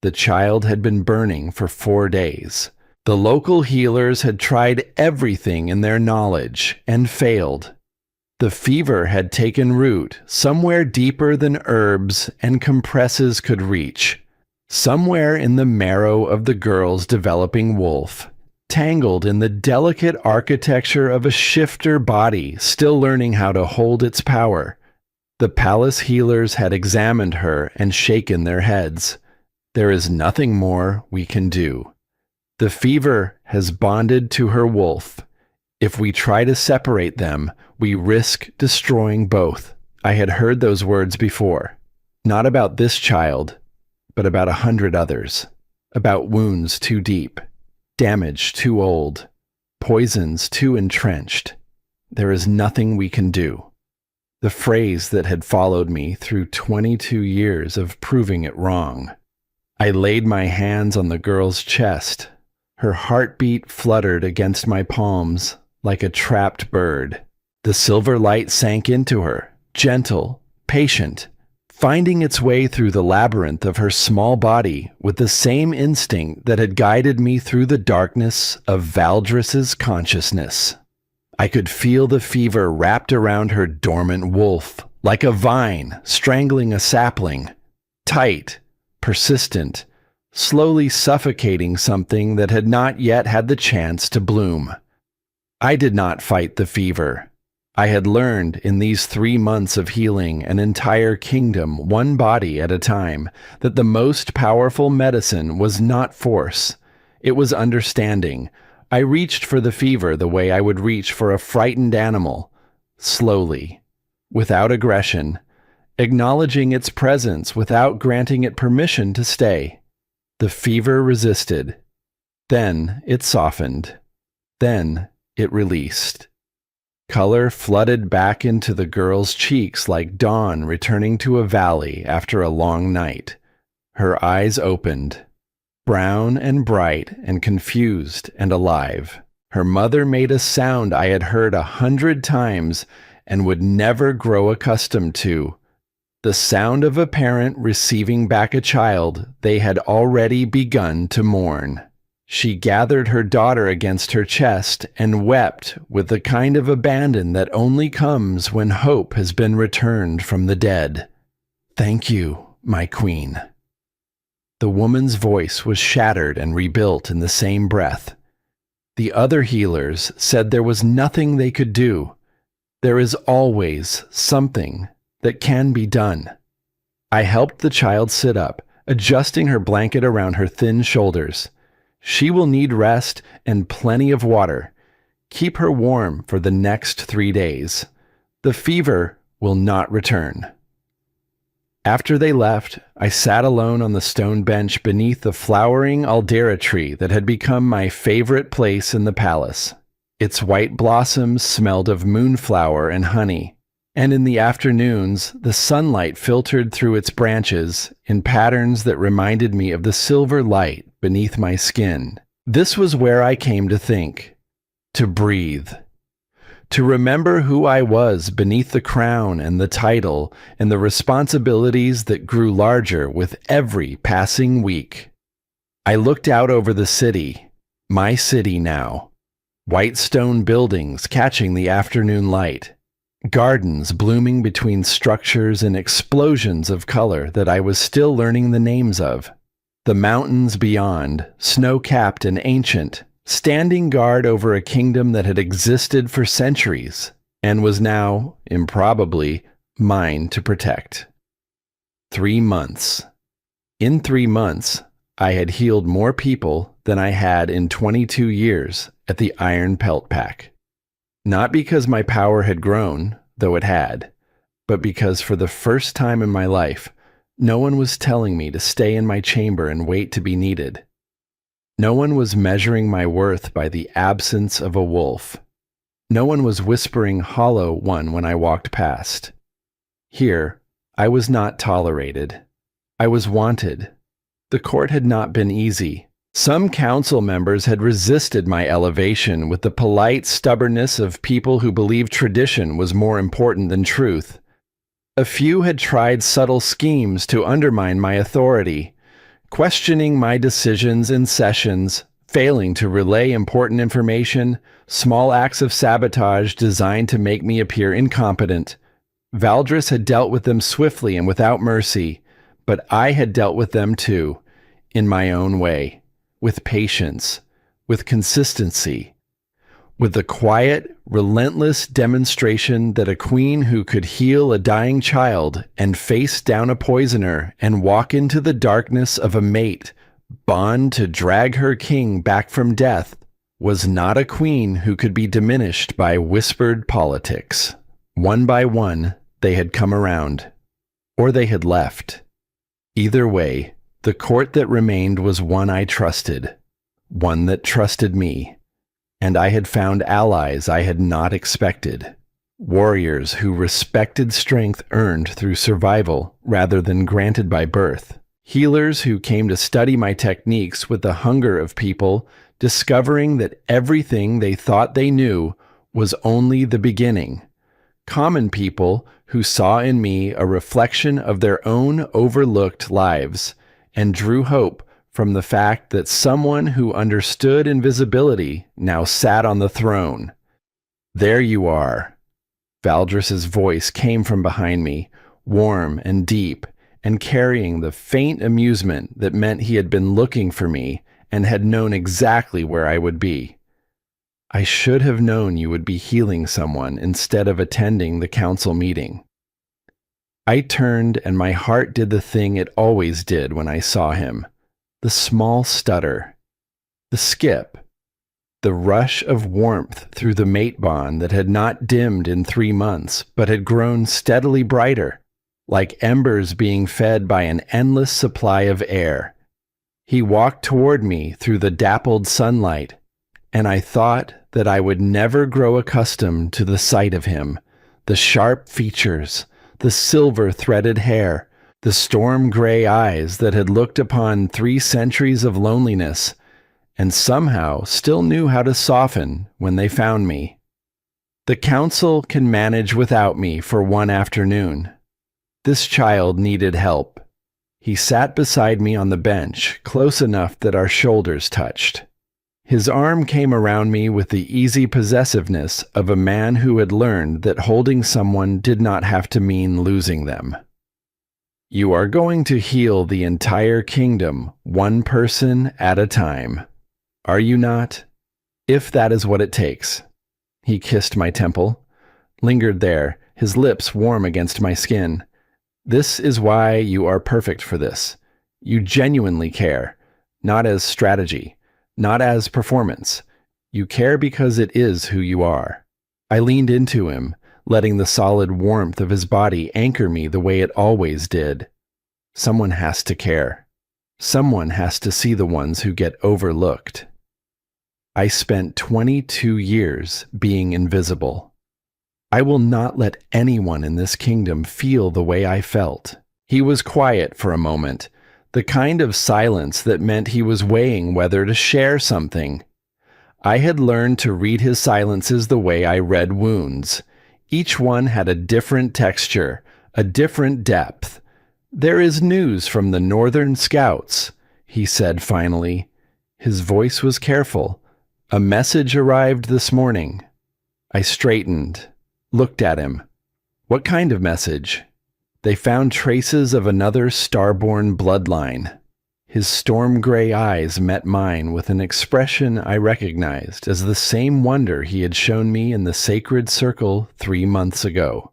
A: The child had been burning for 4 days. The local healers had tried everything in their knowledge and failed. The fever had taken root somewhere deeper than herbs and compresses could reach, somewhere in the marrow of the girl's developing wolf, tangled in the delicate architecture of a shifter body still learning how to hold its power. The palace healers had examined her and shaken their heads. There is nothing more we can do. The fever has bonded to her wolf. If we try to separate them, we risk destroying both. I had heard those words before. Not about this child, but about 100 others. About wounds too deep, damage too old, poisons too entrenched. There is nothing we can do. The phrase that had followed me through 22 years of proving it wrong. I laid my hands on the girl's chest. Her heartbeat fluttered against my palms like a trapped bird. The silver light sank into her, gentle, patient, finding its way through the labyrinth of her small body with the same instinct that had guided me through the darkness of Valdris's consciousness. I could feel the fever wrapped around her dormant wolf, like a vine strangling a sapling, tight, persistent, slowly suffocating something that had not yet had the chance to bloom. I did not fight the fever. I had learned in these 3 months of healing an entire kingdom, one body at a time, that the most powerful medicine was not force. It was understanding. I reached for the fever the way I would reach for a frightened animal, slowly, without aggression, acknowledging its presence without granting it permission to stay. The fever resisted. Then it softened. Then it released. Color flooded back into the girl's cheeks like dawn returning to a valley after a long night. Her eyes opened, brown and bright and confused and alive. Her mother made a sound I had heard 100 times and would never grow accustomed to. The sound of a parent receiving back a child they had already begun to mourn. She gathered her daughter against her chest and wept with the kind of abandon that only comes when hope has been returned from the dead. "Thank you, my queen." The woman's voice was shattered and rebuilt in the same breath. The other healers said there was nothing they could do. There is always something that can be done. I helped the child sit up, adjusting her blanket around her thin shoulders. She will need rest and plenty of water. Keep her warm for the next 3 days. The fever will not return." After they left, I sat alone on the stone bench beneath the flowering aldera tree that had become my favorite place in the palace. Its white blossoms smelled of moonflower and honey, and in the afternoons, the sunlight filtered through its branches in patterns that reminded me of the silver light beneath my skin. This was where I came to think, to breathe, to remember who I was beneath the crown and the title and the responsibilities that grew larger with every passing week. I looked out over the city, my city now. White stone buildings catching the afternoon light, gardens blooming between structures and explosions of color that I was still learning the names of. The mountains beyond, snow-capped and ancient, standing guard over a kingdom that had existed for centuries and was now, improbably, mine to protect. 3 months. In 3 months, I had healed more people than I had in 22 years at the Iron Pelt Pack. Not because my power had grown, though it had, but because for the first time in my life, no one was telling me to stay in my chamber and wait to be needed. No one was measuring my worth by the absence of a wolf. No one was whispering "Hollow One" when I walked past. Here, I was not tolerated. I was wanted. The court had not been easy. Some council members had resisted my elevation with the polite stubbornness of people who believed tradition was more important than truth. A few had tried subtle schemes to undermine my authority, questioning my decisions in sessions, failing to relay important information, small acts of sabotage designed to make me appear incompetent. Valdris had dealt with them swiftly and without mercy, but I had dealt with them too, in my own way, with patience, with consistency, with the quiet, relentless demonstration that a queen who could heal a dying child and face down a poisoner and walk into the darkness of a mate, bond to drag her king back from death, was not a queen who could be diminished by whispered politics. One by one, they had come around, or they had left. Either way, the court that remained was one I trusted, one that trusted me. And I had found allies I had not expected, warriors who respected strength earned through survival rather than granted by birth, healers who came to study my techniques with the hunger of people discovering that everything they thought they knew was only the beginning, common people who saw in me a reflection of their own overlooked lives and drew hope from the fact that someone who understood invisibility now sat on the throne. "There you are." Valdris's voice came from behind me, warm and deep, and carrying the faint amusement that meant he had been looking for me and had known exactly where I would be. "I should have known you would be healing someone instead of attending the council meeting." I turned and my heart did the thing it always did when I saw him. The small stutter, the skip, the rush of warmth through the mate bond that had not dimmed in 3 months, but had grown steadily brighter, like embers being fed by an endless supply of air. He walked toward me through the dappled sunlight, and I thought that I would never grow accustomed to the sight of him, the sharp features, the silver-threaded hair, the storm-gray eyes that had looked upon 3 centuries of loneliness, and somehow still knew how to soften when they found me. The council can manage without me for one afternoon. This child needed help. He sat beside me on the bench, close enough that our shoulders touched. His arm came around me with the easy possessiveness of a man who had learned that holding someone did not have to mean losing them. "You are going to heal the entire kingdom, one person at a time. Are you not? If that is what it takes." He kissed my temple, lingered there, his lips warm against my skin. "This is why you are perfect for this. You genuinely care, not as strategy, not as performance. You care because it is who you are. I leaned into him, letting the solid warmth of his body anchor me the way it always did. Someone has to care. Someone has to see the ones who get overlooked. I spent 22 years being invisible. I will not let anyone in this kingdom feel the way I felt. He was quiet for a moment, the kind of silence that meant he was weighing whether to share something. I had learned to read his silences the way I read wounds. Each one had a different texture, a different depth. "There is news from the Northern Scouts," he said finally. His voice was careful. "A message arrived this morning." I straightened, looked at him. "What kind of message?" "They found traces of another starborn bloodline." His storm gray eyes met mine with an expression I recognized as the same wonder he had shown me in the sacred circle 3 months ago.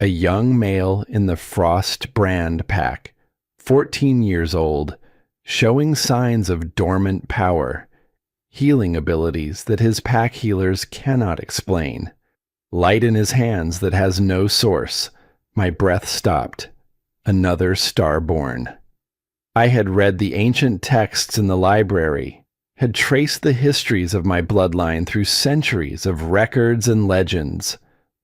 A: A young male in the Frost Brand pack, 14 years old, showing signs of dormant power, healing abilities that his pack healers cannot explain. Light in his hands that has no source. My breath stopped. Another starborn. I had read the ancient texts in the library, had traced the histories of my bloodline through centuries of records and legends.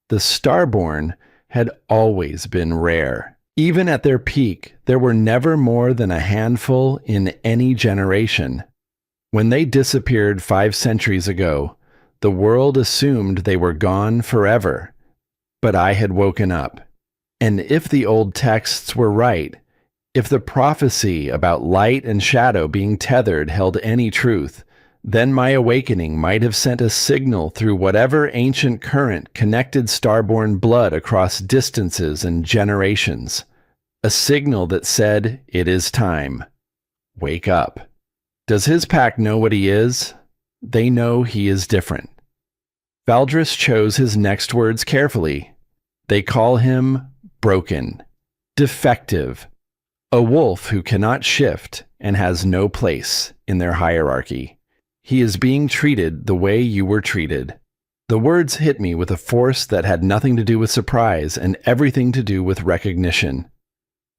A: The starborn had always been rare. Even at their peak, there were never more than a handful in any generation. When they disappeared 5 centuries ago, the world assumed they were gone forever. But I had woken up. And if the old texts were right, if the prophecy about light and shadow being tethered held any truth, then my awakening might have sent a signal through whatever ancient current connected starborn blood across distances and generations. A signal that said, "It is time. Wake up." Does his pack know what he is? They know he is different. Valdris chose his next words carefully. They call him broken, defective, a wolf who cannot shift and has no place in their hierarchy. He is being treated the way you were treated. The words hit me with a force that had nothing to do with surprise and everything to do with recognition.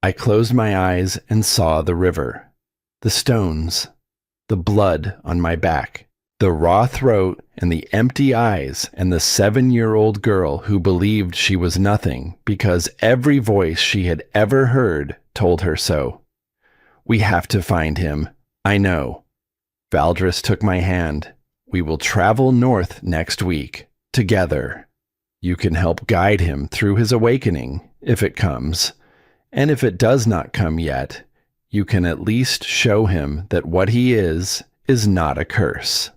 A: I closed my eyes and saw the river, the stones, the blood on my back, the raw throat and the empty eyes, and the 7-year-old girl who believed she was nothing because every voice she had ever heard told her so. "We have to find him. I know." Valdris took my hand. "We will travel north next week, together. You can help guide him through his awakening, if it comes. And if it does not come yet, you can at least show him that what he is not a curse."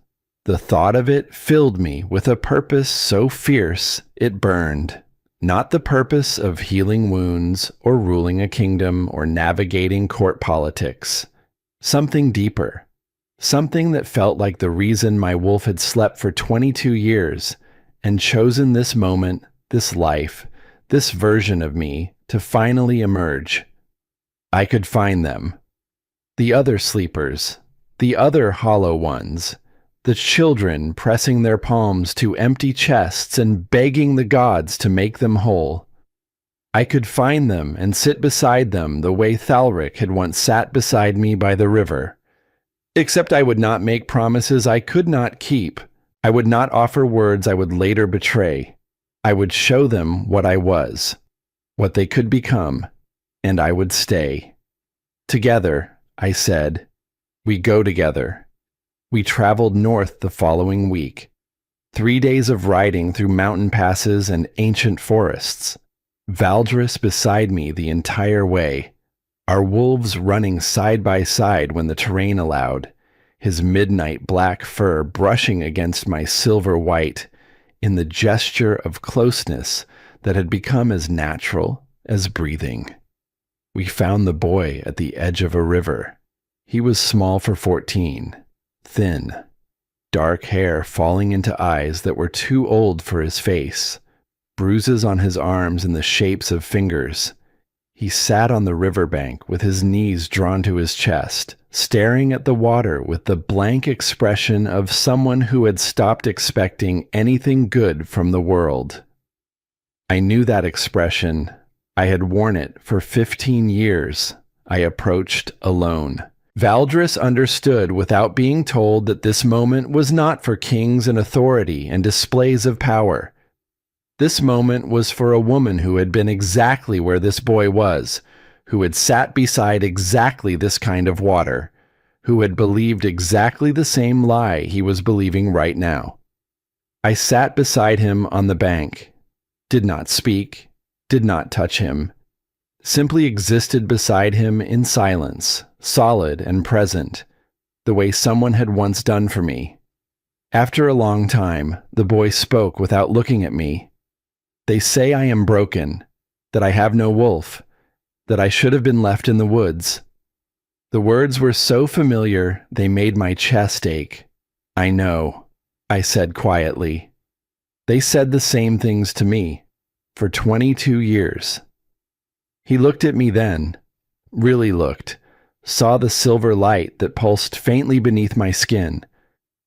A: The thought of it filled me with a purpose so fierce it burned. Not the purpose of healing wounds or ruling a kingdom or navigating court politics. Something deeper. Something that felt like the reason my wolf had slept for 22 years and chosen this moment, this life, this version of me to finally emerge. I could find them. The other sleepers, the other hollow ones, the children pressing their palms to empty chests and begging the gods to make them whole. I could find them and sit beside them the way Thalrick had once sat beside me by the river. Except I would not make promises I could not keep. I would not offer words I would later betray. I would show them what I was, what they could become, and I would stay. Together, I said, we go together. We traveled north the following week. 3 days of riding through mountain passes and ancient forests. Valdris beside me the entire way. Our wolves running side by side when the terrain allowed, his midnight black fur brushing against my silver white in the gesture of closeness that had become as natural as breathing. We found the boy at the edge of a river. He was small for 14, thin, dark hair falling into eyes that were too old for his face, bruises on his arms in the shapes of fingers. He sat on the riverbank with his knees drawn to his chest, staring at the water with the blank expression of someone who had stopped expecting anything good from the world. I knew that expression. I had worn it for 15 years. I approached alone. Valdris understood without being told that this moment was not for kings and authority and displays of power. This moment was for a woman who had been exactly where this boy was, who had sat beside exactly this kind of water, who had believed exactly the same lie he was believing right now. I sat beside him on the bank, did not speak, did not touch him, simply existed beside him in silence, solid and present, the way someone had once done for me. After a long time, the boy spoke without looking at me. They say I am broken, that I have no wolf, that I should have been left in the woods. The words were so familiar, they made my chest ache. I know, I said quietly. They said the same things to me, for 22 years. He looked at me then, really looked, saw the silver light that pulsed faintly beneath my skin,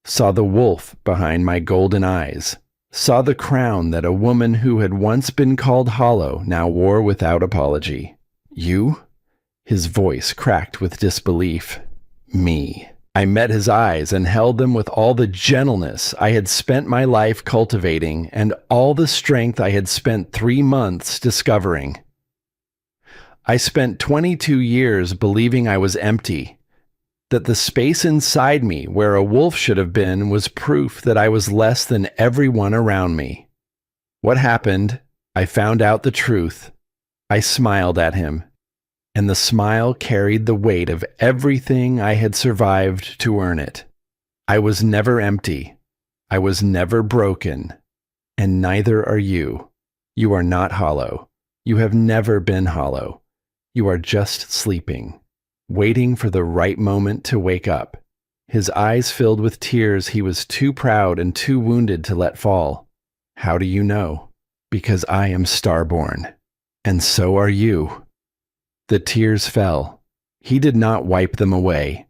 A: saw the wolf behind my golden eyes, saw the crown that a woman who had once been called hollow now wore without apology. You? His voice cracked with disbelief. Me. I met his eyes and held them with all the gentleness I had spent my life cultivating and all the strength I had spent 3 months discovering. I spent 22 years believing I was empty, that the space inside me where a wolf should have been was proof that I was less than everyone around me. What happened? I found out the truth. I smiled at him, and the smile carried the weight of everything I had survived to earn it. I was never empty. I was never broken. And neither are you. You are not hollow. You have never been hollow. You are just sleeping, waiting for the right moment to wake up. His eyes filled with tears he was too proud and too wounded to let fall. How do you know? Because I am starborn. And so are you. The tears fell. He did not wipe them away.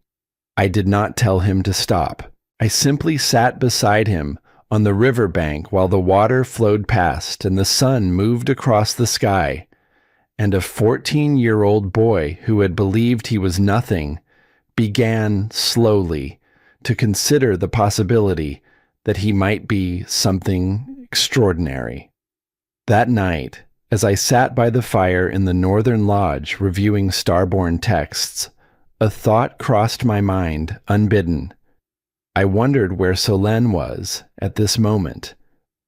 A: I did not tell him to stop. I simply sat beside him on the river bank while the water flowed past and the sun moved across the sky, and a 14-year-old boy who had believed he was nothing began slowly to consider the possibility that he might be something extraordinary. That night, as I sat by the fire in the northern lodge reviewing starborn texts, a thought crossed my mind, unbidden. I wondered where Solène was at this moment.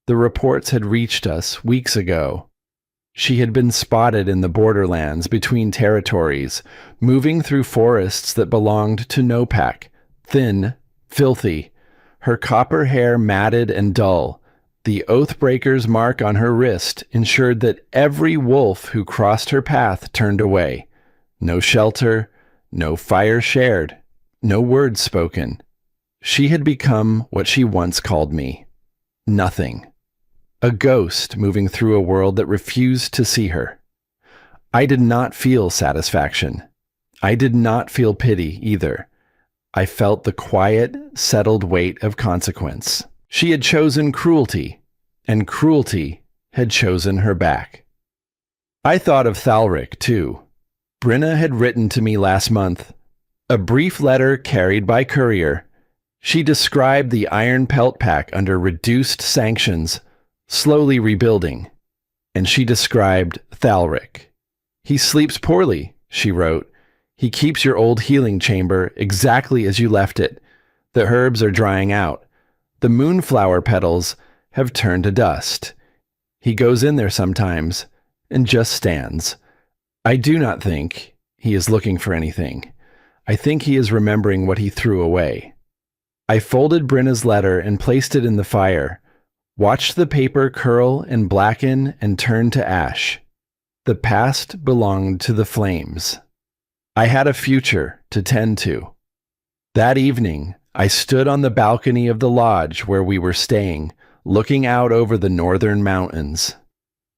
A: The reports had reached us weeks ago. She had been spotted in the borderlands between territories, moving through forests that belonged to no pack, thin, filthy, her copper hair matted and dull. The Oathbreaker's mark on her wrist ensured that every wolf who crossed her path turned away. No shelter, no fire shared, no words spoken. She had become what she once called me. Nothing. A ghost moving through a world that refused to see her. I did not feel satisfaction. I did not feel pity either. I felt the quiet, settled weight of consequence. She had chosen cruelty, and cruelty had chosen her back. I thought of Thalrick, too. Brenna had written to me last month. A brief letter carried by courier. She described the Iron Pelt Pack under reduced sanctions, slowly rebuilding. And she described Thalrick. He sleeps poorly, she wrote. He keeps your old healing chamber exactly as you left it. The herbs are drying out. The moonflower petals have turned to dust. He goes in there sometimes and just stands. I do not think he is looking for anything. I think he is remembering what he threw away. I folded Brenna's letter and placed it in the fire, watched the paper curl and blacken and turn to ash. The past belonged to the flames. I had a future to tend to. That evening, I stood on the balcony of the lodge where we were staying, looking out over the northern mountains.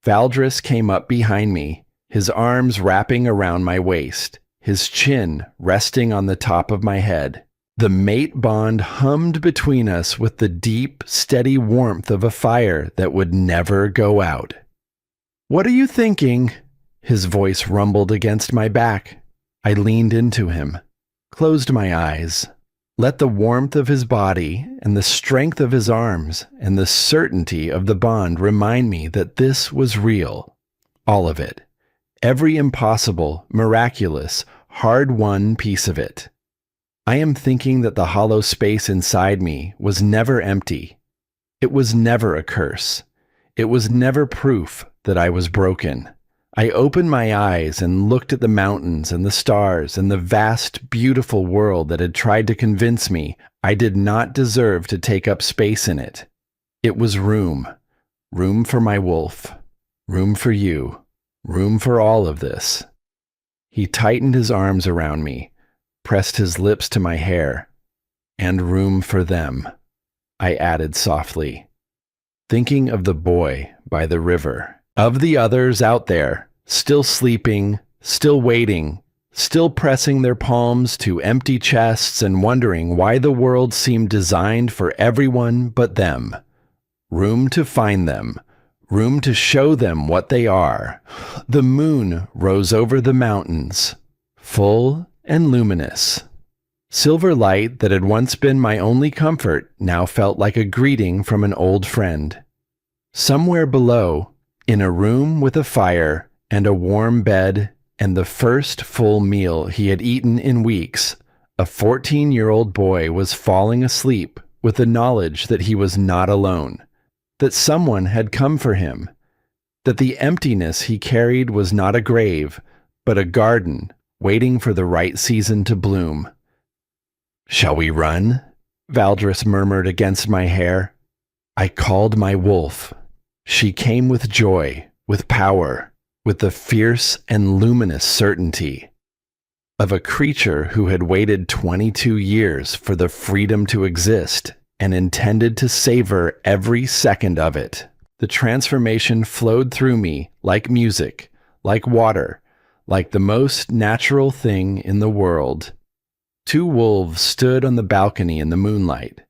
A: Valdris came up behind me, his arms wrapping around my waist, his chin resting on the top of my head. The mate bond hummed between us with the deep, steady warmth of a fire that would never go out. "What are you thinking?" His voice rumbled against my back. I leaned into him, closed my eyes, let the warmth of his body and the strength of his arms and the certainty of the bond remind me that this was real. All of it. Every impossible, miraculous, hard-won piece of it. I am thinking that the hollow space inside me was never empty. It was never a curse. It was never proof that I was broken. I opened my eyes and looked at the mountains and the stars and the vast, beautiful world that had tried to convince me I did not deserve to take up space in it. It was room. Room for my wolf. Room for you. Room for all of this. He tightened his arms around me, pressed his lips to my hair. "And room for them," I added softly, thinking of the boy by the river, of the others out there, still sleeping, still waiting, still pressing their palms to empty chests and wondering why the world seemed designed for everyone but them. Room to find them. Room to show them what they are. The moon rose over the mountains, full and luminous. Silver light that had once been my only comfort now felt like a greeting from an old friend. Somewhere below, in a room with a fire and a warm bed and the first full meal he had eaten in weeks, a 14-year-old boy was falling asleep with the knowledge that he was not alone, that someone had come for him, that the emptiness he carried was not a grave, but a garden waiting for the right season to bloom. "Shall we run?" Valdris murmured against my hair. I called my wolf. She came with joy, with power, with the fierce and luminous certainty of a creature who had waited 22 years for the freedom to exist and intended to savor every second of it. The transformation flowed through me like music, like water, like the most natural thing in the world. Two wolves stood on the balcony in the moonlight,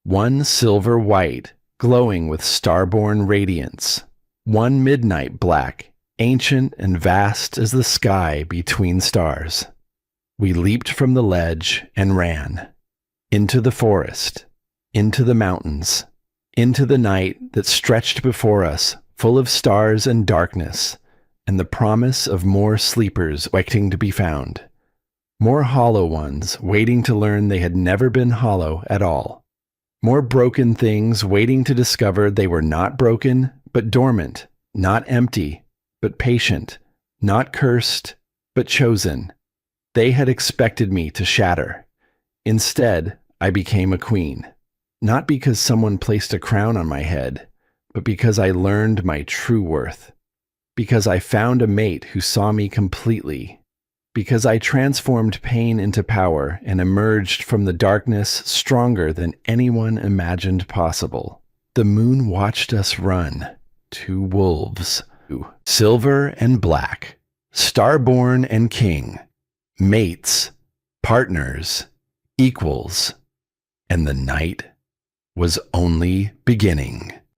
A: one silver white, glowing with starborn radiance, one midnight black, ancient and vast as the sky between stars. We leaped from the ledge and ran, into the forest, into the mountains, into the night that stretched before us, full of stars and darkness, and the promise of more sleepers waiting to be found. More hollow ones waiting to learn they had never been hollow at all. More broken things waiting to discover they were not broken, but dormant, not empty, but patient, not cursed, but chosen. They had expected me to shatter. Instead, I became a queen. Not because someone placed a crown on my head, but because I learned my true worth. Because I found a mate who saw me completely. Because I transformed pain into power and emerged from the darkness stronger than anyone imagined possible. The moon watched us run. Two wolves. Silver and black. Starborn and king. Mates. Partners. Equals. And the night was only beginning.